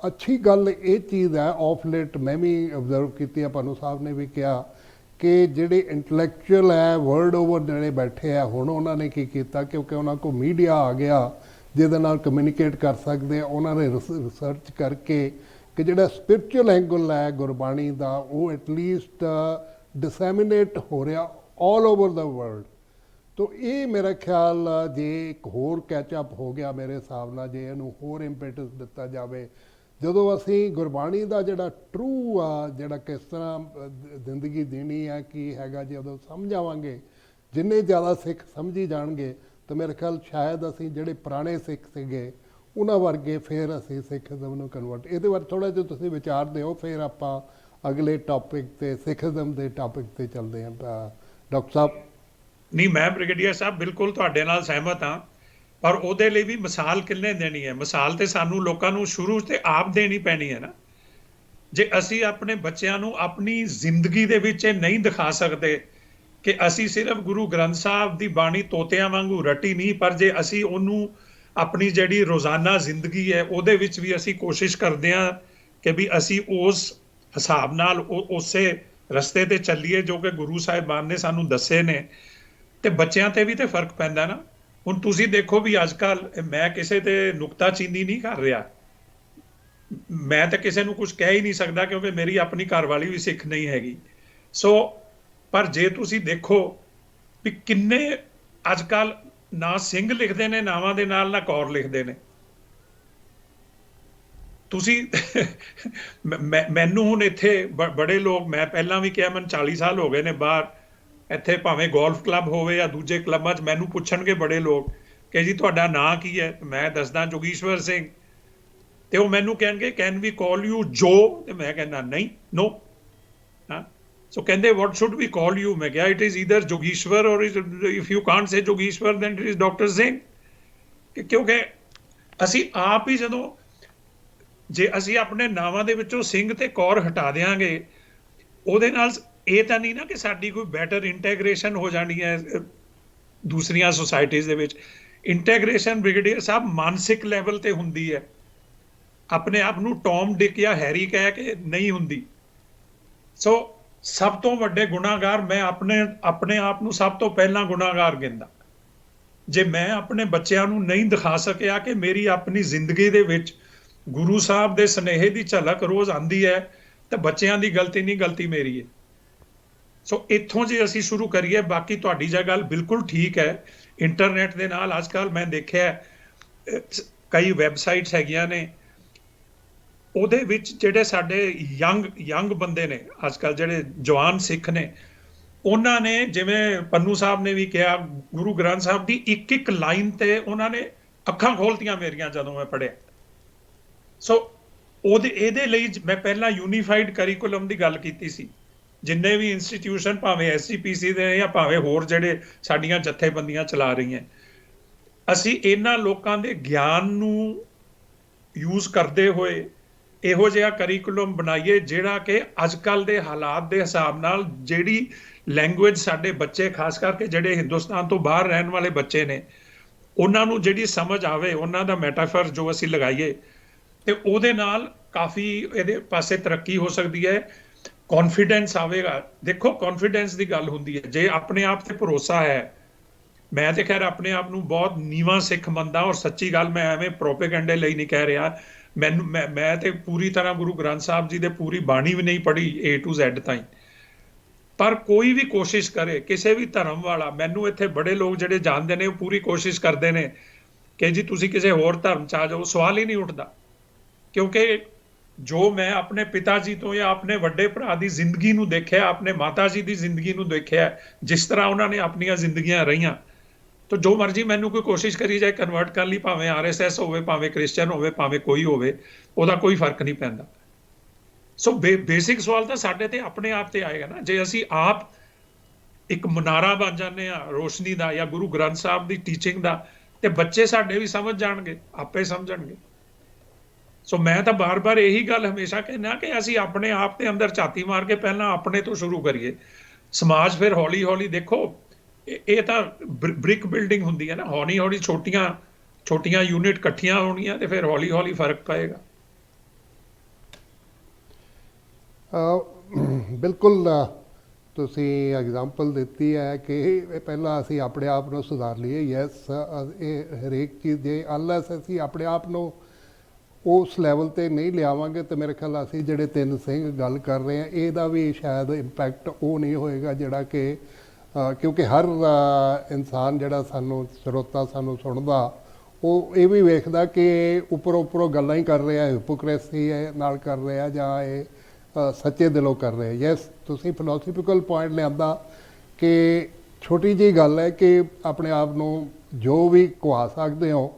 ਅੱਛੀ ਗੱਲ ਇਹ ਚੀਜ਼ ਹੈ, ਆਫ ਲੇਟ ਮੈਂ ਵੀ ਅਬਜ਼ਰਵ ਕੀਤੀ ਆ, ਪੰਨੂ ਸਾਹਿਬ ਨੇ ਵੀ ਕਿਹਾ ਕਿ ਜਿਹੜੇ ਇੰਟਲੈਕਚੁਅਲ ਹੈ ਵਰਲਡ ਓਵਰ ਜਿਹੜੇ ਬੈਠੇ ਆ, ਹੁਣ ਉਹਨਾਂ ਨੇ ਕੀ ਕੀਤਾ, ਕਿਉਂਕਿ ਉਹਨਾਂ ਕੋਲ ਮੀਡੀਆ ਆ ਗਿਆ ਜਿਹਦੇ ਨਾਲ ਕਮਿਊਨੀਕੇਟ ਕਰ ਸਕਦੇ ਆ। ਉਹਨਾਂ ਨੇ ਰਿਸਰਚ ਕਰਕੇ ਕਿ ਜਿਹੜਾ ਸਪਿਰਿਚੁਅਲ ਐਂਗਲ ਹੈ ਗੁਰਬਾਣੀ ਦਾ, ਉਹ ਐਟਲੀਸਟ ਡਿਸੈਮੀਨੇਟ ਹੋ ਰਿਹਾ ਆਲ ਓਵਰ ਦਾ ਵਰਲਡ। ਤੋ ਇਹ ਮੇਰਾ ਖਿਆਲ ਜੇ ਇੱਕ ਹੋਰ ਕੈਚਅਪ ਹੋ ਗਿਆ ਮੇਰੇ ਹਿਸਾਬ ਨਾਲ, ਜੇ ਇਹਨੂੰ ਹੋਰ ਇੰਪੈਟਸ ਦਿੱਤਾ ਜਾਵੇ, ਜਦੋਂ ਅਸੀਂ ਗੁਰਬਾਣੀ ਦਾ ਜਿਹੜਾ ਟਰੂ ਆ, ਜਿਹੜਾ ਕਿਸ ਤਰ੍ਹਾਂ ਜ਼ਿੰਦਗੀ ਦੇਣੀ ਹੈ, ਕੀ ਹੈਗਾ, ਜਦੋਂ ਸਮਝ ਆਵਾਂਗੇ, ਜਿੰਨੇ ਜ਼ਿਆਦਾ ਸਿੱਖ ਸਮਝੀ ਜਾਣਗੇ ਤਾਂ ਮੇਰੇ ਖਿਆਲ ਸ਼ਾਇਦ ਅਸੀਂ ਜਿਹੜੇ ਪੁਰਾਣੇ ਸਿੱਖ ਸੀਗੇ ਉਹਨਾਂ ਵਰਗੇ ਫਿਰ ਅਸੀਂ ਸਿੱਖਜ਼ਮ ਨੂੰ ਕਨਵਰਟ। ਇਹਦੇ ਬਾਰੇ ਥੋੜ੍ਹਾ ਜਿਹਾ ਤੁਸੀਂ ਵਿਚਾਰ ਦਿਓ, ਫਿਰ ਆਪਾਂ ਅਗਲੇ ਟੌਪਿਕ 'ਤੇ ਸਿੱਖਜ਼ਮ ਦੇ ਟੌਪਿਕ 'ਤੇ ਚੱਲਦੇ ਹਾਂ। ਡਾਕਟਰ ਸਾਹਿਬ। ਨਹੀਂ, ਮੈਂ ਬ੍ਰਿਗੇਡੀਅਰ ਸਾਹਿਬ ਬਿਲਕੁਲ ਤੁਹਾਡੇ ਨਾਲ ਸਹਿਮਤ ਹਾਂ, ਪਰ ਉਹਦੇ ਲਈ ਵੀ ਮਿਸਾਲ ਕਿੰਨੇ ਦੇਣੀ ਹੈ? ਮਿਸਾਲ ਤੇ ਸਾਨੂੰ ਲੋਕਾਂ ਨੂੰ ਸ਼ੁਰੂ ਤੇ ਆਪ ਦੇਣੀ ਪੈਣੀ ਹੈ ਨਾ। ਜੇ ਅਸੀਂ ਆਪਣੇ ਬੱਚਿਆਂ ਨੂੰ ਆਪਣੀ ਜ਼ਿੰਦਗੀ ਦੇ ਵਿੱਚ ਇਹ ਨਹੀਂ ਦਿਖਾ ਸਕਦੇ ਕਿ ਅਸੀਂ ਸਿਰਫ ਗੁਰੂ ਗ੍ਰੰਥ ਸਾਹਿਬ ਦੀ ਬਾਣੀ ਤੋਤਿਆਂ ਵਾਂਗੂ ਰਟੀ ਨਹੀਂ, ਪਰ ਜੇ ਅਸੀਂ ਉਹਨੂੰ ਆਪਣੀ ਜਿਹੜੀ ਰੋਜ਼ਾਨਾ ਜ਼ਿੰਦਗੀ ਹੈ ਉਹਦੇ ਵਿੱਚ ਵੀ ਅਸੀਂ ਕੋਸ਼ਿਸ਼ ਕਰਦੇ ਹਾਂ ਕਿ ਵੀ ਅਸੀਂ ਉਸ ਹਿਸਾਬ ਨਾਲ ਉਸੇ ਰਸਤੇ ਤੇ ਚੱਲੀਏ ਜੋ ਕਿ ਗੁਰੂ ਸਾਹਿਬਾਨ ਨੇ ਸਾਨੂੰ ਦੱਸੇ ਨੇ, ਤੇ ਬੱਚਿਆਂ ਤੇ ਵੀ ਤੇ ਫਰਕ ਪੈਂਦਾ ਨਾ। ਹੁਣ ਤੁਸੀਂ ਦੇਖੋ ਵੀ ਅੱਜ ਕੱਲ੍ਹ, ਮੈਂ ਕਿਸੇ ਤੇ ਨੁਕਤਾਚੀਨੀ ਨਹੀਂ ਕਰ ਰਿਹਾ, ਮੈਂ ਤਾਂ ਕਿਸੇ ਨੂੰ ਕੁਝ ਕਹਿ ਹੀ ਨਹੀਂ ਸਕਦਾ ਕਿਉਂਕਿ ਮੇਰੀ ਆਪਣੀ ਘਰਵਾਲੀ ਵੀ ਸਿੱਖ ਨਹੀਂ ਹੈਗੀ। ਸੋ ਪਰ ਜੇ ਤੁਸੀਂ ਦੇਖੋ ਵੀ ਕਿੰਨੇ ਅੱਜ ਕੱਲ੍ਹ ਨਾ ਸਿੰਘ ਲਿਖਦੇ ਨੇ ਨਾਵਾਂ ਦੇ ਨਾਲ, ਨਾ ਕੌਰ ਲਿਖਦੇ ਨੇ। ਤੁਸੀਂ ਮੈਨੂੰ ਹੁਣ ਇੱਥੇ ਬੜੇ ਲੋਕ, ਮੈਂ ਪਹਿਲਾਂ ਵੀ ਕਿਹਾ, ਮੈਨੂੰ 40 ਸਾਲ ਹੋ ਗਏ ਨੇ ਬਾਹਰ, ਇੱਥੇ ਭਾਵੇਂ ਗੋਲਫ ਕਲੱਬ ਹੋਵੇ ਜਾਂ ਦੂਜੇ ਕਲੱਬਾਂ 'ਚ ਮੈਨੂੰ ਪੁੱਛਣਗੇ ਬੜੇ ਲੋਕ ਕਿ ਜੀ ਤੁਹਾਡਾ ਨਾਂ ਕੀ ਹੈ, ਮੈਂ ਦੱਸਦਾ ਜੋਗੀਸ਼ਵਰ ਸਿੰਘ, ਤੇ ਉਹ ਮੈਨੂੰ ਕਹਿਣਗੇ ਕੈਨ ਵੀ ਕਾਲ ਯੂ ਜੋ, ਤੇ ਮੈਂ ਕਹਿੰਦਾ ਨਹੀਂ, ਨੋ। ਹਾਂ, ਸੋ ਕਹਿੰਦੇ ਵਾਟ ਸ਼ੁੱਡ ਵੀ ਕਾਲ ਯੂ, ਮੈਂ ਕਿਹਾ it is either Jogishwar or if you can't say Jogishwar then it is doctor Singh. ਕਿਉਂਕਿ ਅਸੀਂ ਆਪ ਹੀ ਜਦੋਂ, ਜੇ ਅਸੀਂ ਆਪਣੇ ਨਾਵਾਂ ਦੇ ਵਿੱਚੋਂ ਸਿੰਘ ਤੇ ਕੌਰ ਹਟਾ ਦਿਆਂਗੇ, ਉਹਦੇ ਨਾਲ ਇਹ ਤਾਂ ਨਹੀਂ ਨਾ ਕਿ ਸਾਡੀ ਕੋਈ ਬੈਟਰ ਇੰਟੈਗ੍ਰੇਸ਼ਨ ਹੋ ਜਾਣੀ ਹੈ ਦੂਸਰੀਆਂ ਸੁਸਾਇਟੀਜ਼ ਦੇ ਵਿੱਚ। ਇੰਟੈਗ੍ਰੇਸ਼ਨ ਬ੍ਰਿਗੇਡੀਅਰ ਸਾਹਿਬ ਮਾਨਸਿਕ ਲੈਵਲ ਤੇ ਹੁੰਦੀ ਹੈ, ਆਪਣੇ ਆਪ ਨੂੰ ਟੌਮ ਡਿਕ ਜਾਂ ਹੈਰੀ ਕਹਿ ਕੇ ਨਹੀਂ ਹੁੰਦੀ। ਸੋ ਸਭ ਤੋਂ ਵੱਡੇ ਗੁਨਾਹਗਾਰ, ਮੈਂ ਆਪਣੇ ਆਪ ਨੂੰ ਸਭ ਤੋਂ ਪਹਿਲਾਂ ਗੁਨਾਹਗਾਰ ਗਿਣਦਾ। ਜੇ ਮੈਂ ਆਪਣੇ ਬੱਚਿਆਂ ਨੂੰ ਨਹੀਂ ਦਿਖਾ ਸਕਿਆ ਕਿ ਮੇਰੀ ਆਪਣੀ ਜ਼ਿੰਦਗੀ ਦੇ ਵਿੱਚ ਗੁਰੂ ਸਾਹਿਬ ਦੇ ਸੁਨੇਹੇ ਦੀ ਝਲਕ ਰੋਜ਼ ਆਉਂਦੀ ਹੈ, ਤਾਂ ਬੱਚਿਆਂ ਦੀ ਗਲਤੀ ਨਹੀਂ, ਗਲਤੀ ਮੇਰੀ ਹੈ। ਸੋ ਇੱਥੋਂ ਜੇ ਅਸੀਂ ਸ਼ੁਰੂ ਕਰੀਏ, ਬਾਕੀ ਤੁਹਾਡੀ ਜੇ ਗੱਲ ਬਿਲਕੁਲ ਠੀਕ ਹੈ, ਇੰਟਰਨੈਟ ਦੇ ਨਾਲ ਅੱਜ ਕੱਲ੍ਹ ਮੈਂ ਦੇਖਿਆ ਕਈ ਵੈਬਸਾਈਟਸ ਹੈਗੀਆਂ ਨੇ, ਉਹਦੇ ਵਿੱਚ ਜਿਹੜੇ ਸਾਡੇ ਯੰਗ ਬੰਦੇ ਨੇ ਅੱਜ ਕੱਲ੍ਹ, ਜਿਹੜੇ ਜਵਾਨ ਸਿੱਖ ਨੇ, ਉਹਨਾਂ ਨੇ, ਜਿਵੇਂ ਪੰਨੂ ਸਾਹਿਬ ਨੇ ਵੀ ਕਿਹਾ, ਗੁਰੂ ਗ੍ਰੰਥ ਸਾਹਿਬ ਦੀ ਇੱਕ ਇੱਕ ਲਾਈਨ ਤੇ ਉਹਨਾਂ ਨੇ ਅੱਖਾਂ ਖੋਲਤੀਆਂ ਮੇਰੀਆਂ ਜਦੋਂ ਮੈਂ ਪੜ੍ਹਿਆ। ਸੋ ਇਹਦੇ ਲਈ ਮੈਂ ਪਹਿਲਾਂ ਯੂਨੀਫਾਈਡ ਕਰਿਕੂਲਮ ਦੀ ਗੱਲ ਕੀਤੀ ਸੀ। ਜਿੰਨੇ ਵੀ ਇੰਸਟੀਟਿਊਸ਼ਨ, ਭਾਵੇਂ SCPC ਦੇ ਜਾਂ ਭਾਵੇਂ ਹੋਰ ਜਿਹੜੇ ਸਾਡੀਆਂ ਜਥੇਬੰਦੀਆਂ ਚਲਾ ਰਹੀਆਂ, ਅਸੀਂ ਇਹਨਾਂ ਲੋਕਾਂ ਦੇ ਗਿਆਨ ਨੂੰ ਯੂਜ਼ ਕਰਦੇ ਹੋਏ ਇਹੋ ਜਿਹਾ ਕਰਿਕੂਲਮ ਬਣਾਈਏ ਜਿਹੜਾ ਕਿ ਅੱਜ ਕੱਲ੍ਹ ਦੇ ਹਾਲਾਤ ਦੇ ਹਿਸਾਬ ਨਾਲ ਜਿਹੜੀ ਲੈਂਗੁਏਜ ਸਾਡੇ ਬੱਚੇ, ਖਾਸ ਕਰਕੇ ਜਿਹੜੇ ਹਿੰਦੁਸਤਾਨ ਤੋਂ ਬਾਹਰ ਰਹਿਣ ਵਾਲੇ ਬੱਚੇ ਨੇ, ਉਹਨਾਂ ਨੂੰ ਜਿਹੜੀ ਸਮਝ ਆਵੇ, ਉਹਨਾਂ ਦਾ ਮੈਟਾਫਰ ਜੋ ਅਸੀਂ ਲਗਾਈਏ, ਤੇ ਉਹਦੇ ਨਾਲ ਕਾਫੀ ਇਹਦੇ ਪਾਸੇ ਤਰੱਕੀ ਹੋ ਸਕਦੀ ਹੈ। ਕੌਨਫੀਡੈਂਸ ਆਵੇਗਾ। ਦੇਖੋ, ਕੌਨਫੀਡੈਂਸ ਦੀ ਗੱਲ ਹੁੰਦੀ ਹੈ, ਜੇ ਆਪਣੇ ਆਪ ਤੇ ਭਰੋਸਾ ਹੈ। ਮੈਂ ਤੇ ਖੈਰ ਆਪਣੇ ਆਪ ਨੂੰ ਬਹੁਤ ਨੀਵਾਂ ਸਿੱਖ ਮੰਨਦਾ, ਔਰ ਸੱਚੀ ਗੱਲ, ਮੈਂ ਐਵੇਂ ਪ੍ਰੋਪੇਗੈਂਡੇ ਲਈ ਨਹੀਂ ਕਹਿ ਰਿਹਾ। ਮੈਂ ਤੇ ਪੂਰੀ ਤਰ੍ਹਾਂ ਗੁਰੂ ਗ੍ਰੰਥ ਸਾਹਿਬ ਜੀ ਦੇ ਪੂਰੀ ਬਾਣੀ ਵੀ ਨਹੀਂ ਪੜ੍ਹੀ A to Z ਤਾਈਂ, ਪਰ ਕੋਈ ਵੀ ਕੋਸ਼ਿਸ਼ ਕਰੇ, ਕਿਸੇ ਵੀ ਧਰਮ ਵਾਲਾ, ਮੈਨੂੰ ਇੱਥੇ ਬੜੇ ਲੋਕ ਜਿਹੜੇ ਜਾਣਦੇ ਨੇ, ਉਹ ਪੂਰੀ ਕੋਸ਼ਿਸ਼ ਕਰਦੇ ਨੇ ਕਿ ਜੀ ਤੁਸੀਂ ਕਿਸੇ ਹੋਰ ਧਰਮ 'ਚ ਆ ਜਾਓ, ਸਵਾਲ ਹੀ ਨਹੀਂ ਉੱਠਦਾ। ਕਿਉਂਕਿ ਜੋ ਮੈਂ ਆਪਣੇ ਪਿਤਾ ਜੀ ਤੋਂ ਜਾਂ ਆਪਣੇ ਵੱਡੇ ਭਰਾ ਦੀ ਜ਼ਿੰਦਗੀ ਨੂੰ ਦੇਖਿਆ, ਆਪਣੇ ਮਾਤਾ ਜੀ ਦੀ ਜ਼ਿੰਦਗੀ ਨੂੰ ਦੇਖਿਆ, ਜਿਸ ਤਰ੍ਹਾਂ ਉਹਨਾਂ ਨੇ ਆਪਣੀਆਂ ਜ਼ਿੰਦਗੀਆਂ ਰਹੀਆਂ, ਤਾਂ ਜੋ ਮਰਜ਼ੀ ਮੈਨੂੰ ਕੋਈ ਕੋਸ਼ਿਸ਼ ਕਰੀ ਜਾਏ ਕਨਵਰਟ ਕਰਨ ਲਈ, ਭਾਵੇਂ RSS ਹੋਵੇ, ਭਾਵੇਂ ਕ੍ਰਿਸਚਨ ਹੋਵੇ, ਭਾਵੇਂ ਕੋਈ ਹੋਵੇ, ਉਹਦਾ ਕੋਈ ਫਰਕ ਨਹੀਂ ਪੈਂਦਾ। ਸੋ ਬੇਸਿਕ ਸਵਾਲ ਤਾਂ ਸਾਡੇ ਤੇ ਆਪਣੇ ਆਪ ਤੇ ਆਏਗਾ ਨਾ। ਜੇ ਅਸੀਂ ਆਪ ਇੱਕ ਮੁਨਾਰਾ ਬਣ ਜਾਂਦੇ ਹਾਂ ਰੋਸ਼ਨੀ ਦਾ, ਜਾਂ ਗੁਰੂ ਗ੍ਰੰਥ ਸਾਹਿਬ ਦੀ ਟੀਚਿੰਗ ਦਾ, ਤੇ ਬੱਚੇ ਸਾਡੇ ਵੀ ਸਮਝ ਜਾਣਗੇ, ਆਪੇ ਸਮਝਣਗੇ। ਸੋ ਮੈਂ ਤਾਂ ਬਾਰ-ਬਾਰ ਇਹੀ ਗੱਲ ਹਮੇਸ਼ਾ ਕਹਿੰਦਾ ਕਿ ਅਸੀਂ ਆਪਣੇ ਆਪ ਦੇ ਅੰਦਰ ਝਾਤੀ ਮਾਰ ਕੇ ਪਹਿਲਾਂ ਆਪਣੇ ਤੋਂ ਸ਼ੁਰੂ ਕਰੀਏ। ਸਮਾਜ ਫਿਰ ਹੌਲੀ-ਹੌਲੀ, ਦੇਖੋ ਇਹ ਤਾਂ ਬ੍ਰਿਕ ਬਿਲਡਿੰਗ ਹੁੰਦੀ ਹੈ ਨਾ, ਹੌਲੀ-ਹੌਲੀ ਛੋਟੀਆਂ ਯੂਨਿਟ ਇਕੱਠੀਆਂ ਹੋਣੀਆਂ, ਤੇ ਫਿਰ ਹੌਲੀ-ਹੌਲੀ ਫਰਕ ਪਏਗਾ। ਬਿਲਕੁਲ ਤੁਸੀਂ ਐਗਜ਼ਾਮਪਲ ਦਿੱਤੀ ਹੈ ਕਿ ਪਹਿਲਾਂ ਅਸੀਂ ਆਪਣੇ ਆਪ ਨੂੰ ਸੁਧਾਰ ਲਈਏ। ਯੈਸ, ਇਹ ਹਰੇਕ ਚੀਜ਼ ਜੇ ਅਨਲੈਸ ਅਸੀਂ ਆਪਣੇ ਆਪ ਨੂੰ ਉਸ ਲੈਵਲ ਤੇ ਨਹੀਂ ਲਿਆਵਾਂਗੇ, ਤੇ ਮੇਰੇ ਖਿਆਲ ਅਸੀਂ ਜਿਹੜੇ ਤਿੰਨ ਸਿੰਘ ਗੱਲ ਕਰ ਰਹੇ ਹਾਂ, ਇਹਦਾ ਵੀ ਸ਼ਾਇਦ ਇੰਪੈਕਟ ਉਹ ਨਹੀਂ ਹੋਏਗਾ ਜਿਹੜਾ ਕਿ, ਕਿਉਂਕਿ ਹਰ ਇਨਸਾਨ ਜਿਹੜਾ ਸਾਨੂੰ ਸਰੋਤਾ ਸਾਨੂੰ ਸੁਣਦਾ, ਉਹ ਇਹ ਵੀ ਵੇਖਦਾ ਕਿ ਉੱਪਰੋਂ ਗੱਲਾਂ ਹੀ ਕਰ ਰਿਹਾ, ਹਿਪੋਕ੍ਰੇਸੀ ਨਾਲ ਕਰ ਰਿਹਾ, ਜਾਂ ਇਹ ਸੱਚੇ ਦਿਲੋਂ ਕਰ ਰਿਹਾ। ਯੈਸ, ਤੁਸੀਂ ਫਿਲੋਸਫੀਕਲ ਪੁਆਇੰਟ ਲਿਆਂਦਾ ਕਿ ਛੋਟੀ ਜਿਹੀ ਗੱਲ ਹੈ ਕਿ ਆਪਣੇ ਆਪ ਨੂੰ ਜੋ ਵੀ ਕੁਹਾ ਸਕਦੇ ਹੋ,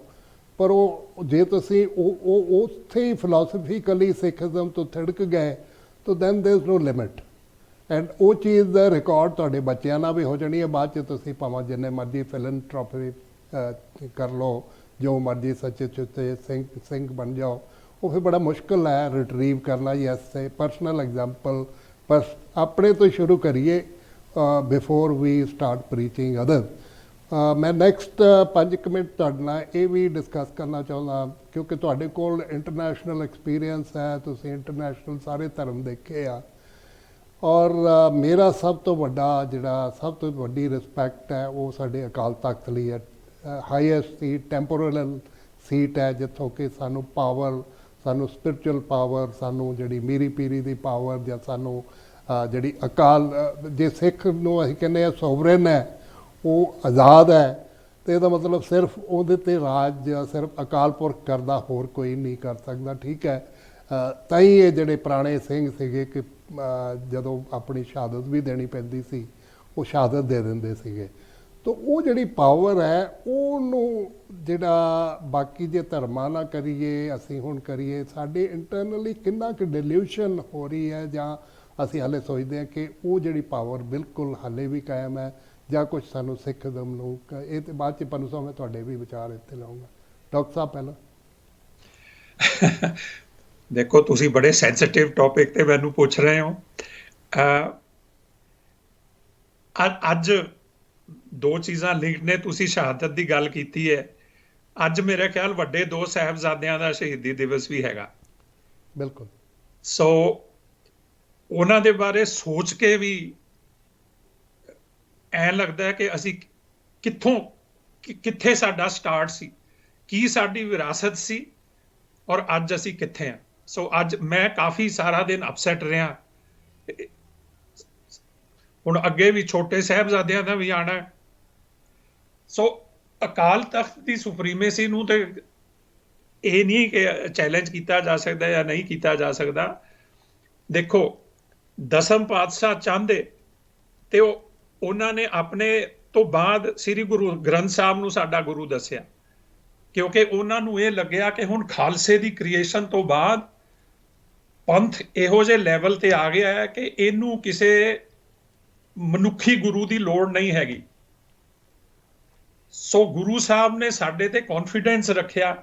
ਪਰ ਉਹ ਜੇ ਤੁਸੀਂ ਉਹ ਉੱਥੇ ਹੀ ਫਿਲੋਸਫੀਕਲੀ ਸਿੱਖਜ਼ਮ ਤੋਂ ਥਿੜਕ ਗਏ, ਤਾਂ then there is no limit. And ਉਹ ਚੀਜ਼ ਦਾ ਰਿਕਾਰਡ ਤੁਹਾਡੇ ਬੱਚਿਆਂ ਨਾਲ ਵੀ ਹੋ ਜਾਣੀ ਹੈ। ਬਾਅਦ 'ਚ ਤੁਸੀਂ ਭਾਵੇਂ ਜਿੰਨੇ ਮਰਜ਼ੀ ਫਿਲੈਂਥ੍ਰੋਪੀ ਕਰ ਲਓ, ਜੋ ਮਰਜ਼ੀ ਸੱਚੇ ਸੁੱਚੇ ਸਿੰਘ ਬਣ ਜਾਓ, ਉਹ ਫਿਰ ਬੜਾ ਮੁਸ਼ਕਿਲ ਹੈ ਰਿਟਰੀਵ ਕਰਨਾ। ਯੈਸ, ਪਰਸਨਲ ਐਗਜ਼ਾਮਪਲ, ਪਰ ਆਪਣੇ ਤੋਂ ਸ਼ੁਰੂ ਕਰੀਏ before we start preaching other. ਮੈਂ ਨੈਕਸਟ 5 ਮਿੰਟ ਤੁਹਾਡੇ ਨਾਲ ਇਹ ਵੀ ਡਿਸਕਸ ਕਰਨਾ ਚਾਹੁੰਦਾ, ਕਿਉਂਕਿ ਤੁਹਾਡੇ ਕੋਲ ਇੰਟਰਨੈਸ਼ਨਲ ਐਕਸਪੀਰੀਅੰਸ ਹੈ, ਤੁਸੀਂ ਇੰਟਰਨੈਸ਼ਨਲ ਸਾਰੇ ਧਰਮ ਦੇਖੇ ਆ, ਔਰ ਮੇਰਾ ਸਭ ਤੋਂ ਵੱਡੀ ਰਿਸਪੈਕਟ ਹੈ ਉਹ ਸਾਡੇ ਅਕਾਲ ਤਖਤ ਲਈ ਹੈ। ਹਾਈਐਸਟ ਸੀਟ, ਟੈਂਪੋਰਲ ਸੀਟ ਹੈ, ਜਿੱਥੋਂ ਕਿ ਸਾਨੂੰ ਪਾਵਰ, ਸਾਨੂੰ ਸਪਿਰਚੁਅਲ ਪਾਵਰ, ਸਾਨੂੰ ਜਿਹੜੀ ਮੀਰੀ ਪੀਰੀ ਦੀ ਪਾਵਰ, ਜਾਂ ਸਾਨੂੰ ਜਿਹੜੀ ਅਕਾਲ, ਜੇ ਸਿੱਖ ਨੂੰ ਅਸੀਂ ਕਹਿੰਦੇ ਹਾਂ ਸੋਵਰਨ ਹੈ, ਉਹ ਆਜ਼ਾਦ ਹੈ, ਅਤੇ ਇਹਦਾ ਮਤਲਬ ਸਿਰਫ ਉਹਦੇ 'ਤੇ ਰਾਜ ਸਿਰਫ ਅਕਾਲ ਪੁਰਖ ਕਰਦਾ, ਹੋਰ ਕੋਈ ਨਹੀਂ ਕਰ ਸਕਦਾ। ਠੀਕ ਹੈ, ਤਾਂ ਹੀ ਇਹ ਜਿਹੜੇ ਪੁਰਾਣੇ ਸਿੰਘ ਸੀਗੇ ਕਿ ਜਦੋਂ ਆਪਣੀ ਸ਼ਹਾਦਤ ਵੀ ਦੇਣੀ ਪੈਂਦੀ ਸੀ ਉਹ ਸ਼ਹਾਦਤ ਦੇ ਦਿੰਦੇ ਸੀਗੇ। ਤਾਂ ਉਹ ਜਿਹੜੀ ਪਾਵਰ ਹੈ ਉਹਨੂੰ ਜਿਹੜਾ ਬਾਕੀ ਜੇ ਧਰਮਾਂ ਨਾਲ ਕਰੀਏ ਅਸੀਂ ਹੁਣ ਕਰੀਏ, ਸਾਡੇ ਇੰਟਰਨਲੀ ਕਿੰਨਾ ਕੁ ਡਿਲਿਊਸ਼ਨ ਹੋ ਰਹੀ ਹੈ, ਜਾਂ ਅਸੀਂ ਹਾਲੇ ਸੋਚਦੇ ਹਾਂ ਕਿ ਉਹ ਜਿਹੜੀ ਪਾਵਰ ਬਿਲਕੁਲ ਹਾਲੇ ਵੀ ਕਾਇਮ ਹੈ, ਜਾਂ ਕੁਝ ਸਾਨੂੰ ਸਿੱਖਦਮ ਨੂੰ ਇਹ ਤੇ ਬਾਅਦ 'ਚ ਪੰਨੂ ਸਾਹਿਬ ਮੈਂ ਤੁਹਾਡੇ ਵੀ ਵਿਚਾਰ ਇੱਥੇ ਲਾਉਂਗਾ। ਡਾਕਟਰ ਸਾਹਿਬ ਪਹਿਲਾਂ। ਦੇਖੋ ਤੁਸੀਂ ਬੜੇ ਸੈਂਸਿਟਿਵ ਟੌਪਿਕ ਤੇ ਮੈਨੂੰ ਪੁੱਛ ਰਹੇ ਹੋ। ਅੱਜ ਦੋ ਚੀਜ਼ਾਂ ਲਿੰਕਡ ਨੇ। ਤੁਸੀਂ ਸ਼ਹਾਦਤ ਦੀ ਗੱਲ ਕੀਤੀ ਹੈ, ਅੱਜ ਮੇਰੇ ਖਿਆਲ ਵੱਡੇ ਦੋ ਸਾਹਿਬਜ਼ਾਦਿਆਂ ਦਾ ਸ਼ਹੀਦੀ ਦਿਵਸ ਵੀ ਹੈਗਾ। ਬਿਲਕੁਲ। ਸੋ ਉਹਨਾਂ ਦੇ ਬਾਰੇ ਸੋਚ ਕੇ ਵੀ ਐਂ ਲੱਗਦਾ ਹੈ ਕਿ ਅਸੀਂ ਕਿੱਥੇ ਸਾਡਾ ਸਟਾਰਟ ਸੀ, ਕੀ ਸਾਡੀ ਵਿਰਾਸਤ ਸੀ, ਔਰ ਅੱਜ ਅਸੀਂ ਕਿੱਥੇ ਹਾਂ। ਸੋ ਅੱਜ ਮੈਂ ਕਾਫੀ ਸਾਰਾ ਦਿਨ ਅਪਸੈਟ ਰਿਹਾ। ਹੁਣ ਅੱਗੇ ਵੀ ਛੋਟੇ ਸਾਹਿਬਜ਼ਾਦਿਆਂ ਦਾ ਵੀ ਆਣਾ। ਸੋ ਅਕਾਲ ਤਖਤ ਦੀ ਸੁਪਰੀਮੇਸੀ ਨੂੰ ਤੇ ਇਹ ਨਹੀਂ ਕਿ ਚੈਲੰਜ ਕੀਤਾ ਜਾ ਸਕਦਾ ਜਾਂ ਨਹੀਂ ਕੀਤਾ ਜਾ ਸਕਦਾ। ਦੇਖੋ ਦਸਮ ਪਾਤਸ਼ਾਹ ਚਾਹੁੰਦੇ ਤੇ ਉਹਨਾਂ ਨੇ ਆਪਣੇ ਤੋਂ ਬਾਅਦ ਸ੍ਰੀ ਗੁਰੂ ਗ੍ਰੰਥ ਸਾਹਿਬ ਨੂੰ ਸਾਡਾ ਗੁਰੂ ਦੱਸਿਆ, ਕਿਉਂਕਿ ਉਹਨਾਂ ਨੂੰ ਇਹ ਲੱਗਿਆ ਕਿ ਹੁਣ ਖਾਲਸੇ ਦੀ ਕ੍ਰੀਏਸ਼ਨ ਤੋਂ ਬਾਅਦ ਪੰਥ ਇਹੋ ਜਿਹੇ ਲੈਵਲ ਤੇ ਆ ਗਿਆ ਹੈ ਕਿ ਇਹਨੂੰ ਕਿਸੇ ਮਨੁੱਖੀ ਗੁਰੂ ਦੀ ਲੋੜ ਨਹੀਂ ਹੈਗੀ। ਸੋ ਗੁਰੂ ਸਾਹਿਬ ਨੇ ਸਾਡੇ ਤੇ ਕੌਨਫੀਡੈਂਸ ਰੱਖਿਆ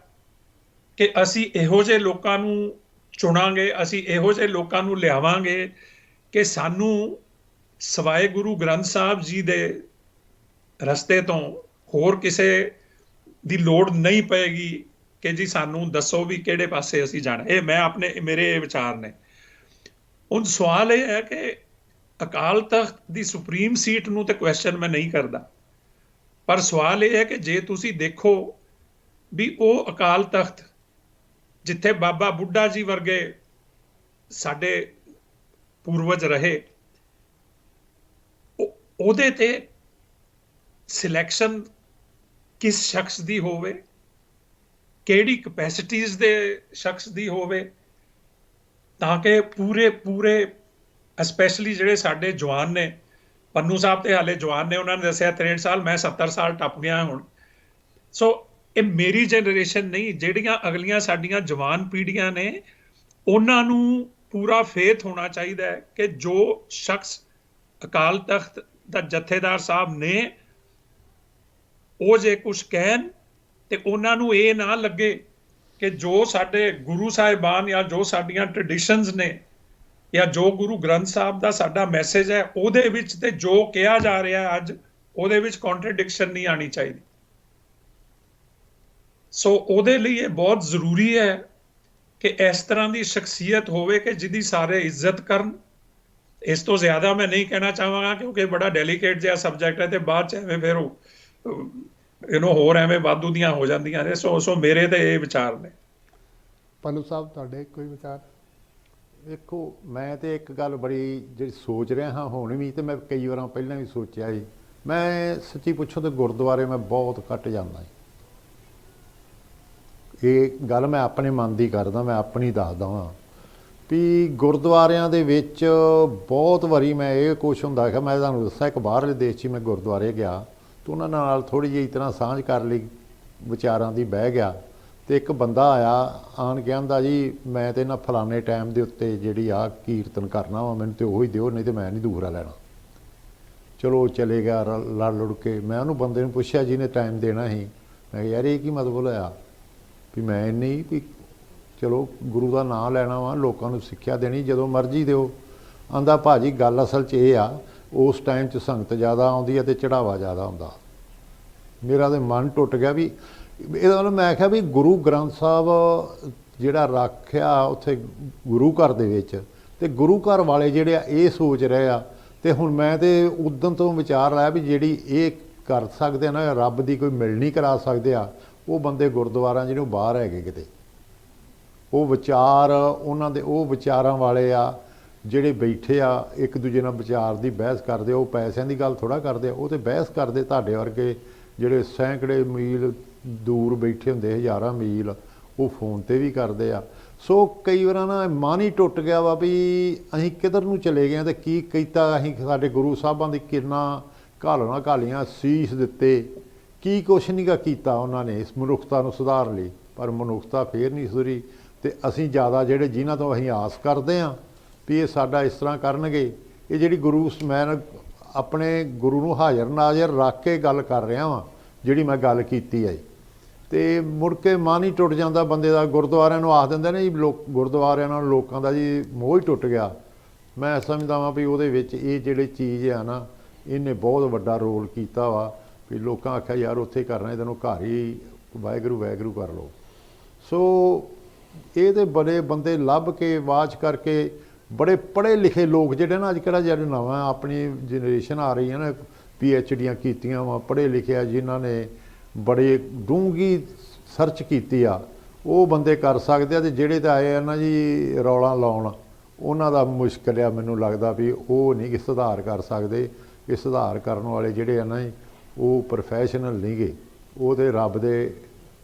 ਕਿ ਅਸੀਂ ਇਹੋ ਜਿਹੇ ਲੋਕਾਂ ਨੂੰ ਚੁਣਾਂਗੇ, ਅਸੀਂ ਇਹੋ ਜਿਹੇ ਲੋਕਾਂ ਨੂੰ ਲਿਆਵਾਂਗੇ ਕਿ ਸਾਨੂੰ ਸਵਾਏ ਗੁਰੂ ਗ੍ਰੰਥ ਸਾਹਿਬ ਜੀ ਦੇ ਰਸਤੇ ਤੋਂ ਹੋਰ ਕਿਸੇ ਦੀ ਲੋੜ ਨਹੀਂ ਪਏਗੀ ਕਿ ਜੀ ਸਾਨੂੰ ਦੱਸੋ ਵੀ ਕਿਹੜੇ ਪਾਸੇ ਅਸੀਂ ਜਾਣਾ। ਇਹ ਮੈਂ ਮੇਰੇ ਇਹ ਵਿਚਾਰ ਨੇ। ਹੁਣ ਸਵਾਲ ਇਹ ਹੈ ਕਿ ਅਕਾਲ ਤਖਤ ਦੀ ਸੁਪਰੀਮ ਸੀਟ ਨੂੰ ਤੇ ਕੁਐਸਚਨ ਮੈਂ ਨਹੀਂ ਕਰਦਾ, ਪਰ ਸਵਾਲ ਇਹ ਹੈ ਕਿ ਜੇ ਤੁਸੀਂ ਦੇਖੋ ਵੀ ਉਹ ਅਕਾਲ ਤਖਤ ਜਿੱਥੇ ਬਾਬਾ ਬੁੱਢਾ ਜੀ ਵਰਗੇ ਸਾਡੇ ਪੂਰਵਜ ਰਹੇ, ਉਹਦੇ ਤੇ ਸਿਲੈਕਸ਼ਨ ਕਿਸ ਸ਼ਖਸ ਦੀ ਹੋਵੇ, ਕਿਹੜੀ ਕਪੈਸਿਟੀਜ਼ ਦੇ ਸ਼ਖਸ ਦੀ ਹੋਵੇ, ਤਾਂ ਕਿ ਪੂਰੇ ਸਪੈਸ਼ਲੀ ਜਿਹੜੇ ਸਾਡੇ ਜਵਾਨ ਨੇ, ਪੰਨੂ ਸਾਹਿਬ ਤੇ ਹਾਲੇ ਜਵਾਨ ਨੇ, ਉਹਨਾਂ ਨੇ ਦੱਸਿਆ 63 ਸਾਲ, ਮੈਂ 70 ਸਾਲ ਟੱਪ ਗਿਆ ਹੁਣ। ਸੋ ਇਹ ਮੇਰੀ ਜਨਰੇਸ਼ਨ ਨਹੀਂ, ਜਿਹੜੀਆਂ ਅਗਲੀਆਂ ਸਾਡੀਆਂ ਜਵਾਨ ਪੀੜ੍ਹੀਆਂ ਨੇ ਉਹਨਾਂ ਨੂੰ ਪੂਰਾ ਫੇਥ ਹੋਣਾ ਚਾਹੀਦਾ ਹੈ ਕਿ ਜੋ ਸ਼ਖਸ ਅਕਾਲ ਤਖਤ ਦਾ ਜਥੇਦਾਰ ਸਾਹਿਬ ਨੇ ਉਹ ਜੇ ਕੁਝ ਕਹਿਣ ਤੇ ਉਹਨਾਂ ਨੂੰ ਇਹ ਨਾ ਲੱਗੇ ਕਿ ਜੋ ਸਾਡੇ ਗੁਰੂ ਸਾਹਿਬਾਨ ਜਾਂ ਜੋ ਸਾਡੀਆਂ ਟ੍ਰੈਡੀਸ਼ਨਸ ਨੇ ਜਾਂ ਜੋ ਗੁਰੂ ਗ੍ਰੰਥ ਸਾਹਿਬ ਦਾ ਸਾਡਾ ਮੈਸੇਜ ਹੈ ਉਹਦੇ ਵਿੱਚ ਤੇ ਜੋ ਕਿਹਾ ਜਾ ਰਿਹਾ ਅੱਜ ਉਹਦੇ ਵਿੱਚ ਕੰਟਰਡਿਕਸ਼ਨ ਨਹੀਂ ਆਣੀ ਚਾਹੀਦੀ। ਸੋ ਉਹਦੇ ਲਈ ਇਹ ਬਹੁਤ ਜ਼ਰੂਰੀ ਹੈ ਕਿ ਇਸ ਤਰ੍ਹਾਂ ਦੀ ਸ਼ਖਸੀਅਤ ਹੋਵੇ ਕਿ ਜਿਹਦੀ ਸਾਰੇ ਇੱਜ਼ਤ ਕਰਨ। ਇਸ ਤੋਂ ਜ਼ਿਆਦਾ ਮੈਂ ਨਹੀਂ ਕਹਿਣਾ ਚਾਹਾਂਗਾ ਕਿਉਂਕਿ ਬੜਾ ਡੈਲੀਕੇਟ ਜਿਹਾ ਸਬਜੈਕਟ ਹੈ ਤੇ ਬਾਅਦ ਚ ਐਵੇਂ ਫਿਰ ਹੋਰ ਐਵੇਂ ਵਾਧੂ ਦੀਆਂ ਹੋ ਜਾਂਦੀਆਂ ਨੇ। ਸੋ ਮੇਰੇ ਤੇ ਇਹ ਵਿਚਾਰ ਨੇ। ਪੰਨੂ ਸਾਹਿਬ ਤੁਹਾਡੇ ਕੋਈ ਵਿਚਾਰ? ਦੇਖੋ ਮੈਂ ਤੇ ਇੱਕ ਗੱਲ ਬੜੀ ਜਿਹੜੀ ਸੋਚ ਰਿਹਾ ਹਾਂ ਹੁਣ ਵੀ, ਤੇ ਮੈਂ ਕਈ ਵਾਰਾਂ ਪਹਿਲਾਂ ਵੀ ਸੋਚਿਆ ਜੀ। ਮੈਂ ਸੱਚੀ ਪੁੱਛੋ ਤਾਂ ਗੁਰਦੁਆਰੇ ਮੈਂ ਬਹੁਤ ਘੱਟ ਜਾਂਦਾ ਜੀ। ਇਹ ਗੱਲ ਮੈਂ ਆਪਣੇ ਮਨ ਦੀ ਕਰਦਾ, ਮੈਂ ਆਪਣੀ ਦੱਸਦਾ ਵਾਂ ਵੀ ਗੁਰਦੁਆਰਿਆਂ ਦੇ ਵਿੱਚ ਬਹੁਤ ਵਾਰੀ ਮੈਂ ਇਹ ਕੁਛ ਹੁੰਦਾ ਕਿ ਮੈਂ ਤੁਹਾਨੂੰ ਦੱਸਿਆ ਇੱਕ ਬਾਹਰਲੇ ਦੇਸ਼ 'ਚ ਮੈਂ ਗੁਰਦੁਆਰੇ ਗਿਆ ਤਾਂ ਉਹਨਾਂ ਨਾਲ ਥੋੜ੍ਹੀ ਜਿਹੀ ਤਰ੍ਹਾਂ ਸਾਂਝ ਕਰ ਲਈ, ਵਿਚਾਰਾਂ ਦੀ ਬਹਿ ਗਿਆ, ਤੇ ਇੱਕ ਬੰਦਾ ਆਇਆ ਆਣ ਕੇ ਕਹਿੰਦਾ ਜੀ ਮੈਂ ਤੇ ਨਾ ਫਲਾਣੇ ਟਾਈਮ ਦੇ ਉੱਤੇ ਜਿਹੜੀ ਆ ਕੀਰਤਨ ਕਰਨਾ ਵਾ, ਮੈਨੂੰ ਤੇ ਉਹੀ ਦਿਓ, ਨਹੀਂ ਤੇ ਮੈਂ ਨਹੀਂ ਦੂਸਰਾ ਲੈਣਾ। ਚਲੋ ਚਲੇ ਗਿਆ ਲੜ ਲੁੜ ਕੇ। ਮੈਂ ਉਹਨੂੰ ਬੰਦੇ ਨੂੰ ਪੁੱਛਿਆ ਜਿਹਨੇ ਟਾਈਮ ਦੇਣਾ ਸੀ, ਮੈਂ ਕਿਹਾ ਯਾਰ ਇਹ ਕੀ ਮਤਲਬ ਹੋਇਆ ਵੀ ਮੈਂ ਨਹੀਂ ਵੀ ਚਲੋ ਗੁਰੂ ਦਾ ਨਾਂ ਲੈਣਾ ਵਾ, ਲੋਕਾਂ ਨੂੰ ਸਿੱਖਿਆ ਦੇਣੀ, ਜਦੋਂ ਮਰਜ਼ੀ ਦਿਓ। ਆਂਦਾ ਭਾਜੀ ਗੱਲ ਅਸਲ 'ਚ ਇਹ ਆ ਉਸ ਟਾਈਮ 'ਚ ਸੰਗਤ ਜ਼ਿਆਦਾ ਆਉਂਦੀ ਹੈ ਅਤੇ ਚੜਾਵਾ ਜ਼ਿਆਦਾ ਹੁੰਦਾ। ਮੇਰਾ ਤਾਂ ਮਨ ਟੁੱਟ ਗਿਆ ਵੀ ਇਹਦਾ ਮਤਲਬ ਮੈਂ ਕਿਹਾ ਵੀ ਗੁਰੂ ਗ੍ਰੰਥ ਸਾਹਿਬ ਜਿਹੜਾ ਰੱਖਿਆ ਉੱਥੇ ਗੁਰੂ ਘਰ ਦੇ ਵਿੱਚ, ਅਤੇ ਗੁਰੂ ਘਰ ਵਾਲੇ ਜਿਹੜੇ ਆ ਇਹ ਸੋਚ ਰਹੇ ਆ। ਅਤੇ ਹੁਣ ਮੈਂ ਤਾਂ ਉਦੋਂ ਤੋਂ ਵਿਚਾਰ ਲਾਇਆ ਵੀ ਜਿਹੜੀ ਇਹ ਕਰ ਸਕਦੇ ਆ ਨਾ ਰੱਬ ਦੀ ਕੋਈ ਮਿਲਣੀ ਕਰਾ ਸਕਦੇ ਆ, ਉਹ ਬੰਦੇ ਗੁਰਦੁਆਰਾ ਜਿਹੜੇ ਉਹ ਬਾਹਰ ਹੈਗੇ ਕਿਤੇ। ਉਹ ਵਿਚਾਰ ਉਹਨਾਂ ਦੇ ਉਹ ਵਿਚਾਰਾਂ ਵਾਲੇ ਆ ਜਿਹੜੇ ਬੈਠੇ ਆ ਇੱਕ ਦੂਜੇ ਨਾਲ ਵਿਚਾਰ ਦੀ ਬਹਿਸ ਕਰਦੇ। ਉਹ ਪੈਸਿਆਂ ਦੀ ਗੱਲ ਥੋੜ੍ਹਾ ਕਰਦੇ ਆ, ਉਹ ਤਾਂ ਬਹਿਸ ਕਰਦੇ ਤੁਹਾਡੇ ਵਰਗੇ ਜਿਹੜੇ ਸੈਂਕੜੇ ਮੀਲ ਦੂਰ ਬੈਠੇ ਹੁੰਦੇ, ਹਜ਼ਾਰਾਂ ਮੀਲ, ਉਹ ਫੋਨ 'ਤੇ ਵੀ ਕਰਦੇ ਆ। ਸੋ ਕਈ ਵਾਰ ਨਾ ਮਨ ਹੀ ਟੁੱਟ ਗਿਆ ਵਾ ਵੀ ਅਸੀਂ ਕਿੱਧਰ ਨੂੰ ਚਲੇ ਗਏ ਹਾਂ ਤੇ ਕੀ ਕੀਤਾ ਅਸੀਂ। ਸਾਡੇ ਗੁਰੂ ਸਾਹਿਬਾਂ ਦੀ ਕਿਰਨਾਂ ਘਾਲਣਾ ਘਾਲੀਆਂ, ਸੀਸ ਦਿੱਤੇ, ਕੀ ਕੁਛ ਨਹੀਂ ਗਾ ਕੀਤਾ ਉਹਨਾਂ ਨੇ ਇਸ ਮਨੁੱਖਤਾ ਨੂੰ ਸੁਧਾਰਨ ਲਈ। ਪਰ ਮਨੁੱਖਤਾ ਫੇਰ ਨਹੀਂ ਸੁਧਰੀ ਤੇ ਅਸੀਂ ਜ਼ਿਆਦਾ ਜਿਹੜੇ ਜਿਨ੍ਹਾਂ ਤੋਂ ਅਸੀਂ ਆਸ ਕਰਦੇ ਹਾਂ ਵੀ ਇਹ ਸਾਡਾ ਇਸ ਤਰ੍ਹਾਂ ਕਰਨਗੇ, ਇਹ ਜਿਹੜੀ ਮੈਂ ਆਪਣੇ ਗੁਰੂ ਨੂੰ ਹਾਜ਼ਰ ਨਾਜ਼ਰ ਰੱਖ ਕੇ ਗੱਲ ਕਰ ਰਿਹਾ ਵਾਂ, ਜਿਹੜੀ ਮੈਂ ਗੱਲ ਕੀਤੀ ਹੈ। ਤੇ ਮੁੜ ਕੇ ਮਨ ਹੀ ਟੁੱਟ ਜਾਂਦਾ ਬੰਦੇ ਦਾ। ਗੁਰਦੁਆਰਿਆਂ ਨੂੰ ਆਖ ਦਿੰਦੇ ਨੇ ਜੀ ਗੁਰਦੁਆਰਿਆਂ ਨਾਲ ਲੋਕਾਂ ਦਾ ਜੀ ਮੋਹ ਹੀ ਟੁੱਟ ਗਿਆ। ਮੈਂ ਸਮਝਦਾ ਵਾਂ ਵੀ ਉਹਦੇ ਵਿੱਚ ਇਹ ਜਿਹੜੀ ਚੀਜ਼ ਆ ਨਾ, ਇਹਨੇ ਬਹੁਤ ਵੱਡਾ ਰੋਲ ਕੀਤਾ ਵਾ ਵੀ ਲੋਕਾਂ ਆਖਿਆ ਯਾਰ ਉੱਥੇ ਕਰਨਾ, ਤੈਨੂੰ ਘਰ ਹੀ ਵਾਹਿਗੁਰੂ ਵਾਹਿਗੁਰੂ ਕਰ ਲਓ। ਸੋ ਇਹ ਤੇ ਬੜੇ ਬੰਦੇ ਲੱਭ ਕੇ ਵਾਚ ਕਰਕੇ, ਬੜੇ ਪੜ੍ਹੇ ਲਿਖੇ ਲੋਕ ਜਿਹੜੇ ਨਾ ਅੱਜ ਕੱਲ੍ਹ ਜਿਹੜੇ ਨਵਾਂ ਆਪਣੀ ਜਨਰੇਸ਼ਨ ਆ ਰਹੀ ਹੈ ਨਾ, PhDਆਂ ਕੀਤੀਆਂ ਵਾ, ਪੜ੍ਹੇ ਲਿਖੇ ਆ, ਜਿਨ੍ਹਾਂ ਨੇ ਬੜੇ ਡੂੰਘੀ ਸਰਚ ਕੀਤੀ ਆ, ਉਹ ਬੰਦੇ ਕਰ ਸਕਦੇ ਆ। ਤੇ ਜਿਹੜੇ ਤਾਂ ਆਏ ਆ ਨਾ ਜੀ ਰੌਲਾ ਲਾਉਣ, ਉਹਨਾਂ ਦਾ ਮੁਸ਼ਕਿਲ ਆ। ਮੈਨੂੰ ਲੱਗਦਾ ਵੀ ਉਹ ਨਹੀਂ ਕਿ ਸੁਧਾਰ ਕਰ ਸਕਦੇ। ਇਹ ਸੁਧਾਰ ਕਰਨ ਵਾਲੇ ਜਿਹੜੇ ਆ ਨਾ ਜੀ, ਉਹ ਪ੍ਰੋਫੈਸ਼ਨਲ ਨਹੀਂ ਗੇ, ਉਹ ਤਾਂ ਰੱਬ ਦੇ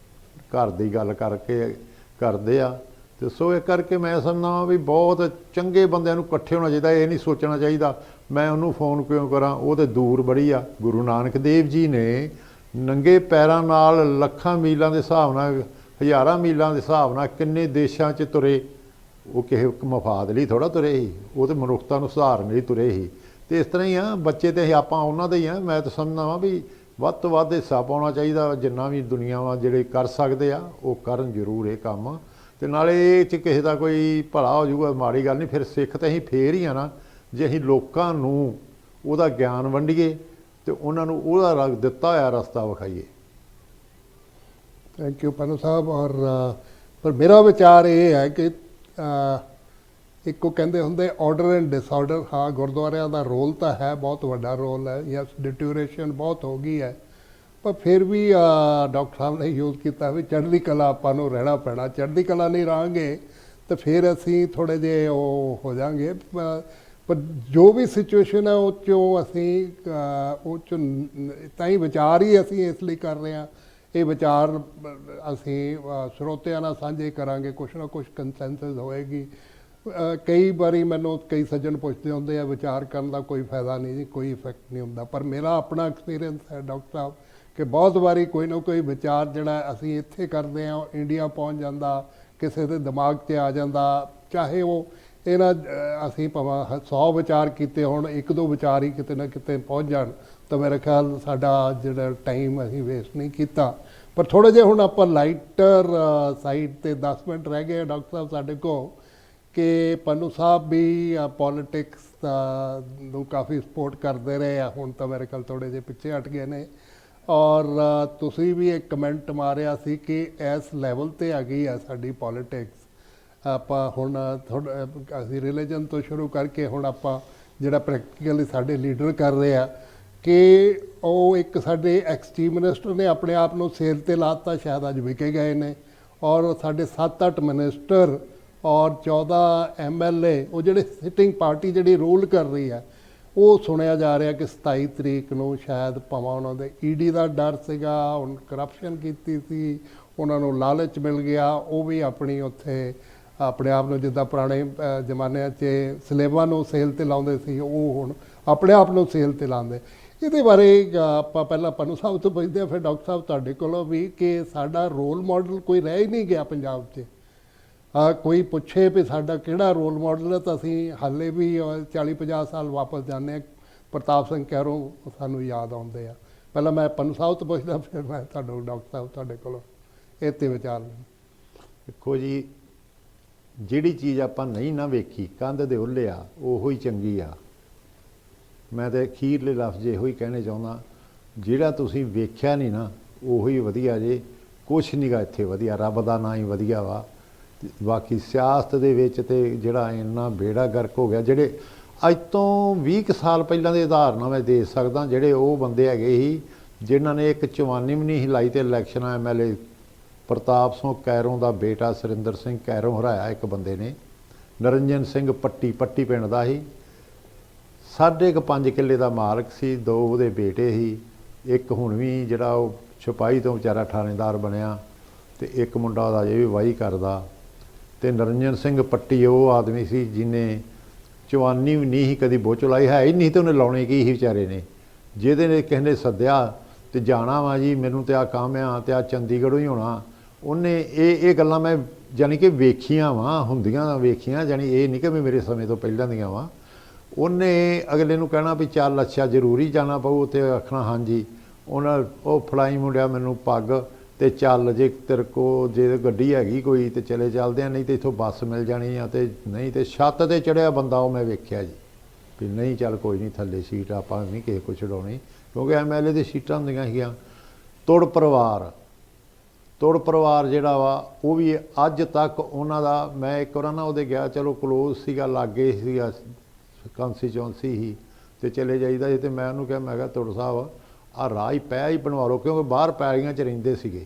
ਘਰ ਦੀ ਗੱਲ ਕਰਕੇ ਕਰਦੇ ਆ। ਤੇ ਸੋ ਇਹ ਕਰਕੇ ਮੈਂ ਸਮਝਦਾ ਵੀ ਬਹੁਤ ਚੰਗੇ ਬੰਦਿਆਂ ਨੂੰ ਇਕੱਠੇ ਹੋਣਾ ਚਾਹੀਦਾ। ਇਹ ਨਹੀਂ ਸੋਚਣਾ ਚਾਹੀਦਾ ਮੈਂ ਉਹਨੂੰ ਫੋਨ ਕਿਉਂ ਕਰਾਂ, ਉਹ ਤਾਂ ਦੂਰ ਬੜੀ ਆ। ਗੁਰੂ ਨਾਨਕ ਦੇਵ ਜੀ ਨੇ ਨੰਗੇ ਪੈਰਾਂ ਨਾਲ ਲੱਖਾਂ ਮੀਲਾਂ ਦੇ ਹਿਸਾਬ ਨਾਲ, ਹਜ਼ਾਰਾਂ ਮੀਲਾਂ ਦੇ ਹਿਸਾਬ ਨਾਲ ਕਿੰਨੇ ਦੇਸ਼ਾਂ 'ਚ ਤੁਰੇ। ਉਹ ਕਿਸੇ ਮਫਾਦ ਲਈ ਥੋੜ੍ਹਾ ਤੁਰੇ ਸੀ, ਉਹ ਤਾਂ ਮਨੁੱਖਤਾ ਨੂੰ ਸੁਧਾਰਨ ਲਈ ਤੁਰੇ ਸੀ। ਤੇ ਇਸ ਤਰ੍ਹਾਂ ਹੀ ਆ ਬੱਚੇ ਤੇ ਆਪਾਂ ਉਹਨਾਂ ਦੇ ਹੀ ਆ। ਮੈਂ ਤਾਂ ਸਮਝਦਾ ਵਾਂ ਵੀ ਵੱਧ ਤੋਂ ਵੱਧ ਹਿੱਸਾ ਪਾਉਣਾ ਚਾਹੀਦਾ। ਜਿੰਨਾ ਵੀ ਦੁਨੀਆ ਵਾ ਜਿਹੜੇ ਕਰ ਸਕਦੇ ਆ ਉਹ ਕਰਨ ਜ਼ਰੂਰ ਇਹ ਕੰਮ। ਤੇ ਨਾਲੇ ਇਹ 'ਚ ਕਿਸੇ ਦਾ ਕੋਈ ਭਲਾ ਹੋ ਜਾਊਗਾ, ਮਾੜੀ ਗੱਲ ਨਹੀਂ। ਫਿਰ ਸਿੱਖ ਤਾਂ ਅਸੀਂ ਫੇਰ ਹੀ ਆ ਨਾ, ਜੇ ਅਸੀਂ ਲੋਕਾਂ ਨੂੰ ਉਹਦਾ ਗਿਆਨ ਵੰਡੀਏ ਤੇ ਉਹਨਾਂ ਨੂੰ ਉਹਦਾ ਦਿੱਤਾ ਹੋਇਆ ਰਸਤਾ ਵਿਖਾਈਏ। ਥੈਂਕ ਯੂ ਪੰਨੂ ਸਾਹਿਬ। ਔਰ ਪਰ ਮੇਰਾ ਵਿਚਾਰ ਇਹ ਹੈ ਕਿ ਇੱਕੋ ਕਹਿੰਦੇ ਹੁੰਦੇ ਆਰਡਰ ਐਂਡ ਡਿਸਆਰਡਰ। ਹਾਂ, ਗੁਰਦੁਆਰਿਆਂ ਦਾ ਰੋਲ ਤਾਂ ਹੈ, ਬਹੁਤ ਵੱਡਾ ਰੋਲ ਹੈ। ਯਸ, ਡਿਟਿਊਰੇਸ਼ਨ ਬਹੁਤ ਹੋ ਗਈ ਹੈ, ਪਰ ਫਿਰ ਵੀ ਡਾਕਟਰ ਸਾਹਿਬ ਨੇ ਯੂਜ਼ ਕੀਤਾ ਵੀ ਚੜ੍ਹਦੀ ਕਲਾ ਆਪਾਂ ਨੂੰ ਰਹਿਣਾ ਪੈਣਾ। ਚੜ੍ਹਦੀ ਕਲਾ ਨਹੀਂ ਰਹਾਂਗੇ ਤਾਂ ਫਿਰ ਅਸੀਂ ਥੋੜ੍ਹੇ ਜਿਹੇ ਉਹ ਹੋ ਜਾਵਾਂਗੇ। ਪਰ ਜੋ ਵੀ ਸਿਚੁਏਸ਼ਨ ਹੈ ਉਹ 'ਚੋਂ ਅਸੀਂ ਉਹ 'ਚੋਂ ਤਾਂ ਹੀ ਵਿਚਾਰ ਹੀ ਅਸੀਂ ਇਸ ਲਈ ਕਰ ਰਹੇ ਹਾਂ। ਇਹ ਵਿਚਾਰ ਅਸੀਂ ਸਰੋਤਿਆਂ ਨਾਲ ਸਾਂਝੇ ਕਰਾਂਗੇ, ਕੁਛ ਨਾ ਕੁਛ ਕੰਸੈਂਸਸ ਹੋਏਗੀ। ਕਈ ਵਾਰੀ ਮੈਨੂੰ ਕਈ ਸੱਜਣ ਪੁੱਛਦੇ ਹੁੰਦੇ ਆ ਵਿਚਾਰ ਕਰਨ ਦਾ ਕੋਈ ਫਾਇਦਾ ਨਹੀਂ ਜੀ, ਕੋਈ ਇਫੈਕਟ ਨਹੀਂ ਹੁੰਦਾ। ਪਰ ਮੇਰਾ ਆਪਣਾ ਐਕਸਪੀਰੀਅੰਸ ਹੈ ਡਾਕਟਰ ਸਾਹਿਬ ਕਿ ਬਹੁਤ ਵਾਰੀ ਕੋਈ ਨਾ ਕੋਈ ਵਿਚਾਰ ਜਿਹੜਾ ਅਸੀਂ ਇੱਥੇ ਕਰਦੇ ਹਾਂ ਇੰਡੀਆ ਪਹੁੰਚ ਜਾਂਦਾ, ਕਿਸੇ ਦੇ ਦਿਮਾਗ 'ਤੇ ਆ ਜਾਂਦਾ। ਚਾਹੇ ਉਹ ਇਹਨਾਂ ਅਸੀਂ ਭਾਵੇਂ 100 ਵਿਚਾਰ ਕੀਤੇ ਹੋਣ, ਇੱਕ ਦੋ ਵਿਚਾਰ ਹੀ ਕਿਤੇ ਨਾ ਕਿਤੇ ਪਹੁੰਚ ਜਾਣ ਤਾਂ ਮੇਰੇ ਖਿਆਲ ਸਾਡਾ ਜਿਹੜਾ ਟਾਈਮ ਅਸੀਂ ਵੇਸਟ ਨਹੀਂ ਕੀਤਾ। ਪਰ ਥੋੜ੍ਹੇ ਜਿਹੇ ਹੁਣ ਆਪਾਂ ਲਾਈਟਰ ਸਾਈਡ 'ਤੇ 10 ਮਿੰਟ ਰਹਿ ਗਏ ਡਾਕਟਰ ਸਾਹਿਬ ਸਾਡੇ ਕੋਲ, ਕਿ ਪੰਨੂ ਸਾਹਿਬ ਵੀ ਪੋਲੀਟਿਕਸ ਨੂੰ ਕਾਫੀ ਸਪੋਰਟ ਕਰਦੇ ਰਹੇ ਆ। ਹੁਣ ਤਾਂ ਮੇਰੇ ਖਿਆਲ ਥੋੜ੍ਹੇ ਜਿਹੇ ਪਿੱਛੇ ਹਟ ਗਏ ਨੇ। ਔਰ ਤੁਸੀਂ ਵੀ ਇੱਕ ਕਮੈਂਟ ਮਾਰਿਆ ਸੀ ਕਿ ਇਸ ਲੈਵਲ 'ਤੇ ਆ ਗਈ ਆ ਸਾਡੀ ਪੋਲੀਟਿਕਸ। ਆਪਾਂ ਹੁਣ ਅਸੀਂ ਰਿਲੀਜਨ ਤੋਂ ਸ਼ੁਰੂ ਕਰਕੇ ਹੁਣ ਆਪਾਂ ਜਿਹੜਾ ਪ੍ਰੈਕਟੀਕਲੀ ਸਾਡੇ ਲੀਡਰ ਕਰ ਰਹੇ ਆ ਕਿ ਉਹ ਇੱਕ ਸਾਡੇ ਐਕਸ ਚੀਫ ਮਿਨਿਸਟਰ ਨੇ ਆਪਣੇ ਆਪ ਨੂੰ ਸੇਲ 'ਤੇ ਲਾਤਾ, ਸ਼ਾਇਦ ਅੱਜ ਵਿਕੇ ਗਏ ਨੇ। ਔਰ ਸਾਡੇ 7-8 ਮਿਨਿਸਟਰ ਔਰ 14 MLA, ਉਹ ਜਿਹੜੇ ਸਿਟਿੰਗ ਪਾਰਟੀ ਜਿਹੜੀ ਰੂਲ ਕਰ ਰਹੀ ਹੈ, ਉਹ ਸੁਣਿਆ ਜਾ ਰਿਹਾ ਕਿ 27 ਤਰੀਕ ਨੂੰ ਸ਼ਾਇਦ ਭਾਵੇਂ ਉਹਨਾਂ ਦੇ ED ਦਾ ਡਰ ਸੀਗਾ, ਹੁਣ ਕਰਪਸ਼ਨ ਕੀਤੀ ਸੀ, ਉਹਨਾਂ ਨੂੰ ਲਾਲਚ ਮਿਲ ਗਿਆ, ਉਹ ਵੀ ਆਪਣੀ ਉੱਥੇ ਆਪਣੇ ਆਪ ਨੂੰ ਜਿੱਦਾਂ ਪੁਰਾਣੇ ਜ਼ਮਾਨਿਆਂ 'ਚ ਸਲੇਬਾਂ ਨੂੰ ਸੇਲ 'ਤੇ ਲਾਉਂਦੇ ਸੀ, ਉਹ ਹੁਣ ਆਪਣੇ ਆਪ ਨੂੰ ਸੇਲ 'ਤੇ ਲਾਉਂਦੇ। ਇਹਦੇ ਬਾਰੇ ਆਪਾਂ ਪਹਿਲਾਂ ਪੰਨੂ ਸਾਹਿਬ ਤੋਂ ਪੁੱਛਦੇ ਹਾਂ, ਫਿਰ ਡਾਕਟਰ ਸਾਹਿਬ ਤੁਹਾਡੇ ਕੋਲੋਂ ਵੀ ਕਿ ਸਾਡਾ ਰੋਲ ਮਾਡਲ ਕੋਈ ਰਹਿ ਹੀ ਨਹੀਂ ਗਿਆ ਪੰਜਾਬ 'ਚ। ਕੋਈ ਪੁੱਛੇ ਵੀ ਸਾਡਾ ਕਿਹੜਾ ਰੋਲ ਮਾਡਲ ਹੈ ਤਾਂ ਅਸੀਂ ਹਾਲੇ ਵੀ 40-50 ਸਾਲ ਵਾਪਸ ਜਾਂਦੇ ਹਾਂ। ਪ੍ਰਤਾਪ ਸਿੰਘ ਕੈਰੋਂ ਸਾਨੂੰ ਯਾਦ ਆਉਂਦੇ ਆ। ਪਹਿਲਾਂ ਮੈਂ ਪੰਨੂ ਸਾਹਿਬ ਤੋਂ ਪੁੱਛਦਾ, ਫਿਰ ਮੈਂ ਤੁਹਾਨੂੰ ਡਾਕਟਰ ਸਾਹਿਬ ਤੁਹਾਡੇ ਕੋਲੋਂ ਇਹ 'ਤੇ ਵਿਚਾਰ ਲੈਣ। ਦੇਖੋ ਜੀ, ਜਿਹੜੀ ਚੀਜ਼ ਆਪਾਂ ਨਹੀਂ ਨਾ ਵੇਖੀ, ਕੰਧ ਦੇ ਉੱਲੇ ਆ, ਉਹੋ ਹੀ ਚੰਗੀ ਆ। ਮੈਂ ਤਾਂ ਅਖੀਰਲੇ ਲਫ਼ਜ਼ ਇਹੋ ਹੀ ਕਹਿਣੇ ਚਾਹੁੰਦਾ, ਜਿਹੜਾ ਤੁਸੀਂ ਵੇਖਿਆ ਨਹੀਂ ਨਾ ਉਹੋ ਹੀ ਵਧੀਆ ਜੇ। ਕੁਛ ਨਹੀਂ ਗਾ ਇੱਥੇ ਵਧੀਆ, ਰੱਬ ਦਾ ਨਾਂ ਹੀ ਵਧੀਆ ਵਾ। ਬਾਕੀ ਸਿਆਸਤ ਦੇ ਵਿੱਚ ਤੇ ਜਿਹੜਾ ਇੰਨਾ ਬੇੜਾ ਗਰਕ ਹੋ ਗਿਆ। ਜਿਹੜੇ ਅੱਜ ਤੋਂ 20 ਸਾਲ ਪਹਿਲਾਂ ਦੇ ਉਦਾਹਰਨਾਂ ਮੈਂ ਦੇ ਸਕਦਾ, ਜਿਹੜੇ ਉਹ ਬੰਦੇ ਹੈਗੇ ਸੀ ਜਿਨ੍ਹਾਂ ਨੇ ਇੱਕ ਚਵਾਨੀ ਵੀ ਨਹੀਂ ਸੀ ਲਾਈ ਤੇ ਇਲੈਕਸ਼ਨਾਂ MLA ਪ੍ਰਤਾਪ ਸਿੰਘ ਕੈਰੋਂ ਦਾ ਬੇਟਾ ਸੁਰਿੰਦਰ ਸਿੰਘ ਕੈਰੋਂ ਹਰਾਇਆ ਇੱਕ ਬੰਦੇ ਨੇ। ਨਰਿੰਜਨ ਸਿੰਘ ਪੱਟੀ ਪਿੰਡ ਦਾ ਸੀ, 5.5 ਕਿੱਲੇ ਦਾ ਮਾਲਕ ਸੀ, 2 ਉਹਦੇ ਬੇਟੇ ਸੀ। ਇੱਕ ਹੁਣ ਵੀ ਜਿਹੜਾ ਉਹ ਸਿਪਾਹੀ ਤੋਂ ਵਿਚਾਰਾ ਥਾਣੇਦਾਰ ਬਣਿਆ, ਤੇ ਇੱਕ ਮੁੰਡਾ ਉਹਦਾ ਅਜੇ ਵੀ ਵਾਹੀ ਕਰਦਾ। ਤੇ ਨਰਿੰਜਨ ਸਿੰਘ ਪੱਟੀ ਉਹ ਆਦਮੀ ਸੀ ਜਿਹਨੇ ਚਵਾਨੀ ਵੀ ਨਹੀਂ ਸੀ ਕਦੀ ਬੋਝ ਲਾਈ, ਹੈ ਹੀ ਨਹੀਂ ਤੇ ਉਹਨੇ ਲਾਉਣੇ ਕੀ ਸੀ ਵਿਚਾਰੇ ਨੇ। ਜਿਹਦੇ ਨੇ ਕਿਸੇ ਨੇ ਸੱਦਿਆ ਤੇ ਜਾਣਾ ਵਾ ਜੀ, ਮੈਨੂੰ ਤੇ ਆ ਕੰਮ ਆ ਤੇ ਆ ਚੰਡੀਗੜ੍ਹੋਂ ਹੀ ਹੋਣਾ, ਉਹਨੇ ਇਹ ਗੱਲਾਂ ਮੈਂ ਜਾਣੀ ਕਿ ਵੇਖੀਆਂ ਵਾ, ਹੁੰਦੀਆਂ ਵੇਖੀਆਂ, ਜਾਣੀ ਇਹ ਨਹੀਂ ਕਿ ਵੀ ਮੇਰੇ ਸਮੇਂ ਤੋਂ ਪਹਿਲਾਂ ਦੀਆਂ ਵਾ। ਉਹਨੇ ਅਗਲੇ ਨੂੰ ਕਹਿਣਾ ਵੀ ਚੱਲ ਅੱਛਾ ਜ਼ਰੂਰੀ ਜਾਣਾ ਪਊ, ਤੇ ਆਖਣਾ ਹਾਂਜੀ। ਉਹ ਫੜਾਈ ਮੁੰਡਿਆ ਮੈਨੂੰ ਪੱਗ ਤੇ ਚੱਲ, ਜੇ ਤੇਰੇ ਕੋਲ ਜੇ ਗੱਡੀ ਹੈਗੀ ਕੋਈ ਤੇ ਚਲੇ ਚੱਲਦੇ ਆ, ਨਹੀਂ ਤੇ ਇੱਥੋਂ ਬੱਸ ਮਿਲ ਜਾਣੀ ਆ, ਤੇ ਨਹੀਂ ਤੇ ਛੱਤ ਤੇ ਚੜਿਆ ਬੰਦਾ ਉਹ ਮੈਂ ਵੇਖਿਆ ਜੀ ਵੀ ਨਹੀਂ ਚੱਲ ਕੋਈ ਨਹੀਂ ਥੱਲੇ ਸੀਟ ਆਪਾਂ ਨਹੀਂ ਕਿਸੇ ਕੋਲ ਛਡਾਉਣੀ, ਕਿਉਂਕਿ MLA ਦੀ ਸੀਟਾਂ ਹੁੰਦੀਆਂ ਸੀਗੀਆਂ। ਤੁੜ ਪਰਿਵਾਰ ਜਿਹੜਾ ਵਾ ਉਹ ਵੀ ਅੱਜ ਤੱਕ ਉਹਨਾਂ ਦਾ, ਮੈਂ ਇੱਕ ਵਾਰ ਨਾ ਉਹਦੇ ਗਿਆ, ਚਲੋ ਕਲੋਜ਼ ਸੀਗਾ, ਲਾਗੇ ਸੀਗਾ, ਕੰਸਟੀਚੁਐਂਸੀ ਸੀ ਤੇ ਚਲੇ ਜਾਈਦਾ ਸੀ। ਤੇ ਮੈਂ ਉਹਨੂੰ ਕਿਹਾ, ਮੈਂ ਕਿਹਾ ਤੁੜ ਸਾਹਿਬ ਆਹ ਰਾਹ ਹੀ ਪਿਆ ਹੀ ਬਣਵਾ ਲਓ, ਕਿਉਂਕਿ ਬਾਹਰ ਪੈਲੀਆਂ 'ਚ ਰਹਿੰਦੇ ਸੀਗੇ।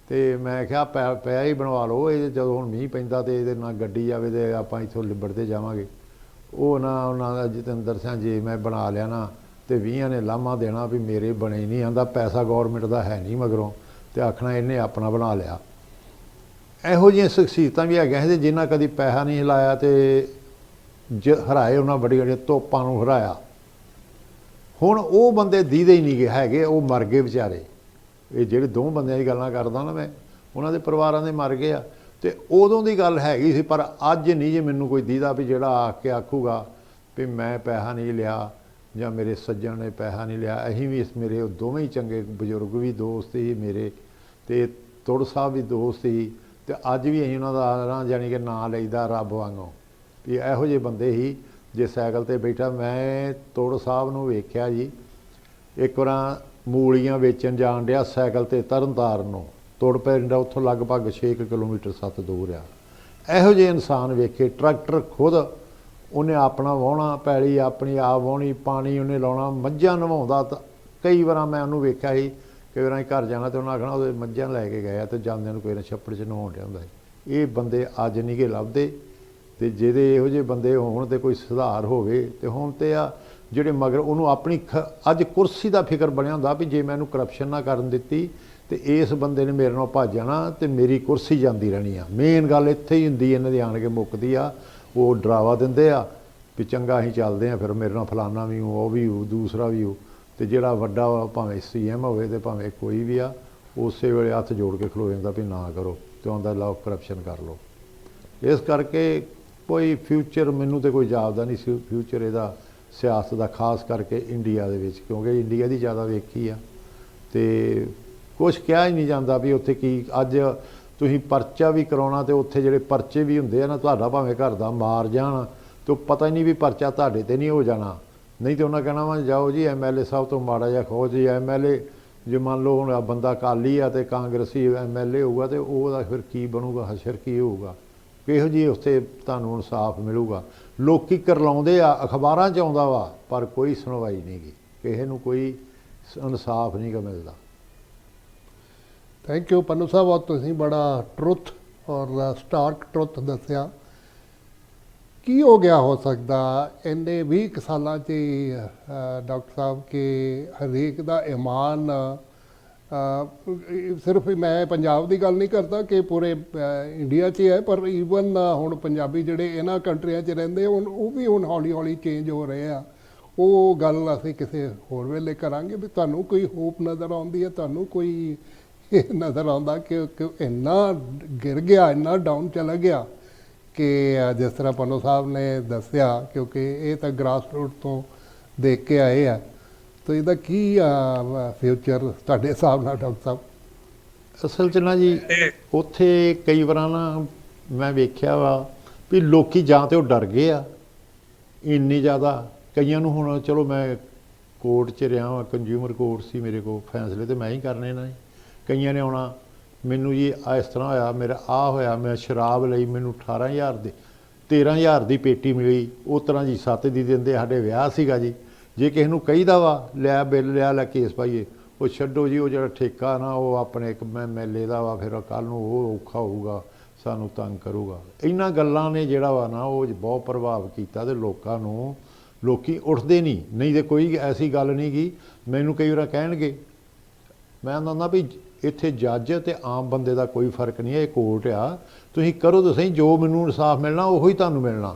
ਤੇ ਮੈਂ ਕਿਹਾ ਪਿਆ ਹੀ ਬਣਵਾ ਲਓ, ਇਹ ਜਦੋਂ ਹੁਣ ਮੀਂਹ ਪੈਂਦਾ ਤੇ ਇਹਦੇ ਨਾਲ ਗੱਡੀ ਜਾਵੇ ਤੇ ਆਪਾਂ ਇੱਥੋਂ ਲਿਬੜਦੇ ਜਾਵਾਂਗੇ। ਉਹਨਾਂ ਦਾ ਜਤਿੰਦਰ ਸਿੰਘ ਜੀ ਮੈਂ ਬਣਾ ਲਿਆ ਨਾ ਤੇ 20 ਨੇ ਲਾਮਾ ਦੇਣਾ ਵੀ ਮੇਰੇ ਬਣੇ ਨਹੀਂ, ਆਂਦਾ ਪੈਸਾ ਗੌਰਮੈਂਟ ਦਾ ਹੈ ਨਹੀਂ ਮਗਰੋਂ, ਤੇ ਆਖਣਾ ਇਹਨੇ ਆਪਣਾ ਬਣਾ ਲਿਆ। ਇਹੋ ਜਿਹੀਆਂ ਸ਼ਖਸੀਅਤਾਂ ਵੀ ਹੈਗੀਆਂ ਸੀ ਜਿਨ੍ਹਾਂ ਕਦੀ ਪੈਸਾ ਨਹੀਂ ਹਿਲਾਇਆ ਤੇ ਹਰਾਏ, ਉਹਨਾਂ ਬੜੀ ਬੜੀਆਂ ਤੋਪਾਂ ਨੂੰ ਹਰਾਇਆ। ਹੁਣ ਉਹ ਬੰਦੇ ਦੀਦੇ ਹੀ ਨਹੀਂ ਗਏ ਹੈਗੇ, ਉਹ ਮਰ ਗਏ ਵਿਚਾਰੇ। ਇਹ ਜਿਹੜੇ ਦੋ ਬੰਦਿਆਂ ਦੀ ਗੱਲਾਂ ਕਰਦਾ ਨਾ ਮੈਂ, ਉਹਨਾਂ ਦੇ ਪਰਿਵਾਰਾਂ ਦੇ ਮਰ ਗਏ ਆ। ਤੇ ਉਦੋਂ ਦੀ ਗੱਲ ਹੈਗੀ ਸੀ, ਪਰ ਅੱਜ ਨਹੀਂ ਜੇ ਮੈਨੂੰ ਕੋਈ ਦੀਦਾ ਵੀ ਜਿਹੜਾ ਆ ਕੇ ਆਖੂਗਾ ਵੀ ਮੈਂ ਪੈਸਾ ਨਹੀਂ ਲਿਆ ਜਾਂ ਮੇਰੇ ਸੱਜਣ ਨੇ ਪੈਸਾ ਨਹੀਂ ਲਿਆ। ਅਸੀਂ ਵੀ ਮੇਰੇ ਦੋਵੇਂ ਹੀ ਚੰਗੇ ਬਜ਼ੁਰਗ ਵੀ ਦੋਸਤ ਸੀ ਮੇਰੇ, ਤੇ ਤੁੜ ਸਾਹਿਬ ਵੀ ਦੋਸਤ ਸੀ, ਤੇ ਅੱਜ ਵੀ ਅਸੀਂ ਉਹਨਾਂ ਦਾ ਜਾਣੀ ਕਿ ਨਾਂ ਲਈਦਾ ਰੱਬ ਵਾਂਗੋਂ ਵੀ ਇਹੋ ਜਿਹੇ ਬੰਦੇ ਸੀ। ਜੇ ਸਾਈਕਲ ਤੇ ਬੈਠਾ, ਮੈਂ ਤੁੜ ਸਾਹਿਬ ਨੂੰ ਵੇਖਿਆ ਜੀ ਇੱਕ ਵਾਰ ਮੂਲੀਆਂ ਵੇਚਣ ਜਾਣ ਡਿਆ ਸਾਈਕਲ ਤੇ ਤਰਨਤਾਰਨ ਨੂੰ, ਤੁੜ ਪਿੰਡ ਉੱਥੋਂ ਲਗਭਗ 6 ਕਿਲੋਮੀਟਰ 7 ਦੂਰ ਆ। ਇਹੋ ਜਿਹੇ ਇਨਸਾਨ ਵੇਖੇ। ਟਰੈਕਟਰ ਖੁਦ ਉਹਨੇ ਆਪਣਾ ਵਾਹੁਣਾ, ਪੈਲੀ ਆਪਣੀ ਆਪ ਵਾਹੁਣੀ, ਪਾਣੀ ਉਹਨੇ ਲਾਉਣਾ, ਮੱਝਾਂ ਨਵਾਉਂਦਾ। ਤਾਂ ਕਈ ਵਾਰ ਮੈਂ ਉਹਨੂੰ ਵੇਖਿਆ ਸੀ, ਕਈ ਵਾਰ ਘਰ ਜਾਣਾ ਤੇ ਉਹਨਾਂ ਆਖਣਾ ਉਹਦੇ ਮੱਝਾਂ ਲੈ ਕੇ ਗਏ ਆ, ਤੇ ਜਾਂਦਿਆਂ ਨੂੰ ਕੋਈ ਨਾ ਛੱਪੜ 'ਚ ਨਹਾਉਣ ਡਿਆ ਹੁੰਦਾ ਸੀ। ਇਹ ਬੰਦੇ ਅੱਜ ਨਹੀਂ ਗੇ ਲੱਭਦੇ, ਤੇ ਜਿਹਦੇ ਇਹੋ ਜਿਹੇ ਬੰਦੇ ਹੋਣ ਤੇ ਕੋਈ ਸੁਧਾਰ ਹੋਵੇ। ਤੇ ਹੁਣ ਤੇ ਆ ਜਿਹੜੇ ਮਗਰ ਉਹਨੂੰ ਆਪਣੀ ਅੱਜ ਕੁਰਸੀ ਦਾ ਫਿਕਰ ਬਣਿਆ ਹੁੰਦਾ ਵੀ ਜੇ ਮੈਂ ਇਹਨੂੰ ਕਰਪਸ਼ਨ ਨਾ ਕਰਨ ਦਿੱਤੀ ਤੇ ਇਸ ਬੰਦੇ ਨੇ ਮੇਰੇ ਨਾਲ ਭੱਜ ਜਾਣਾ ਤੇ ਮੇਰੀ ਕੁਰਸੀ ਜਾਂਦੀ ਰਹਿਣੀ ਆ। ਮੇਨ ਗੱਲ ਇੱਥੇ ਹੀ ਹੁੰਦੀ, ਇਹਨਾਂ ਦੀ ਆਣ ਕੇ ਮੁੱਕਦੀ ਆ। ਉਹ ਡਰਾਵਾ ਦਿੰਦੇ ਆ ਵੀ ਚੰਗਾ ਅਸੀਂ ਚੱਲਦੇ ਆ, ਫਿਰ ਮੇਰੇ ਨਾਲ ਫਲਾਨਾ ਵੀ ਹੋ, ਉਹ ਵੀ ਹੋ, ਦੂਸਰਾ ਵੀ ਹੋ। ਤੇ ਜਿਹੜਾ ਵੱਡਾ ਭਾਵੇਂ CM ਹੋਵੇ ਤੇ ਭਾਵੇਂ ਕੋਈ ਵੀ ਆ, ਉਸੇ ਵੇਲੇ ਹੱਥ ਜੋੜ ਕੇ ਖਲੋ ਜਾਂਦਾ ਵੀ ਨਾ ਕਰੋ, ਤੇ ਆਉਂਦਾ ਲਓ ਕਰਪਸ਼ਨ ਕਰ ਲਓ। ਇਸ ਕਰਕੇ ਕੋਈ ਫਿਊਚਰ ਮੈਨੂੰ ਤੇ ਕੋਈ ਜਾਪਦਾ ਨਹੀਂ ਸੀ ਫਿਊਚਰ ਇਹਦਾ ਸਿਆਸਤ ਦਾ, ਖਾਸ ਕਰਕੇ ਇੰਡੀਆ ਦੇ ਵਿੱਚ, ਕਿਉਂਕਿ ਇੰਡੀਆ ਦੀ ਜ਼ਿਆਦਾ ਵੇਖੀ ਆ। ਤੇ ਕੁਛ ਕਿਹਾ ਹੀ ਨਹੀਂ ਜਾਂਦਾ ਵੀ ਉੱਥੇ ਕੀ। ਅੱਜ ਤੁਸੀਂ ਪਰਚਾ ਵੀ ਕਰਾਉਣਾ ਤੇ ਉੱਥੇ ਜਿਹੜੇ ਪਰਚੇ ਵੀ ਹੁੰਦੇ ਆ ਨਾ, ਤੁਹਾਡਾ ਭਾਵੇਂ ਘਰ ਦਾ ਮਾਰ ਜਾਣ ਤੇ ਉਹ ਪਤਾ ਹੀ ਨਹੀਂ ਵੀ ਪਰਚਾ ਤੁਹਾਡੇ ਤੇ ਨਹੀਂ ਹੋ ਜਾਣਾ। ਨਹੀਂ ਤੇ ਉਹਨਾਂ ਕਹਿਣਾ ਵਾ ਜਾਓ ਜੀ MLA ਸਾਹਿਬ ਤੋਂ ਮਾੜਾ ਜਿਹਾ ਖੋ ਜੀ। MLA ਜੇ ਮੰਨ ਲਓ ਹੁਣ ਬੰਦਾ ਅਕਾਲੀ ਆ ਤੇ ਕਾਂਗਰਸੀ MLA ਹੋਊਗਾ ਤੇ ਉਹਦਾ ਫਿਰ ਕੀ ਬਣੂਗਾ, ਹਸ਼ਰ ਕੀ ਹੋਊਗਾ, ਕਿਹੋ ਜਿਹੀ ਉੱਥੇ ਤੁਹਾਨੂੰ ਇਨਸਾਫ ਮਿਲੂਗਾ। ਲੋਕੀ ਕਰਲਾਉਂਦੇ ਆ, ਅਖਬਾਰਾਂ 'ਚ ਆਉਂਦਾ ਵਾ, ਪਰ ਕੋਈ ਸੁਣਵਾਈ ਨਹੀਂ ਗੀ, ਕਿਸੇ ਨੂੰ ਕੋਈ ਇਨਸਾਫ ਨਹੀਂ ਗਾ ਮਿਲਦਾ। ਥੈਂਕ ਯੂ ਪੰਨੂ ਸਾਹਿਬ, ਔਰ ਤੁਸੀਂ ਬੜਾ ਟਰੁੱਥ ਔਰ ਸਟਾਰਕ ਟਰੁੱਥ ਦੱਸਿਆ। ਕੀ ਹੋ ਗਿਆ ਹੋ ਸਕਦਾ ਇੰਨੇ 20 ਕੁ ਸਾਲਾਂ 'ਚ ਹੀ ਡਾਕਟਰ ਸਾਹਿਬ ਕਿ ਹਰੇਕ ਦਾ ਈਮਾਨ, ਸਿਰਫ ਮੈਂ ਪੰਜਾਬ ਦੀ ਗੱਲ ਨਹੀਂ ਕਰਦਾ ਕਿ ਪੂਰੇ ਇੰਡੀਆ 'ਚ ਹੈ, ਪਰ ਈਵਨ ਹੁਣ ਪੰਜਾਬੀ ਜਿਹੜੇ ਇਹਨਾਂ ਕੰਟਰੀਆਂ 'ਚ ਰਹਿੰਦੇ ਹੁਣ ਉਹ ਵੀ ਹੁਣ ਹੌਲੀ ਹੌਲੀ ਚੇਂਜ ਹੋ ਰਹੇ ਆ। ਉਹ ਗੱਲ ਅਸੀਂ ਕਿਸੇ ਹੋਰ ਵੇਲੇ ਕਰਾਂਗੇ ਵੀ ਤੁਹਾਨੂੰ ਕੋਈ ਹੋਪ ਨਜ਼ਰ ਆਉਂਦੀ ਹੈ, ਤੁਹਾਨੂੰ ਕੋਈ ਇਹ ਨਜ਼ਰ ਆਉਂਦਾ ਕਿ ਇੰਨਾ ਗਿਰ ਗਿਆ, ਇੰਨਾ ਡਾਊਨ ਚਲਾ ਗਿਆ ਕਿ ਜਿਸ ਤਰ੍ਹਾਂ ਪੰਨੂ ਸਾਹਿਬ ਨੇ ਦੱਸਿਆ, ਕਿਉਂਕਿ ਇਹ ਤਾਂ ਗ੍ਰਾਸ ਰੂਟ ਤੋਂ ਦੇਖ ਕੇ ਆਏ ਆ। ਤਾਂ ਇਹਦਾ ਕੀ ਫਿਊਚਰ ਤੁਹਾਡੇ ਹਿਸਾਬ ਨਾਲ ਡਾਕਟਰ ਸਾਹਿਬ? ਅਸਲ 'ਚ ਨਾ ਜੀ ਉੱਥੇ ਕਈ ਵਾਰ ਨਾ ਮੈਂ ਵੇਖਿਆ ਵਾ ਵੀ ਲੋਕੀ ਜਾਂ ਤੇ ਉਹ ਡਰ ਗਏ ਆ ਇੰਨੀ ਜ਼ਿਆਦਾ। ਕਈਆਂ ਨੂੰ ਹੁਣ ਚਲੋ ਮੈਂ ਕੋਰਟ 'ਚ ਰਿਹਾ ਵਾਂ, ਕੰਜ਼ਿਊਮਰ ਕੋਰਟ ਸੀ ਮੇਰੇ ਕੋਲ, ਫੈਸਲੇ ਤਾਂ ਮੈਂ ਹੀ ਕਰਨੇ ਨਾ। ਕਈਆਂ ਨੇ ਆਉਣਾ ਮੈਨੂੰ ਜੀ ਇਸ ਤਰ੍ਹਾਂ ਹੋਇਆ, ਮੇਰਾ ਆਹ ਹੋਇਆ, ਮੈਂ ਸ਼ਰਾਬ ਲਈ ਮੈਨੂੰ 18,000 ਦੀ 13,000 ਦੀ ਪੇਟੀ ਮਿਲੀ, ਉਸ ਤਰ੍ਹਾਂ ਜੀ 7 ਦੀ ਦਿੰਦੇ। ਸਾਡੇ ਵਿਆਹ ਸੀਗਾ ਜੀ, ਜੇ ਕਿਸੇ ਨੂੰ ਕਹੀਦਾ ਵਾ ਲਿਆ ਬਿੱਲ ਲਿਆ ਲੈ ਕੇਸ ਪਾਈਏ, ਉਹ ਛੱਡੋ ਜੀ, ਉਹ ਜਿਹੜਾ ਠੇਕਾ ਨਾ ਉਹ ਆਪਣੇ ਇੱਕ MLA ਦਾ ਵਾ, ਫਿਰ ਕੱਲ੍ਹ ਨੂੰ ਉਹ ਔਖਾ ਹੋਊਗਾ, ਸਾਨੂੰ ਤੰਗ ਕਰੂਗਾ। ਇਹਨਾਂ ਗੱਲਾਂ ਨੇ ਜਿਹੜਾ ਵਾ ਨਾ ਉਹ ਬਹੁਤ ਪ੍ਰਭਾਵ ਕੀਤਾ ਤੇ ਲੋਕਾਂ ਨੂੰ, ਲੋਕੀ ਉੱਠਦੇ ਨਹੀਂ। ਨਹੀਂ ਤੇ ਕੋਈ ਐਸੀ ਗੱਲ ਨਹੀਂ ਗੀ। ਮੈਨੂੰ ਕਈ ਵਾਰ ਕਹਿਣਗੇ, ਮੈਂ ਕਹਿੰਦਾ ਵੀ ਇੱਥੇ ਜੱਜ ਤੇ ਆਮ ਬੰਦੇ ਦਾ ਕੋਈ ਫਰਕ ਨਹੀਂ ਹੈ, ਇਹ ਕੋਰਟ ਆ। ਤੁਸੀਂ ਕਰੋ ਤਾਂ ਸਹੀ, ਜੋ ਮੈਨੂੰ ਇਨਸਾਫ ਮਿਲਣਾ ਉਹੀ ਤੁਹਾਨੂੰ ਮਿਲਣਾ।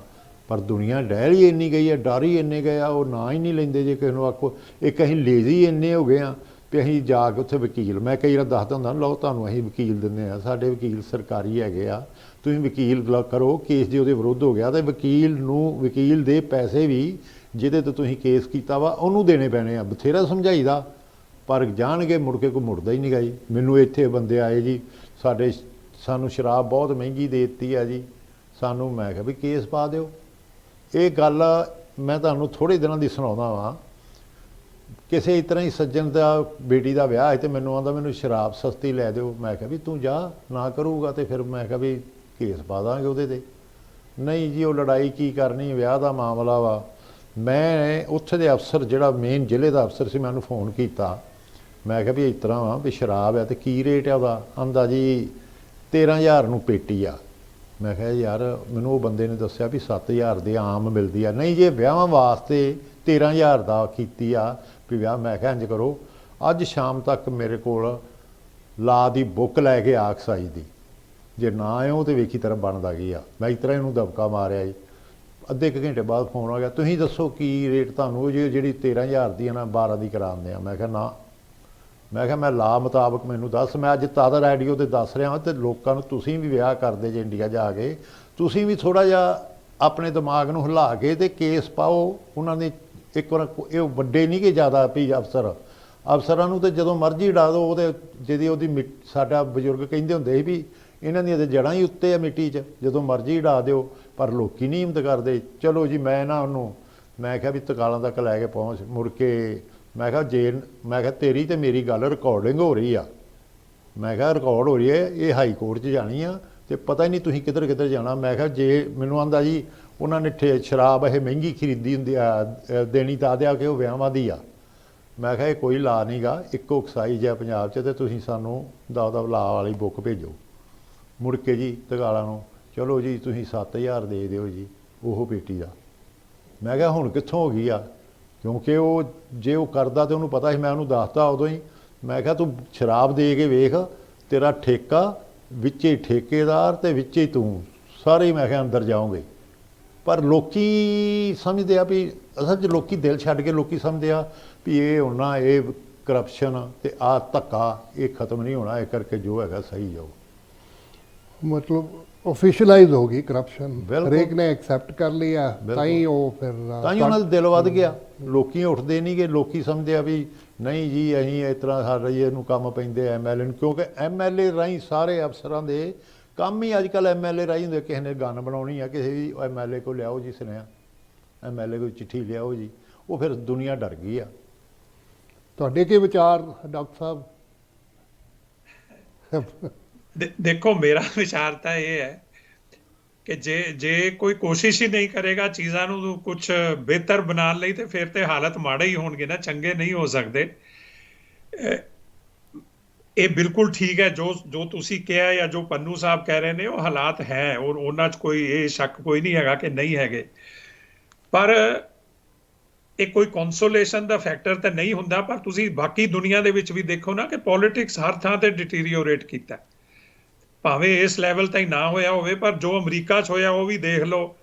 ਪਰ ਦੁਨੀਆ ਡਹਿਲ ਹੀ ਇੰਨੀ ਗਈ ਹੈ, ਡਰ ਹੀ ਇੰਨੇ ਗਏ ਆ, ਉਹ ਨਾਂ ਹੀ ਨਹੀਂ ਲੈਂਦੇ। ਜੇ ਕਿਸੇ ਨੂੰ ਆਖੋ, ਇੱਕ ਅਸੀਂ ਲੇਜ਼ੀ ਇੰਨੇ ਹੋ ਗਏ ਆ ਵੀ ਅਸੀਂ ਜਾ ਕੇ ਉੱਥੇ ਵਕੀਲ, ਮੈਂ ਕਈ ਵਾਰ ਦੱਸਦਾ ਹੁੰਦਾ, ਲਓ ਤੁਹਾਨੂੰ ਅਸੀਂ ਵਕੀਲ ਦਿੰਦੇ ਆ, ਸਾਡੇ ਵਕੀਲ ਸਰਕਾਰੀ ਹੈਗੇ ਆ, ਤੁਸੀਂ ਵਕੀਲ ਕਰੋ। ਕੇਸ ਜੇ ਉਹਦੇ ਵਿਰੁੱਧ ਹੋ ਗਿਆ ਤਾਂ ਵਕੀਲ ਦੇ ਪੈਸੇ ਵੀ ਜਿਹਦੇ ਤੇ ਤੁਸੀਂ ਕੇਸ ਕੀਤਾ ਵਾ ਉਹਨੂੰ ਦੇਣੇ ਪੈਣੇ ਆ। ਬਥੇਰਾ ਸਮਝਾਈਦਾ, ਪਰ ਜਾਣਗੇ ਮੁੜ ਕੇ ਕੋਈ ਮੁੜਦਾ ਹੀ ਨਹੀਂ ਗਾ ਜੀ। ਮੈਨੂੰ ਇੱਥੇ ਬੰਦੇ ਆਏ ਜੀ, ਸਾਨੂੰ ਸ਼ਰਾਬ ਬਹੁਤ ਮਹਿੰਗੀ ਦੇ ਦਿੱਤੀ ਆ ਜੀ ਸਾਨੂੰ। ਮੈਂ ਕਿਹਾ ਵੀ ਕੇਸ ਪਾ ਦਿਓ। ਇਹ ਗੱਲ ਮੈਂ ਤੁਹਾਨੂੰ ਥੋੜ੍ਹੇ ਦਿਨਾਂ ਦੀ ਸੁਣਾਉਂਦਾ ਵਾਂ। ਕਿਸੇ ਇਸ ਤਰ੍ਹਾਂ ਹੀ ਸੱਜਣ ਦਾ ਬੇਟੀ ਦਾ ਵਿਆਹ ਹੈ ਅਤੇ ਮੈਨੂੰ ਆਉਂਦਾ ਮੈਨੂੰ ਸ਼ਰਾਬ ਸਸਤੀ ਲੈ ਦਿਓ। ਮੈਂ ਕਿਹਾ ਵੀ ਤੂੰ ਜਾ, ਨਾ ਕਰੂਗਾ ਤੇ ਫਿਰ ਮੈਂ ਕਿਹਾ ਵੀ ਕੇਸ ਪਾ ਦਾਂਗੇ ਉਹਦੇ 'ਤੇ। ਨਹੀਂ ਜੀ, ਉਹ ਲੜਾਈ ਕੀ ਕਰਨੀ, ਵਿਆਹ ਦਾ ਮਾਮਲਾ ਵਾ। ਮੈਂ ਉੱਥੇ ਦੇ ਅਫਸਰ, ਜਿਹੜਾ ਮੇਨ ਜ਼ਿਲ੍ਹੇ ਦਾ ਅਫਸਰ ਸੀ, ਮੈਂ ਉਹਨੂੰ ਫੋਨ ਕੀਤਾ। ਮੈਂ ਕਿਹਾ ਵੀ ਇਸ ਤਰ੍ਹਾਂ ਵਾ ਵੀ ਸ਼ਰਾਬ ਹੈ ਅਤੇ ਕੀ ਰੇਟ ਹੈ ਉਹਦਾ? ਆਂਦਾ ਜੀ 13,000 ਨੂੰ ਪੇਟੀ ਆ। ਮੈਂ ਕਿਹਾ ਯਾਰ, ਮੈਨੂੰ ਉਹ ਬੰਦੇ ਨੇ ਦੱਸਿਆ ਵੀ 7,000 ਦੇ ਆਮ ਮਿਲਦੀ ਆ। ਨਹੀਂ, ਜੇ ਵਿਆਹਾਂ ਵਾਸਤੇ 13,000 ਦਾ ਕੀਤੀ ਆ ਵੀ ਵਿਆਹ। ਮੈਂ ਕਿਹਾ ਇੰਝ ਕਰੋ, ਅੱਜ ਸ਼ਾਮ ਤੱਕ ਮੇਰੇ ਕੋਲ ਲਾ ਦੀ ਬੁੱਕ ਲੈ ਕੇ ਆ ਐਕਸਾਈਜ਼ ਦੀ, ਜੇ ਨਾ ਆਇਓ ਤਾਂ ਵੇਖੀ ਤਰ੍ਹਾਂ ਬਣਦਾ ਕੀ ਆ। ਮੈਂ ਇਸ ਤਰ੍ਹਾਂ ਇਹਨੂੰ ਦਬਕਾ ਮਾਰਿਆ ਜੀ। ਅੱਧੇ ਕੁ ਘੰਟੇ ਬਾਅਦ ਫੋਨ ਆ ਗਿਆ, ਤੁਸੀਂ ਦੱਸੋ ਕੀ ਰੇਟ ਤੁਹਾਨੂੰ, ਜਿਹੜੀ 13,000 ਦੀ ਆ ਨਾ 12 ਦੀ ਕਰਾਉਂਦੇ ਆ। ਮੈਂ ਕਿਹਾ ਨਾ, ਮੈਂ ਕਿਹਾ ਮੈਂ ਲਾ ਮੁਤਾਬਕ ਮੈਨੂੰ ਦੱਸ। ਮੈਂ ਅੱਜ ਤਦ ਰੇਡੀਓ 'ਤੇ ਦੱਸ ਰਿਹਾ ਹਾਂ ਅਤੇ ਲੋਕਾਂ ਨੂੰ, ਤੁਸੀਂ ਵੀ ਵਿਆਹ ਕਰਦੇ ਜੇ ਇੰਡੀਆ ਜਾ ਕੇ, ਤੁਸੀਂ ਵੀ ਥੋੜ੍ਹਾ ਜਿਹਾ ਆਪਣੇ ਦਿਮਾਗ ਨੂੰ ਹਿਲਾ ਕੇ ਅਤੇ ਕੇਸ ਪਾਓ। ਉਹਨਾਂ ਨੇ ਇੱਕ ਵਾਰ, ਇਹ ਵੱਡੇ ਨਹੀਂ ਕਿ ਜ਼ਿਆਦਾ ਵੀ ਅਫਸਰਾਂ ਨੂੰ ਤਾਂ ਜਦੋਂ ਮਰਜ਼ੀ ਉਡਾ ਦਿਓ। ਉਹਦੇ ਜਿਹਦੀ ਉਹਦੀ ਸਾਡਾ ਬਜ਼ੁਰਗ ਕਹਿੰਦੇ ਹੁੰਦੇ ਸੀ ਵੀ ਇਹਨਾਂ ਦੀਆਂ ਤਾਂ ਜੜ੍ਹਾਂ ਹੀ ਉੱਤੇ ਆ ਮਿੱਟੀ 'ਚ, ਜਦੋਂ ਮਰਜ਼ੀ ਉਡਾ ਦਿਓ। ਪਰ ਲੋਕੀ ਨਹੀਂ ਹਿੰਮਤ ਕਰਦੇ। ਚਲੋ ਜੀ, ਮੈਂ ਨਾ ਉਹਨੂੰ, ਮੈਂ ਕਿਹਾ ਵੀ ਤਕਾਲਾਂ ਤੱਕ ਲੈ ਕੇ ਪਹੁੰਚ। ਮੁੜ ਕੇ ਮੈਂ ਕਿਹਾ ਤੇਰੀ ਤੇ ਮੇਰੀ ਗੱਲ ਰਿਕਾਰਡਿੰਗ ਹੋ ਰਹੀ ਆ। ਮੈਂ ਕਿਹਾ ਰਿਕਾਰਡ ਹੋ ਰਹੀ ਹੈ, ਇਹ ਹਾਈ ਕੋਰਟ 'ਚ ਜਾਣੀ ਆ ਅਤੇ ਪਤਾ ਹੀ ਨਹੀਂ ਤੁਸੀਂ ਕਿੱਧਰ ਜਾਣਾ। ਮੈਂ ਕਿਹਾ ਜੇ ਮੈਨੂੰ ਆਂਦਾ ਜੀ ਉਹਨਾਂ ਨੇ ਸ਼ਰਾਬ ਇਹ ਮਹਿੰਗੀ ਖਰੀਦੀ ਹੁੰਦੀ ਆ, ਦੇਣੀ ਤਾਂ ਦਿਆ ਕਿ ਉਹ ਵਿਆਹਾਂ ਦੀ ਆ। ਮੈਂ ਕਿਹਾ ਇਹ ਕੋਈ ਲਾ ਨਹੀਂ ਗਾ, ਇੱਕੋ ਐਕਸਾਈਜ਼ ਹੈ ਪੰਜਾਬ 'ਚ, ਅਤੇ ਤੁਸੀਂ ਸਾਨੂੰ ਦਸ ਲਾ ਵਾਲੀ ਬੁੱਕ ਭੇਜੋ। ਮੁੜ ਕੇ ਜੀ ਤਕਾਲਾਂ ਨੂੰ, ਚਲੋ ਜੀ ਤੁਸੀਂ 7,000 ਦੇ ਦਿਓ ਜੀ ਉਹ ਪੇਟੀ ਦਾ। ਮੈਂ ਕਿਹਾ ਹੁਣ ਕਿੱਥੋਂ ਹੋ ਗਈ ਆ, ਕਿਉਂਕਿ ਉਹ ਜੇ ਉਹ ਕਰਦਾ ਤਾਂ ਉਹਨੂੰ ਪਤਾ ਸੀ। ਮੈਂ ਉਹਨੂੰ ਦੱਸਤਾ ਉਦੋਂ ਹੀ। ਮੈਂ ਕਿਹਾ ਤੂੰ ਸ਼ਰਾਬ ਦੇ ਕੇ ਵੇਖ, ਤੇਰਾ ਠੇਕਾ ਵਿੱਚੇ ਠੇਕੇਦਾਰ ਅਤੇ ਵਿੱਚੇ ਤੂੰ, ਸਾਰੇ ਮੈਂ ਕਿਹਾ ਅੰਦਰ ਜਾਓਗੇ। ਪਰ ਲੋਕੀ ਸਮਝਦੇ ਆ ਵੀ ਅਸਲ 'ਚ ਲੋਕੀ ਦਿਲ ਛੱਡ ਕੇ ਲੋਕੀ ਸਮਝਦੇ ਆ ਵੀ ਇਹ ਹੋਣਾ, ਇਹ ਕਰਪਸ਼ਨ ਅਤੇ ਆਹ ਧੱਕਾ ਇਹ ਖਤਮ ਨਹੀਂ ਹੋਣਾ, ਇਹ ਕਰਕੇ ਜੋ ਹੈਗਾ ਸਹੀ ਜਾਓ। ਮਤਲਬ ਆਫੀਸ਼ੀਅਲਾਈਜ਼ ਹੋ ਗਈ ਕਰਪਸ਼ਨ, ਬਿਲਕੁਲ। ਹਰੇਕ ਨੇ ਐਕਸੈਪਟ ਕਰ ਲਿਆ, ਤਾਂ ਹੀ ਉਹ ਫਿਰ ਤਾਂ ਹੀ ਉਹਨਾਂ ਦਾ ਦਿਲ ਵੱਧ ਗਿਆ। ਲੋਕੀ ਉੱਠਦੇ ਨਹੀਂ ਗੇ, ਲੋਕੀ ਸਮਝਦੇ ਆ ਵੀ ਨਹੀਂ ਜੀ ਅਸੀਂ ਇਸ ਤਰ੍ਹਾਂ ਸਾਡੇ ਇਹਨੂੰ ਕੰਮ ਪੈਂਦੇ MLA ਨੂੰ, ਕਿਉਂਕਿ MLA ਰਾਹੀਂ ਸਾਰੇ ਅਫਸਰਾਂ ਦੇ ਕੰਮ ਹੀ ਅੱਜ ਕੱਲ੍ਹ MLA ਰਾਹੀਂ ਹੁੰਦੇ। ਕਿਸੇ ਨੇ ਗਨ ਬਣਾਉਣੀ ਆ, ਕਿਸੇ ਵੀ MLA ਕੋਲ ਲਿਆਓ ਜੀ ਸੁਨੇਹਾ, MLA ਕੋਲ ਚਿੱਠੀ ਲਿਆਓ ਜੀ। ਉਹ ਫਿਰ ਦੁਨੀਆ ਡਰ ਗਈ ਆ। ਤੁਹਾਡੇ ਕੀ ਵਿਚਾਰ ਡਾਕਟਰ ਸਾਹਿਬ? ਦੇਖੋ, ਮੇਰਾ ਵਿਚਾਰ ਤਾਂ ਇਹ ਹੈ ਕਿ ਜੇ ਕੋਈ ਕੋਸ਼ਿਸ਼ ਹੀ ਨਹੀਂ ਕਰੇਗਾ ਚੀਜ਼ਾਂ ਨੂੰ ਕੁਝ ਬਿਹਤਰ ਬਣਾਉਣ ਲਈ, ਤੇ ਫਿਰ ਤੇ ਹਾਲਤ ਮਾੜੇ ਹੀ ਹੋਣਗੇ ਨਾ, ਚੰਗੇ ਨਹੀਂ ਹੋ ਸਕਦੇ। ਇਹ ਬਿਲਕੁਲ ਠੀਕ ਹੈ ਜੋ ਤੁਸੀਂ ਕਿਹਾ ਜਾਂ ਜੋ ਪੰਨੂ ਸਾਹਿਬ ਕਹਿ ਰਹੇ ਨੇ, ਉਹ ਹਾਲਾਤ ਹੈ ਔਰ ਉਹਨਾਂ 'ਚ ਕੋਈ ਇਹ ਸ਼ੱਕ ਕੋਈ ਨਹੀਂ ਹੈਗਾ ਕਿ ਨਹੀਂ ਹੈਗੇ। ਪਰ ਇਹ ਕੋਈ ਕੰਸੋਲੇਸ਼ਨ ਦਾ ਫੈਕਟਰ ਤਾਂ ਨਹੀਂ ਹੁੰਦਾ। ਪਰ ਤੁਸੀਂ ਬਾਕੀ ਦੁਨੀਆ ਦੇ ਵਿੱਚ ਵੀ ਦੇਖੋ ਨਾ ਕਿ ਪੋਲਿਟਿਕਸ ਹਰ ਥਾਂ ਤੇ ਡਿਟੀਰੀਓਰੇਟ ਕੀਤਾ, ਭਾਵੇਂ ਇਸ ਲੈਵਲ ਤਾਈਂ ਨਾ ਹੋਇਆ ਹੋਵੇ, ਪਰ ਜੋ ਅਮਰੀਕਾ 'ਚ ਹੋਇਆ ਉਹ ਵੀ ਦੇਖ ਲਓ।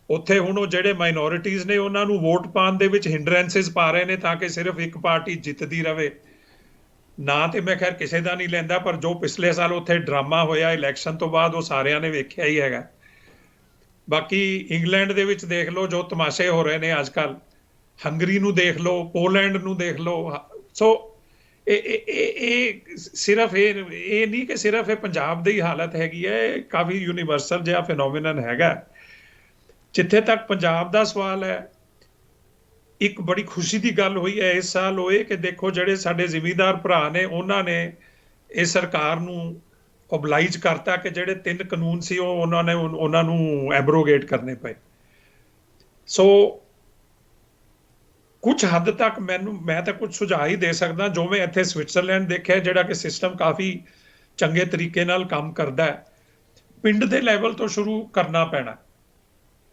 ਉੱਥੇ ਹੁਣ ਉਹ ਜਿਹੜੇ ਮਾਈਨੋਰਿਟੀਜ਼ ਨੇ ਉਹਨਾਂ ਨੂੰ ਵੋਟ ਪਾਉਣ ਦੇ ਵਿੱਚ ਹਿੰਡਰੈਂਸਿਸ ਪਾ ਰਹੇ ਨੇ ਤਾਂ ਕਿ ਸਿਰਫ ਇੱਕ ਪਾਰਟੀ ਜਿੱਤਦੀ ਰਵੇ। ਨਾ ਤੇ ਮੈਂ ਖੈਰ ਕਿਸੇ ਦਾ ਨਹੀਂ ਲੈਂਦਾ, ਪਰ ਜੋ ਪਿਛਲੇ ਸਾਲ ਉੱਥੇ ਡਰਾਮਾ ਹੋਇਆ ਇਲੈਕਸ਼ਨ ਤੋਂ ਬਾਅਦ, ਉਹ ਸਾਰਿਆਂ ਨੇ ਵੇਖਿਆ ਹੀ ਹੈਗਾ। ਬਾਕੀ ਇੰਗਲੈਂਡ ਦੇ ਵਿੱਚ ਦੇਖ ਲਓ ਜੋ ਤਮਾਸ਼ੇ ਹੋ ਰਹੇ ਨੇ ਅੱਜ ਕੱਲ੍ਹ, ਹੰਗਰੀ ਨੂੰ ਦੇਖ ਲਓ, ਪੋਲੈਂਡ ਨੂੰ ਦੇਖ ਲਓ। ਸੋ ਇਹ ਸਿਰਫ ਇਹ ਨਹੀਂ ਕਿ ਸਿਰਫ ਇਹ ਪੰਜਾਬ ਦੀ ਹਾਲਤ ਹੈਗੀ ਹੈ, ਇਹ ਕਾਫੀ ਯੂਨੀਵਰਸਲ ਜਿਹਾ ਫਿਨੋਮੀਨਨ ਹੈਗਾ। ਜਿੱਥੇ ਤੱਕ ਪੰਜਾਬ ਦਾ ਸਵਾਲ ਹੈ, ਇੱਕ ਬੜੀ ਖੁਸ਼ੀ ਦੀ ਗੱਲ ਹੋਈ ਹੈ ਇਸ ਸਾਲ ਹੋਏ ਕਿ ਦੇਖੋ ਜਿਹੜੇ ਸਾਡੇ ਜ਼ਿਮੀਂਦਾਰ ਭਰਾ ਨੇ, ਉਹਨਾਂ ਨੇ ਇਹ ਸਰਕਾਰ ਨੂੰ ਓਬਲਾਈਜ ਕਰਤਾ ਕਿ ਜਿਹੜੇ 3 ਕਾਨੂੰਨ ਸੀ ਉਹ ਉਹਨਾਂ ਨੂੰ ਐਬਰੋਗੇਟ ਕਰਨੇ ਪਏ। ਸੋ ਕੁਝ ਹੱਦ ਤੱਕ ਮੈਂ ਤਾਂ ਕੁਝ ਸੁਝਾਅ ਹੀ ਦੇ ਸਕਦਾ। ਜੋ ਮੈਂ ਇੱਥੇ ਸਵਿਟਜ਼ਰਲੈਂਡ ਦੇਖਿਆ, ਜਿਹੜਾ ਕਿ ਸਿਸਟਮ ਕਾਫੀ ਚੰਗੇ ਤਰੀਕੇ ਨਾਲ ਕੰਮ ਕਰਦਾ ਹੈ, ਪਿੰਡ ਦੇ ਲੈਵਲ ਤੋਂ ਸ਼ੁਰੂ ਕਰਨਾ ਪੈਣਾ।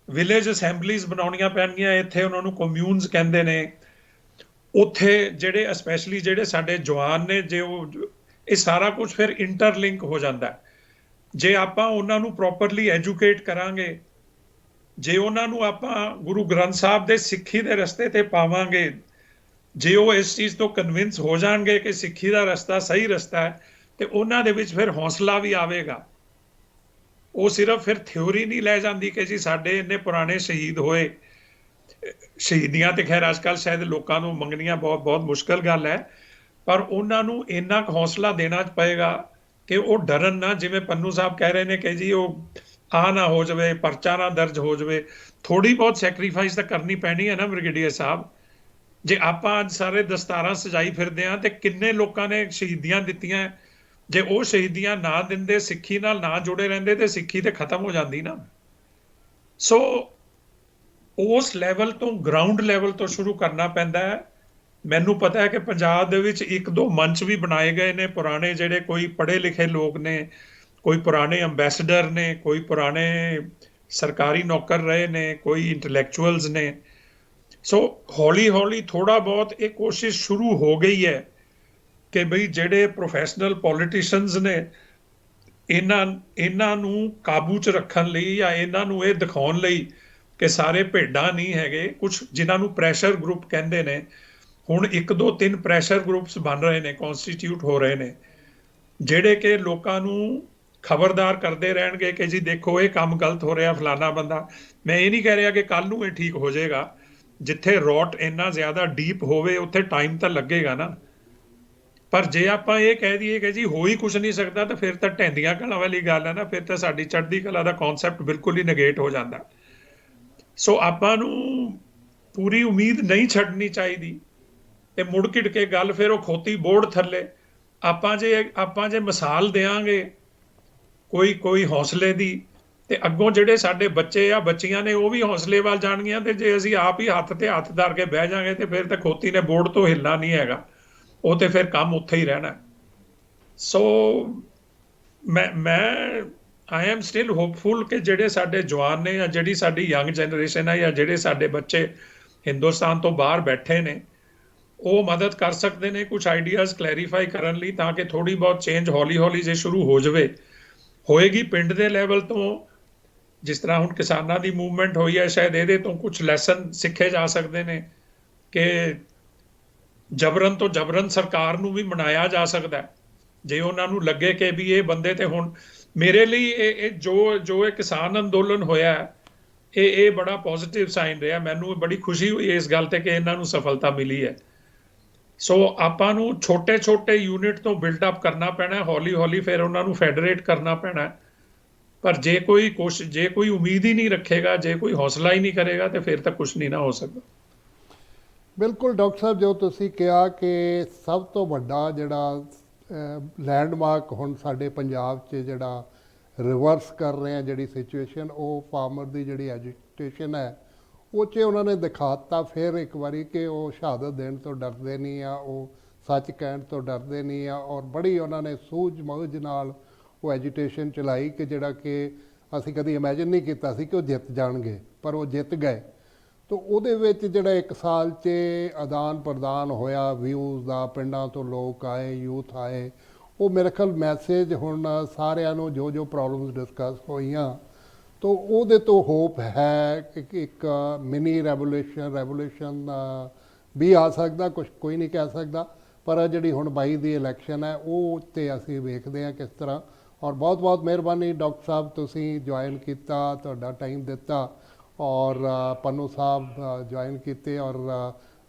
ਵਿਲੇਜ ਅਸੈਂਬਲੀਜ਼ ਬਣਾਉਣੀਆਂ ਪੈਣਗੀਆਂ। ਇੱਥੇ ਉਹਨਾਂ ਨੂੰ ਕਮਿਊਨਸ ਕਹਿੰਦੇ ਨੇ। ਉੱਥੇ ਜਿਹੜੇ ਸਪੈਸ਼ਲੀ ਜਿਹੜੇ ਸਾਡੇ ਜਵਾਨ ਨੇ, ਜੇ ਉਹ ਇਹ ਸਾਰਾ ਕੁਝ ਫਿਰ ਇੰਟਰਲਿੰਕ ਹੋ ਜਾਂਦਾ ਹੈ। ਜੇ ਆਪਾਂ ਉਹਨਾਂ ਨੂੰ ਪ੍ਰੋਪਰਲੀ ਐਜੂਕੇਟ ਕਰਾਂਗੇ, ਜੇ ਉਹਨਾਂ ਨੂੰ ਆਪਾਂ ਗੁਰੂ ਗ੍ਰੰਥ ਸਾਹਿਬ ਦੇ ਸਿੱਖੀ ਦੇ ਰਸਤੇ ਤੇ ਪਾਵਾਂਗੇ, ਜੇ ਉਹ ਇਸ ਚੀਜ਼ ਤੋਂ ਕਨਵਿੰਸ ਹੋ ਜਾਣਗੇ ਕਿ ਸਿੱਖੀ ਦਾ ਰਸਤਾ ਸਹੀ ਰਸਤਾ ਹੈ, ਤੇ ਉਹਨਾਂ ਦੇ ਵਿੱਚ ਫਿਰ ਹੌਸਲਾ ਵੀ ਆਵੇਗਾ। ਉਹ ਸਿਰਫ ਫਿਰ ਥਿਉਰੀ ਨਹੀਂ ਲੈ ਜਾਂਦੀ ਕਿ ਜੀ ਸਾਡੇ ਇੰਨੇ ਪੁਰਾਣੇ ਸ਼ਹੀਦ ਹੋਏ। ਸ਼ਹੀਦੀਆਂ ਤੇ ਖੈਰ ਅੱਜ ਕੱਲ੍ਹ ਸ਼ਾਇਦ ਲੋਕਾਂ ਨੂੰ ਮੰਗਣੀਆਂ ਬਹੁਤ ਬਹੁਤ ਮੁਸ਼ਕਲ ਗੱਲ ਹੈ, ਪਰ ਉਹਨਾਂ ਨੂੰ ਇੰਨਾ ਕੁ ਹੌਸਲਾ ਦੇਣਾ ਪਏਗਾ ਕਿ ਉਹ ਡਰਨ ਨਾ। ਜਿਵੇਂ ਪੰਨੂ ਸਾਹਿਬ ਕਹਿ ਰਹੇ ਨੇ ਕਿ ਜੀ ਉਹ ਨਾ ਹੋ ਜਾਵੇ, ਪਰਚਾ ਨਾ ਦਰਜ ਹੋ ਜਾਵੇ, ਥੋੜੀ ਬਹੁਤ ਸੈਕਰੀਫਾਈਸ ਤਾਂ ਕਰਨੀ ਪੈਣੀ ਹੈ ਨਾ ਬ੍ਰਿਗੇਡੀਅਰ ਸਾਹਿਬ। ਜੇ ਆਪਾਂ ਅੱਜ ਸਾਰੇ ਦਸਤਾਰਾਂ ਸਜਾਈ ਫਿਰਦੇ ਹਾਂ ਤੇ ਕਿੰਨੇ ਲੋਕਾਂ ਨੇ ਸ਼ਹੀਦੀਆਂ ਦਿੱਤੀਆਂ। ਜੇ ਉਹ ਸ਼ਹੀਦੀਆਂ ਨਾ ਦਿੰਦੇ, ਸਿੱਖੀ ਨਾਲ ਨਾ ਜੁੜੇ ਰਹਿੰਦੇ, ਤੇ ਸਿੱਖੀ ਤੇ ਖਤਮ ਹੋ ਜਾਂਦੀ ਨਾ। ਸੋ ਉਸ ਲੈਵਲ ਤੋਂ, ਗਰਾਊਂਡ ਲੈਵਲ ਤੋਂ ਸ਼ੁਰੂ ਕਰਨਾ ਪੈਂਦਾ ਹੈ। ਮੈਨੂੰ ਪਤਾ ਹੈ ਕਿ ਪੰਜਾਬ ਦੇ ਵਿੱਚ ਇੱਕ ਦੋ ਮੰਚ ਵੀ ਬਣਾਏ ਗਏ ਨੇ ਪੁਰਾਣੇ, ਜਿਹੜੇ ਕੋਈ ਪੜ੍ਹੇ ਲਿਖੇ ਲੋਕ ਨੇ, ਕੋਈ ਪੁਰਾਣੇ ਅੰਬੈਸਡਰ ਨੇ, ਕੋਈ ਪੁਰਾਣੇ ਸਰਕਾਰੀ ਨੌਕਰ ਰਹੇ ਨੇ, ਕੋਈ ਇੰਟੈਲੈਕਚੁਅਲਸ ਨੇ। ਸੋ ਹੌਲੀ ਹੌਲੀ ਥੋੜਾ ਬਹੁਤ ਇਹ ਕੋਸ਼ਿਸ਼ ਸ਼ੁਰੂ ਹੋ ਗਈ ਹੈ ਕਿ ਬਈ ਜਿਹੜੇ ਪ੍ਰੋਫੈਸ਼ਨਲ ਪੋਲੀਟੀਸ਼ੀਅਨਸ ਨੇ, ਇਹਨਾਂ ਨੂੰ ਕਾਬੂ 'ਚ ਰੱਖਣ ਲਈ ਜਾਂ ਇਹਨਾਂ ਨੂੰ ਇਹ ਦਿਖਾਉਣ ਲਈ ਕਿ ਸਾਰੇ ਭੇਡਾਂ ਨਹੀਂ ਹੈਗੇ। ਕੁਝ ਜਿਨ੍ਹਾਂ ਨੂੰ ਪ੍ਰੈਸ਼ਰ ਗਰੁੱਪ ਕਹਿੰਦੇ ਨੇ, ਹੁਣ 1 2 3 ਪ੍ਰੈਸ਼ਰ ਗਰੁੱਪਸ ਬਣ ਰਹੇ ਨੇ, ਕਨਸਟੀਟਿਊਟ ਹੋ ਰਹੇ ਨੇ, ਜਿਹੜੇ ਕਿ ਲੋਕਾਂ ਨੂੰ ਖਬਰਦਾਰ ਕਰਦੇ ਰਹਿਣਗੇ ਕਿ ਜੀ ਦੇਖੋ ਇਹ ਕੰਮ ਗਲਤ ਹੋ ਰਿਹਾ, ਫਲਾਣਾ ਬੰਦਾ। ਮੈਂ ਇਹ ਨਹੀਂ ਕਹਿ ਰਿਹਾ ਕਿ ਕੱਲ ਨੂੰ ਇਹ ਠੀਕ ਹੋ ਜਾਏਗਾ। ਜਿੱਥੇ ਰੌਟ ਇੰਨਾ ਜ਼ਿਆਦਾ ਡੀਪ ਹੋਵੇ ਉੱਥੇ ਟਾਈਮ ਤਾਂ ਲੱਗੇਗਾ ਨਾ। ਪਰ ਜੇ ਆਪਾਂ ਇਹ ਕਹਿ ਦਈਏ ਕਿ ਜੀ ਹੋ ਹੀ ਕੁਝ ਨਹੀਂ ਸਕਦਾ, ਤਾਂ ਫਿਰ ਤਾਂ ਢਹਿੰਦੀਆਂ ਕਲਾਂ ਵਾਲੀ ਗੱਲ ਹੈ ਨਾ। ਫਿਰ ਤਾਂ ਸਾਡੀ ਚੜ੍ਹਦੀ ਕਲਾ ਦਾ ਕਨਸੈਪਟ ਬਿਲਕੁਲ ਹੀ ਨੇਗੇਟ ਹੋ ਜਾਂਦਾ। ਸੋ ਆਪਾਂ ਨੂੰ ਪੂਰੀ ਉਮੀਦ ਨਹੀਂ ਛੱਡਣੀ ਚਾਹੀਦੀ। ਤੇ ਮੁੜ ਘਿੜ ਕੇ ਗੱਲ ਫਿਰ ਉਹ ਖੋਤੀ ਬੋਰਡ ਥੱਲੇ। ਆਪਾਂ ਜੇ ਮਿਸਾਲ ਦਿਆਂਗੇ ਕੋਈ ਹੌਸਲੇ ਦੀ, ਤੇ ਅੱਗੋਂ ਜਿਹੜੇ ਸਾਡੇ ਬੱਚੇ ਆ ਬੱਚੀਆਂ ਨੇ ਉਹ ਵੀ ਹੌਸਲੇ ਵੱਲ ਜਾਣਗੀਆਂ। ਤੇ ਜੇ ਅਸੀਂ ਆਪ ਹੀ ਹੱਥ ਤੇ ਹੱਥ ਧਰ ਕੇ ਬਹਿ ਜਾਾਂਗੇ ਤੇ ਫਿਰ ਤਾਂ ਖੋਤੀ ਨੇ ਬੋਰਡ ਤੋਂ ਹਿੱਲਣਾ ਨਹੀਂ ਹੈਗਾ। ਉਹ ਤੇ ਫਿਰ ਕੰਮ ਉੱਥੇ ਹੀ ਰਹਿਣਾ। ਸੋ ਮੈਂ ਆਈ ਐਮ ਸਟਿਲ ਹੋਪਫੁਲ ਕਿ ਜਿਹੜੇ ਸਾਡੇ ਜਵਾਨ ਨੇ, ਜਾਂ ਜਿਹੜੀ ਸਾਡੀ ਯੰਗ ਜਨਰੇਸ਼ਨ ਹੈ, ਜਾਂ ਜਿਹੜੇ ਸਾਡੇ ਬੱਚੇ ਹਿੰਦੁਸਤਾਨ ਤੋਂ ਬਾਹਰ ਬੈਠੇ ਨੇ, ਉਹ ਮਦਦ ਕਰ ਸਕਦੇ ਨੇ ਕੁਝ ਆਈਡੀਆਜ਼ ਕਲੈਰੀਫਾਈ ਕਰਨ ਲਈ, ਤਾਂ ਕਿ ਥੋੜੀ ਬਹੁਤ ਚੇਂਜ ਹੌਲੀ ਹੌਲੀ ਜੇ ਸ਼ੁਰੂ ਹੋ ਜਾਵੇ। ਹੋਏਗੀ ਪਿੰਡ ਦੇ ਲੈਵਲ ਤੋਂ, ਜਿਸ ਤਰ੍ਹਾਂ ਹੁਣ ਕਿਸਾਨਾਂ ਦੀ ਮੂਵਮੈਂਟ ਹੋਈ ਹੈ, ਸ਼ਾਇਦ ਇਹਦੇ ਤੋਂ ਕੁਝ ਲੈਸਨ ਸਿੱਖੇ ਜਾ ਸਕਦੇ ਨੇ ਕਿ ਜਬਰਨ ਤੋਂ ਜਬਰਨ ਸਰਕਾਰ ਨੂੰ ਵੀ ਮਨਾਇਆ ਜਾ ਸਕਦਾ। ਜੇ ਉਹਨਾਂ ਨੂੰ ਲੱਗੇ ਕਿ ਵੀ ਇਹ ਬੰਦੇ ਤੇ ਹੁਣ ਮੇਰੇ ਲਈ ਇਹ ਜੋ ਇਹ ਕਿਸਾਨ ਅੰਦੋਲਨ ਹੋਇਆ, ਇਹ ਬੜਾ ਪੋਜ਼ਿਟਿਵ ਸਾਈਨ ਰਿਹਾ। ਮੈਨੂੰ ਬੜੀ ਖੁਸ਼ੀ ਹੋਈ ਇਸ ਗੱਲ ਤੇ ਕਿ ਇਹਨਾਂ ਨੂੰ ਸਫਲਤਾ ਮਿਲੀ ਹੈ। ਸੋ ਆਪਾਂ ਨੂੰ ਛੋਟੇ ਛੋਟੇ ਯੂਨਿਟ ਤੋਂ ਬਿਲਡ ਅਪ ਕਰਨਾ ਪੈਣਾ, ਹੌਲੀ ਹੌਲੀ ਫਿਰ ਉਹਨਾਂ ਨੂੰ ਫੈਡਰੇਟ ਕਰਨਾ ਪੈਣਾ। ਪਰ ਜੇ ਕੋਈ ਉਮੀਦ ਹੀ ਨਹੀਂ ਰੱਖੇਗਾ, ਜੇ ਕੋਈ ਹੌਸਲਾ ਹੀ ਨਹੀਂ ਕਰੇਗਾ, ਤੇ ਫਿਰ ਤਾਂ ਕੁਝ ਨਹੀਂ ਨਾ ਹੋ ਸਕਦਾ। ਬਿਲਕੁਲ ਡਾਕਟਰ ਸਾਹਿਬ, ਜੋ ਤੁਸੀਂ ਕਿਹਾ ਕਿ ਸਭ ਤੋਂ ਵੱਡਾ ਜਿਹੜਾ ਲੈਂਡਮਾਰਕ ਹੁਣ ਸਾਡੇ ਪੰਜਾਬ 'ਚ ਜਿਹੜਾ ਰਿਵਰਸ ਕਰ ਰਹੇ ਆ ਜਿਹੜੀ ਸਿਚੁਏਸ਼ਨ, ਉਹ ਫਾਰਮਰ ਦੀ ਜਿਹੜੀ ਐਜੂਟੇਸ਼ਨ ਹੈ, ਉਹ 'ਚ ਉਹਨਾਂ ਨੇ ਦਿਖਾਤਾ ਫਿਰ ਇੱਕ ਵਾਰੀ ਕਿ ਉਹ ਸ਼ਹਾਦਤ ਦੇਣ ਤੋਂ ਡਰਦੇ ਨਹੀਂ ਆ, ਉਹ ਸੱਚ ਕਹਿਣ ਤੋਂ ਡਰਦੇ ਨਹੀਂ ਆ। ਔਰ ਬੜੀ ਉਹਨਾਂ ਨੇ ਸੂਝ-ਬੂਝ ਨਾਲ ਉਹ ਐਜੂਟੇਸ਼ਨ ਚਲਾਈ ਕਿ ਜਿਹੜਾ ਕਿ ਅਸੀਂ ਕਦੀ ਇਮੈਜਿਨ ਨਹੀਂ ਕੀਤਾ ਸੀ ਕਿ ਉਹ ਜਿੱਤ ਜਾਣਗੇ, ਪਰ ਉਹ ਜਿੱਤ ਗਏ। ਤਾਂ ਉਹਦੇ ਵਿੱਚ ਜਿਹੜਾ 1 ਸਾਲ 'ਚ ਆਦਾਨ ਪ੍ਰਦਾਨ ਹੋਇਆ ਵਿਊਜ਼ ਦਾ, ਪਿੰਡਾਂ ਤੋਂ ਲੋਕ ਆਏ, ਯੂਥ ਆਏ, ਉਹ ਮੇਰੇ ਖਿਆਲ ਮੈਸੇਜ ਹੁਣ ਸਾਰਿਆਂ ਨੂੰ ਜੋ ਪ੍ਰੋਬਲਮਸ ਡਿਸਕਸ ਹੋਈਆਂ, ਤਾਂ ਉਹਦੇ ਤੋਂ ਹੋਪ ਹੈ ਕਿ ਇੱਕ ਮਿਨੀ ਰੈਵੋਲੂਸ਼ਨ ਵੀ ਆ ਸਕਦਾ। ਕੋਈ ਨਹੀਂ ਕਹਿ ਸਕਦਾ, ਪਰ ਜਿਹੜੀ ਹੁਣ 22 ਦੀ ਇਲੈਕਸ਼ਨ ਹੈ, ਉਹ 'ਤੇ ਅਸੀਂ ਵੇਖਦੇ ਹਾਂ ਕਿਸ ਤਰ੍ਹਾਂ। ਔਰ ਬਹੁਤ ਬਹੁਤ ਮਿਹਰਬਾਨੀ ਡਾਕਟਰ ਸਾਹਿਬ, ਤੁਸੀਂ ਜੁਆਇਨ ਕੀਤਾ, ਤੁਹਾਡਾ ਟਾਈਮ ਦਿੱਤਾ, ਔਰ ਪੰਨੂ ਸਾਹਿਬ ਜੁਆਇਨ ਕੀਤੇ। ਔਰ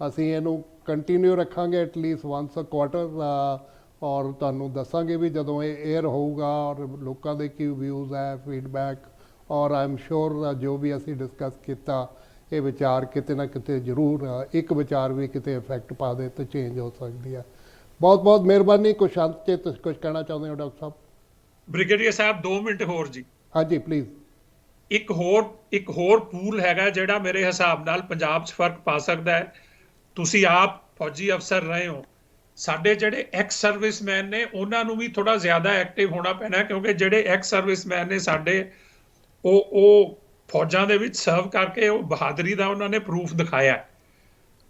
ਅਸੀਂ ਇਹਨੂੰ ਕੰਟੀਨਿਊ ਰੱਖਾਂਗੇ ਐਟਲੀਸਟ ਵਾਂਸ ਅ ਕੁਆਟਰ, ਔਰ ਤੁਹਾਨੂੰ ਦੱਸਾਂਗੇ ਵੀ ਜਦੋਂ ਇਹ ਏਅਰ ਹੋਊਗਾ ਔਰ ਲੋਕਾਂ ਦੇ ਕੀ ਵਿਊਜ਼ ਹੈ, ਫੀਡਬੈਕ। ਔਰ ਆਈ ਐਮ ਸ਼ੋਰ ਜੋ ਵੀ ਅਸੀਂ ਡਿਸਕਸ ਕੀਤਾ, ਇਹ ਵਿਚਾਰ ਕਿਤੇ ਨਾ ਕਿਤੇ ਜ਼ਰੂਰ, ਇੱਕ ਵਿਚਾਰ ਵੀ ਕਿਤੇ ਇਫੈਕਟ ਪਾ ਦੇ ਤਾਂ ਚੇਂਜ ਹੋ ਸਕਦੀ ਹੈ। ਬਹੁਤ ਬਹੁਤ ਮਿਹਰਬਾਨੀ। ਕੁਛ ਅੰਤ 'ਚ ਤੁਸੀਂ ਕੁਝ ਕਹਿਣਾ ਚਾਹੁੰਦੇ ਹੋ ਡਾਕਟਰ ਸਾਹਿਬ? ਬ੍ਰਿਗੇਡੀਅਰ ਸਾਹਿਬ 2 ਮਿੰਟ ਹੋਰ ਜੀ। ਹਾਂਜੀ ਪਲੀਜ਼। ਇੱਕ ਹੋਰ ਪੂਲ ਹੈਗਾ ਜਿਹੜਾ ਮੇਰੇ ਹਿਸਾਬ ਨਾਲ ਪੰਜਾਬ 'ਚ ਫਰਕ ਪਾ ਸਕਦਾ ਹੈ। ਤੁਸੀਂ ਆਪ ਫੌਜੀ ਅਫਸਰ ਰਹੇ ਹੋ, ਸਾਡੇ ਜਿਹੜੇ ਐਕਸ ਸਰਵਿਸਮੈਨ ਨੇ ਉਹਨਾਂ ਨੂੰ ਵੀ ਥੋੜਾ ਜ਼ਿਆਦਾ ਐਕਟਿਵ ਹੋਣਾ ਪੈਣਾ, ਕਿਉਂਕਿ ਜਿਹੜੇ ਐਕਸ ਸਰਵਿਸਮੈਨ ਨੇ ਸਾਡੇ, ਉਹ ਫੌਜਾਂ ਦੇ ਵਿੱਚ ਸਰਵ ਕਰਕੇ ਉਹ ਬਹਾਦਰੀ ਦਾ ਉਹਨਾਂ ਨੇ ਪ੍ਰੂਫ ਦਿਖਾਇਆ।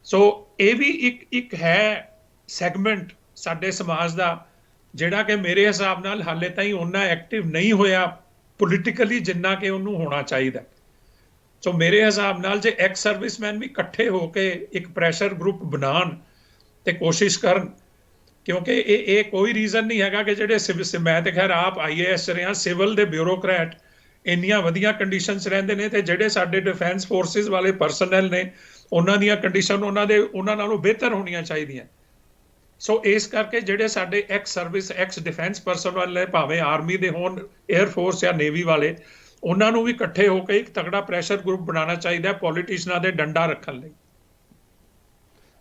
ਸੋ ਇਹ ਵੀ ਇੱਕ ਹੈ ਸੈਗਮੈਂਟ ਸਾਡੇ ਸਮਾਜ ਦਾ ਜਿਹੜਾ ਕਿ ਮੇਰੇ ਹਿਸਾਬ ਨਾਲ ਹਾਲੇ ਤਾਈਂ ਉਹਨਾਂ ਐਕਟਿਵ ਨਹੀਂ ਹੋਇਆ ਪੋਲੀਟੀਕਲੀ ਜਿੰਨਾ ਕਿ ਉਹਨੂੰ ਹੋਣਾ ਚਾਹੀਦਾ। ਸੋ ਮੇਰੇ ਹਿਸਾਬ ਨਾਲ ਜੇ ਐਕਸ ਸਰਵਿਸਮੈਨ ਵੀ ਇਕੱਠੇ ਹੋ ਕੇ ਇੱਕ ਪ੍ਰੈਸ਼ਰ ਗਰੁੱਪ ਬਣਾਉਣ ਤੇ ਕੋਸ਼ਿਸ਼ ਕਰਨ, ਕਿਉਂਕਿ ਇਹ ਕੋਈ ਰੀਜ਼ਨ ਨਹੀਂ ਹੈਗਾ ਕਿ ਜਿਹੜੇ ਮੈਂ ਤੇ ਖੈਰ ਆਪ IAS ਰਿਹਾ, ਸਿਵਲ ਦੇ ਬਿਊਰੋਕਰੈਟ ਇੰਨੀਆਂ ਵਧੀਆ ਕੰਡੀਸ਼ਨਸ ਰਹਿੰਦੇ ਨੇ, ਤੇ ਜਿਹੜੇ ਸਾਡੇ ਡਿਫੈਂਸ ਫੋਰਸਿਸ ਵਾਲੇ ਪਰਸਨਲ ਨੇ ਉਹਨਾਂ ਦੀਆਂ ਕੰਡੀਸ਼ਨ ਉਹਨਾਂ ਨਾਲੋਂ ਬਿਹਤਰ ਹੋਣੀਆਂ ਚਾਹੀਦੀਆਂ। ਸੋ ਇਸ ਕਰਕੇ ਜਿਹੜੇ ਸਾਡੇ ex service ex defence personnel ਨੇ, ਭਾਵੇਂ ਆਰਮੀ ਦੇ ਹੋਣ, 에ਅਰ ਫੋਰਸ ਜਾਂ ਨੇਵੀ ਵਾਲੇ, ਉਹਨਾਂ ਨੂੰ ਵੀ ਇਕੱਠੇ ਹੋ ਕੇ ਇੱਕ ਤਗੜਾ ਪ੍ਰੈਸ਼ਰ ਗਰੁੱਪ ਬਣਾਉਣਾ ਚਾਹੀਦਾ ਪੋਲੀਟੀਸ਼ੀਅਨਾਂ ਦੇ ਡੰਡਾ ਰੱਖਣ ਲਈ।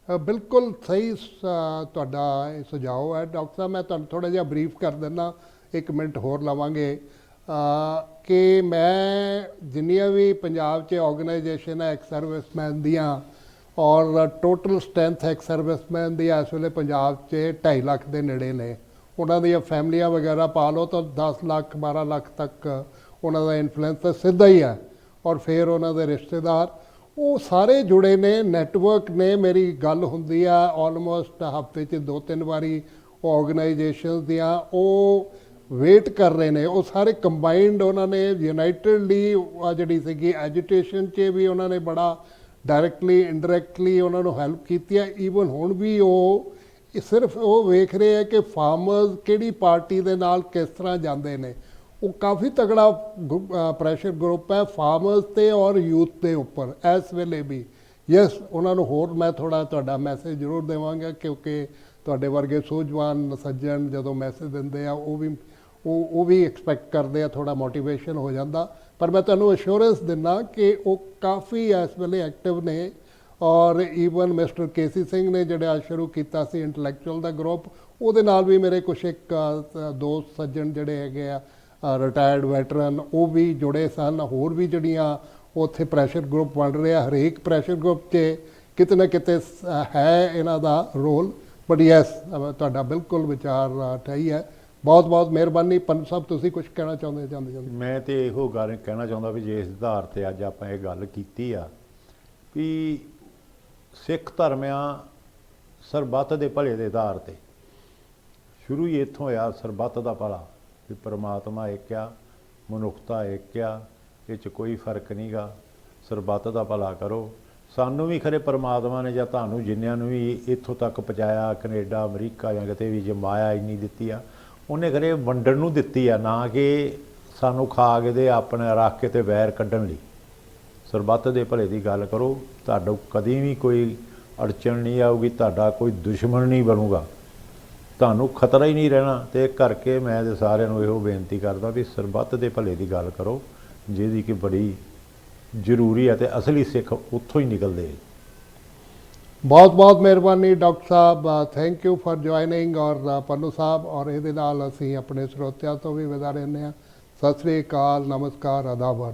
ਬਿਲਕੁਲ ਸਹੀ ਤੁਹਾਡਾ ਇਹ ਸੁਝਾਅ ਹੈ ਡਾਕਟਰ ਸਾਹਿਬ। ਮੈਂ ਤੁਹਾਨੂੰ ਥੋੜ੍ਹਾ ਜਿਹਾ ਬਰੀਫ ਕਰ ਦਿੰਦਾ, 1 ਮਿੰਟ ਹੋਰ ਲਵਾਂਗੇ। ਕਿ ਮੈਂ ਜਿੰਨੀਆਂ ਵੀ ਪੰਜਾਬ 'ਚ ਆਰਗੇਨਾਈਜੇਸ਼ਨ ਹੈ ਐਕਸ ਸਰਵਿਸਮੈਨ ਦੀਆਂ, ਔਰ ਟੋਟਲ ਸਟਰੈਂਥ ਐਕਸ ਸਰਵਿਸਮੈਨ ਦੀ ਇਸ ਵੇਲੇ ਪੰਜਾਬ 'ਚ 2.5 ਲੱਖ ਦੇ ਨੇੜੇ ਨੇ। ਉਹਨਾਂ ਦੀਆਂ ਫੈਮਲੀਆਂ ਵਗੈਰਾ ਪਾ ਲਓ ਤਾਂ 10 ਲੱਖ 12 ਲੱਖ ਤੱਕ ਉਹਨਾਂ ਦਾ ਇਨਫਲੂਐਂਸ ਸਿੱਧਾ ਹੀ ਹੈ, ਔਰ ਫਿਰ ਉਹਨਾਂ ਦੇ ਰਿਸ਼ਤੇਦਾਰ ਉਹ ਸਾਰੇ ਜੁੜੇ ਨੇ, ਨੈਟਵਰਕ ਨੇ। ਮੇਰੀ ਗੱਲ ਹੁੰਦੀ ਆ ਆਲਮੋਸਟ ਹਫ਼ਤੇ 'ਚ 2-3 ਵਾਰੀ ਉਹ ਆਰਗੇਨਾਈਜੇਸ਼ਨਸ ਦੀਆਂ ਉਹ ਵੇਟ ਕਰ ਰਹੇ ਨੇ। ਉਹ ਸਾਰੇ ਕੰਬਾਈਨਡ ਉਹਨਾਂ ਨੇ ਯੂਨਾਈਟਿਡਲੀ ਜਿਹੜੀ ਸੀਗੀ ਐਜੀਟੇਸ਼ਨ 'ਚ ਵੀ ਉਹਨਾਂ ਨੇ ਬੜਾ ਡਾਇਰੈਕਟਲੀ ਇਨਡਾਇਰੈਕਟਲੀ ਉਹਨਾਂ ਨੂੰ ਹੈਲਪ ਕੀਤੀ ਹੈ। ਈਵਨ ਹੁਣ ਵੀ ਉਹ ਸਿਰਫ ਉਹ ਵੇਖ ਰਹੇ ਹੈ ਕਿ ਫਾਰਮਰਸ ਕਿਹੜੀ ਪਾਰਟੀ ਦੇ ਨਾਲ ਕਿਸ ਤਰ੍ਹਾਂ ਜਾਂਦੇ ਨੇ। ਉਹ ਕਾਫੀ ਤਗੜਾ ਪ੍ਰੈਸ਼ਰ ਗਰੁੱਪ ਹੈ ਫਾਰਮਰਸ 'ਤੇ ਔਰ ਯੂਥ ਦੇ ਉੱਪਰ ਇਸ ਵੇਲੇ ਵੀ। ਯੈਸ, ਉਹਨਾਂ ਨੂੰ ਹੋਰ ਮੈਂ ਥੋੜ੍ਹਾ ਤੁਹਾਡਾ ਮੈਸੇਜ ਜ਼ਰੂਰ ਦੇਵਾਂਗਾ, ਕਿਉਂਕਿ ਤੁਹਾਡੇ ਵਰਗੇ ਸੂਝਵਾਨ ਸੱਜਣ ਜਦੋਂ ਮੈਸੇਜ ਦਿੰਦੇ ਆ ਉਹ ਵੀ ਐਕਸਪੈਕਟ ਕਰਦੇ ਆ, ਥੋੜ੍ਹਾ ਮੋਟੀਵੇਸ਼ਨ ਹੋ ਜਾਂਦਾ। ਪਰ ਮੈਂ ਤੁਹਾਨੂੰ ਅਸ਼ੋਰੈਂਸ ਦਿੰਦਾ ਕਿ ਉਹ ਕਾਫੀ ਇਸ ਵੇਲੇ ਐਕਟਿਵ ਨੇ। ਔਰ ਈਵਨ ਮਿਸਟਰ KC ਸਿੰਘ ਨੇ ਜਿਹੜਾ ਸ਼ੁਰੂ ਕੀਤਾ ਸੀ ਇੰਟਲੈਕਚੁਅਲ ਦਾ ਗਰੁੱਪ, ਉਹਦੇ ਨਾਲ ਵੀ ਮੇਰੇ ਕੁਛ ਇੱਕ ਦੋਸਤ ਸੱਜਣ ਜਿਹੜੇ ਹੈਗੇ ਆ ਰਿਟਾਇਰਡ ਵੈਟਰਨ, ਉਹ ਵੀ ਜੁੜੇ ਸਨ। ਹੋਰ ਵੀ ਜਿਹੜੀਆਂ ਉੱਥੇ ਪ੍ਰੈਸ਼ਰ ਗਰੁੱਪ ਬਣ ਰਿਹਾ, ਹਰੇਕ ਪ੍ਰੈਸ਼ਰ ਗਰੁੱਪ 'ਚ ਕਿਤੇ ਨਾ ਕਿਤੇ ਹੈ ਇਹਨਾਂ ਦਾ ਰੋਲ। ਬਟ ਯੈਸ, ਤੁਹਾਡਾ ਬਿਲਕੁਲ ਵਿਚਾਰ ਸਹੀ ਹੈ। ਬਹੁਤ ਬਹੁਤ ਮਿਹਰਬਾਨੀ। ਪੰਨੂ ਸਾਹਿਬ, ਤੁਸੀਂ ਕੁਝ ਕਹਿਣਾ ਚਾਹੁੰਦੇ? ਮੈਂ ਤੇ ਇਹੋ ਗੱਲ ਕਹਿਣਾ ਚਾਹੁੰਦਾ ਵੀ ਜੇ ਇਸ ਆਧਾਰ 'ਤੇ ਅੱਜ ਆਪਾਂ ਇਹ ਗੱਲ ਕੀਤੀ ਆ ਵੀ ਸਿੱਖ ਧਰਮ ਆ ਸਰਬੱਤ ਦੇ ਭਲੇ ਦੇ ਆਧਾਰ 'ਤੇ ਸ਼ੁਰੂ ਹੀ ਇੱਥੋਂ ਹੋਇਆ, ਸਰਬੱਤ ਦਾ ਭਲਾ, ਵੀ ਪਰਮਾਤਮਾ ਇੱਕ ਆ, ਮਨੁੱਖਤਾ ਇੱਕ ਆ, ਇਹ 'ਚ ਕੋਈ ਫਰਕ ਨਹੀਂ ਗਾ, ਸਰਬੱਤ ਦਾ ਭਲਾ ਕਰੋ। ਸਾਨੂੰ ਵੀ ਖਰੇ ਪਰਮਾਤਮਾ ਨੇ ਜਾਂ ਤੁਹਾਨੂੰ ਜਿੰਨਿਆਂ ਨੂੰ ਵੀ ਇੱਥੋਂ ਤੱਕ ਪਹੁੰਚਾਇਆ, ਕੈਨੇਡਾ ਅਮਰੀਕਾ ਜਾਂ ਕਿਤੇ ਵੀ, ਜੇ ਮਾਇਆ ਇੰਨੀ ਦਿੱਤੀ ਆ, ਉਹਨੇ ਖਰੇ ਵੰਡਣ ਨੂੰ ਦਿੱਤੀ ਆ, ਨਾ ਕਿ ਸਾਨੂੰ ਖਾ ਕੇ ਤੇ ਆਪਣੇ ਰੱਖ ਕੇ ਤੇ ਵੈਰ ਕੱਢਣ ਲਈ। ਸਰਬੱਤ ਦੇ ਭਲੇ ਦੀ ਗੱਲ ਕਰੋ, ਤੁਹਾਡਾ ਕਦੀ ਵੀ ਕੋਈ ਅੜਚਣ ਨਹੀਂ ਆਊਗੀ, ਤੁਹਾਡਾ ਕੋਈ ਦੁਸ਼ਮਣ ਨਹੀਂ ਬਣੂਗਾ, ਤੁਹਾਨੂੰ ਖਤਰਾ ਹੀ ਨਹੀਂ ਰਹਿਣਾ। ਅਤੇ ਕਰਕੇ ਮੈਂ ਤੇ ਸਾਰਿਆਂ ਨੂੰ ਇਹੋ ਬੇਨਤੀ ਕਰਦਾ ਵੀ ਸਰਬੱਤ ਦੇ ਭਲੇ ਦੀ ਗੱਲ ਕਰੋ, ਜਿਹਦੀ ਕਿ ਬੜੀ ਜ਼ਰੂਰੀ ਹੈ, ਅਤੇ ਅਸਲੀ ਸਿੱਖ ਉੱਥੋਂ ਹੀ ਨਿਕਲਦੇ। ਬਹੁਤ ਬਹੁਤ ਮਿਹਰਬਾਨੀ doctor Sahib, thank you for joining. ਔਰ ਪੰਨੂ ਸਾਹਿਬ, ਔਰ ਇਹਦੇ ਨਾਲ ਅਸੀਂ ਆਪਣੇ ਸਰੋਤਿਆਂ ਤੋਂ ਵੀ ਵਿਦਾ ਲੈਂਦੇ ਹਾਂ। ਸਤਿ ਸ੍ਰੀ ਅਕਾਲ, ਨਮਸਕਾਰ, ਆਦਾਬ।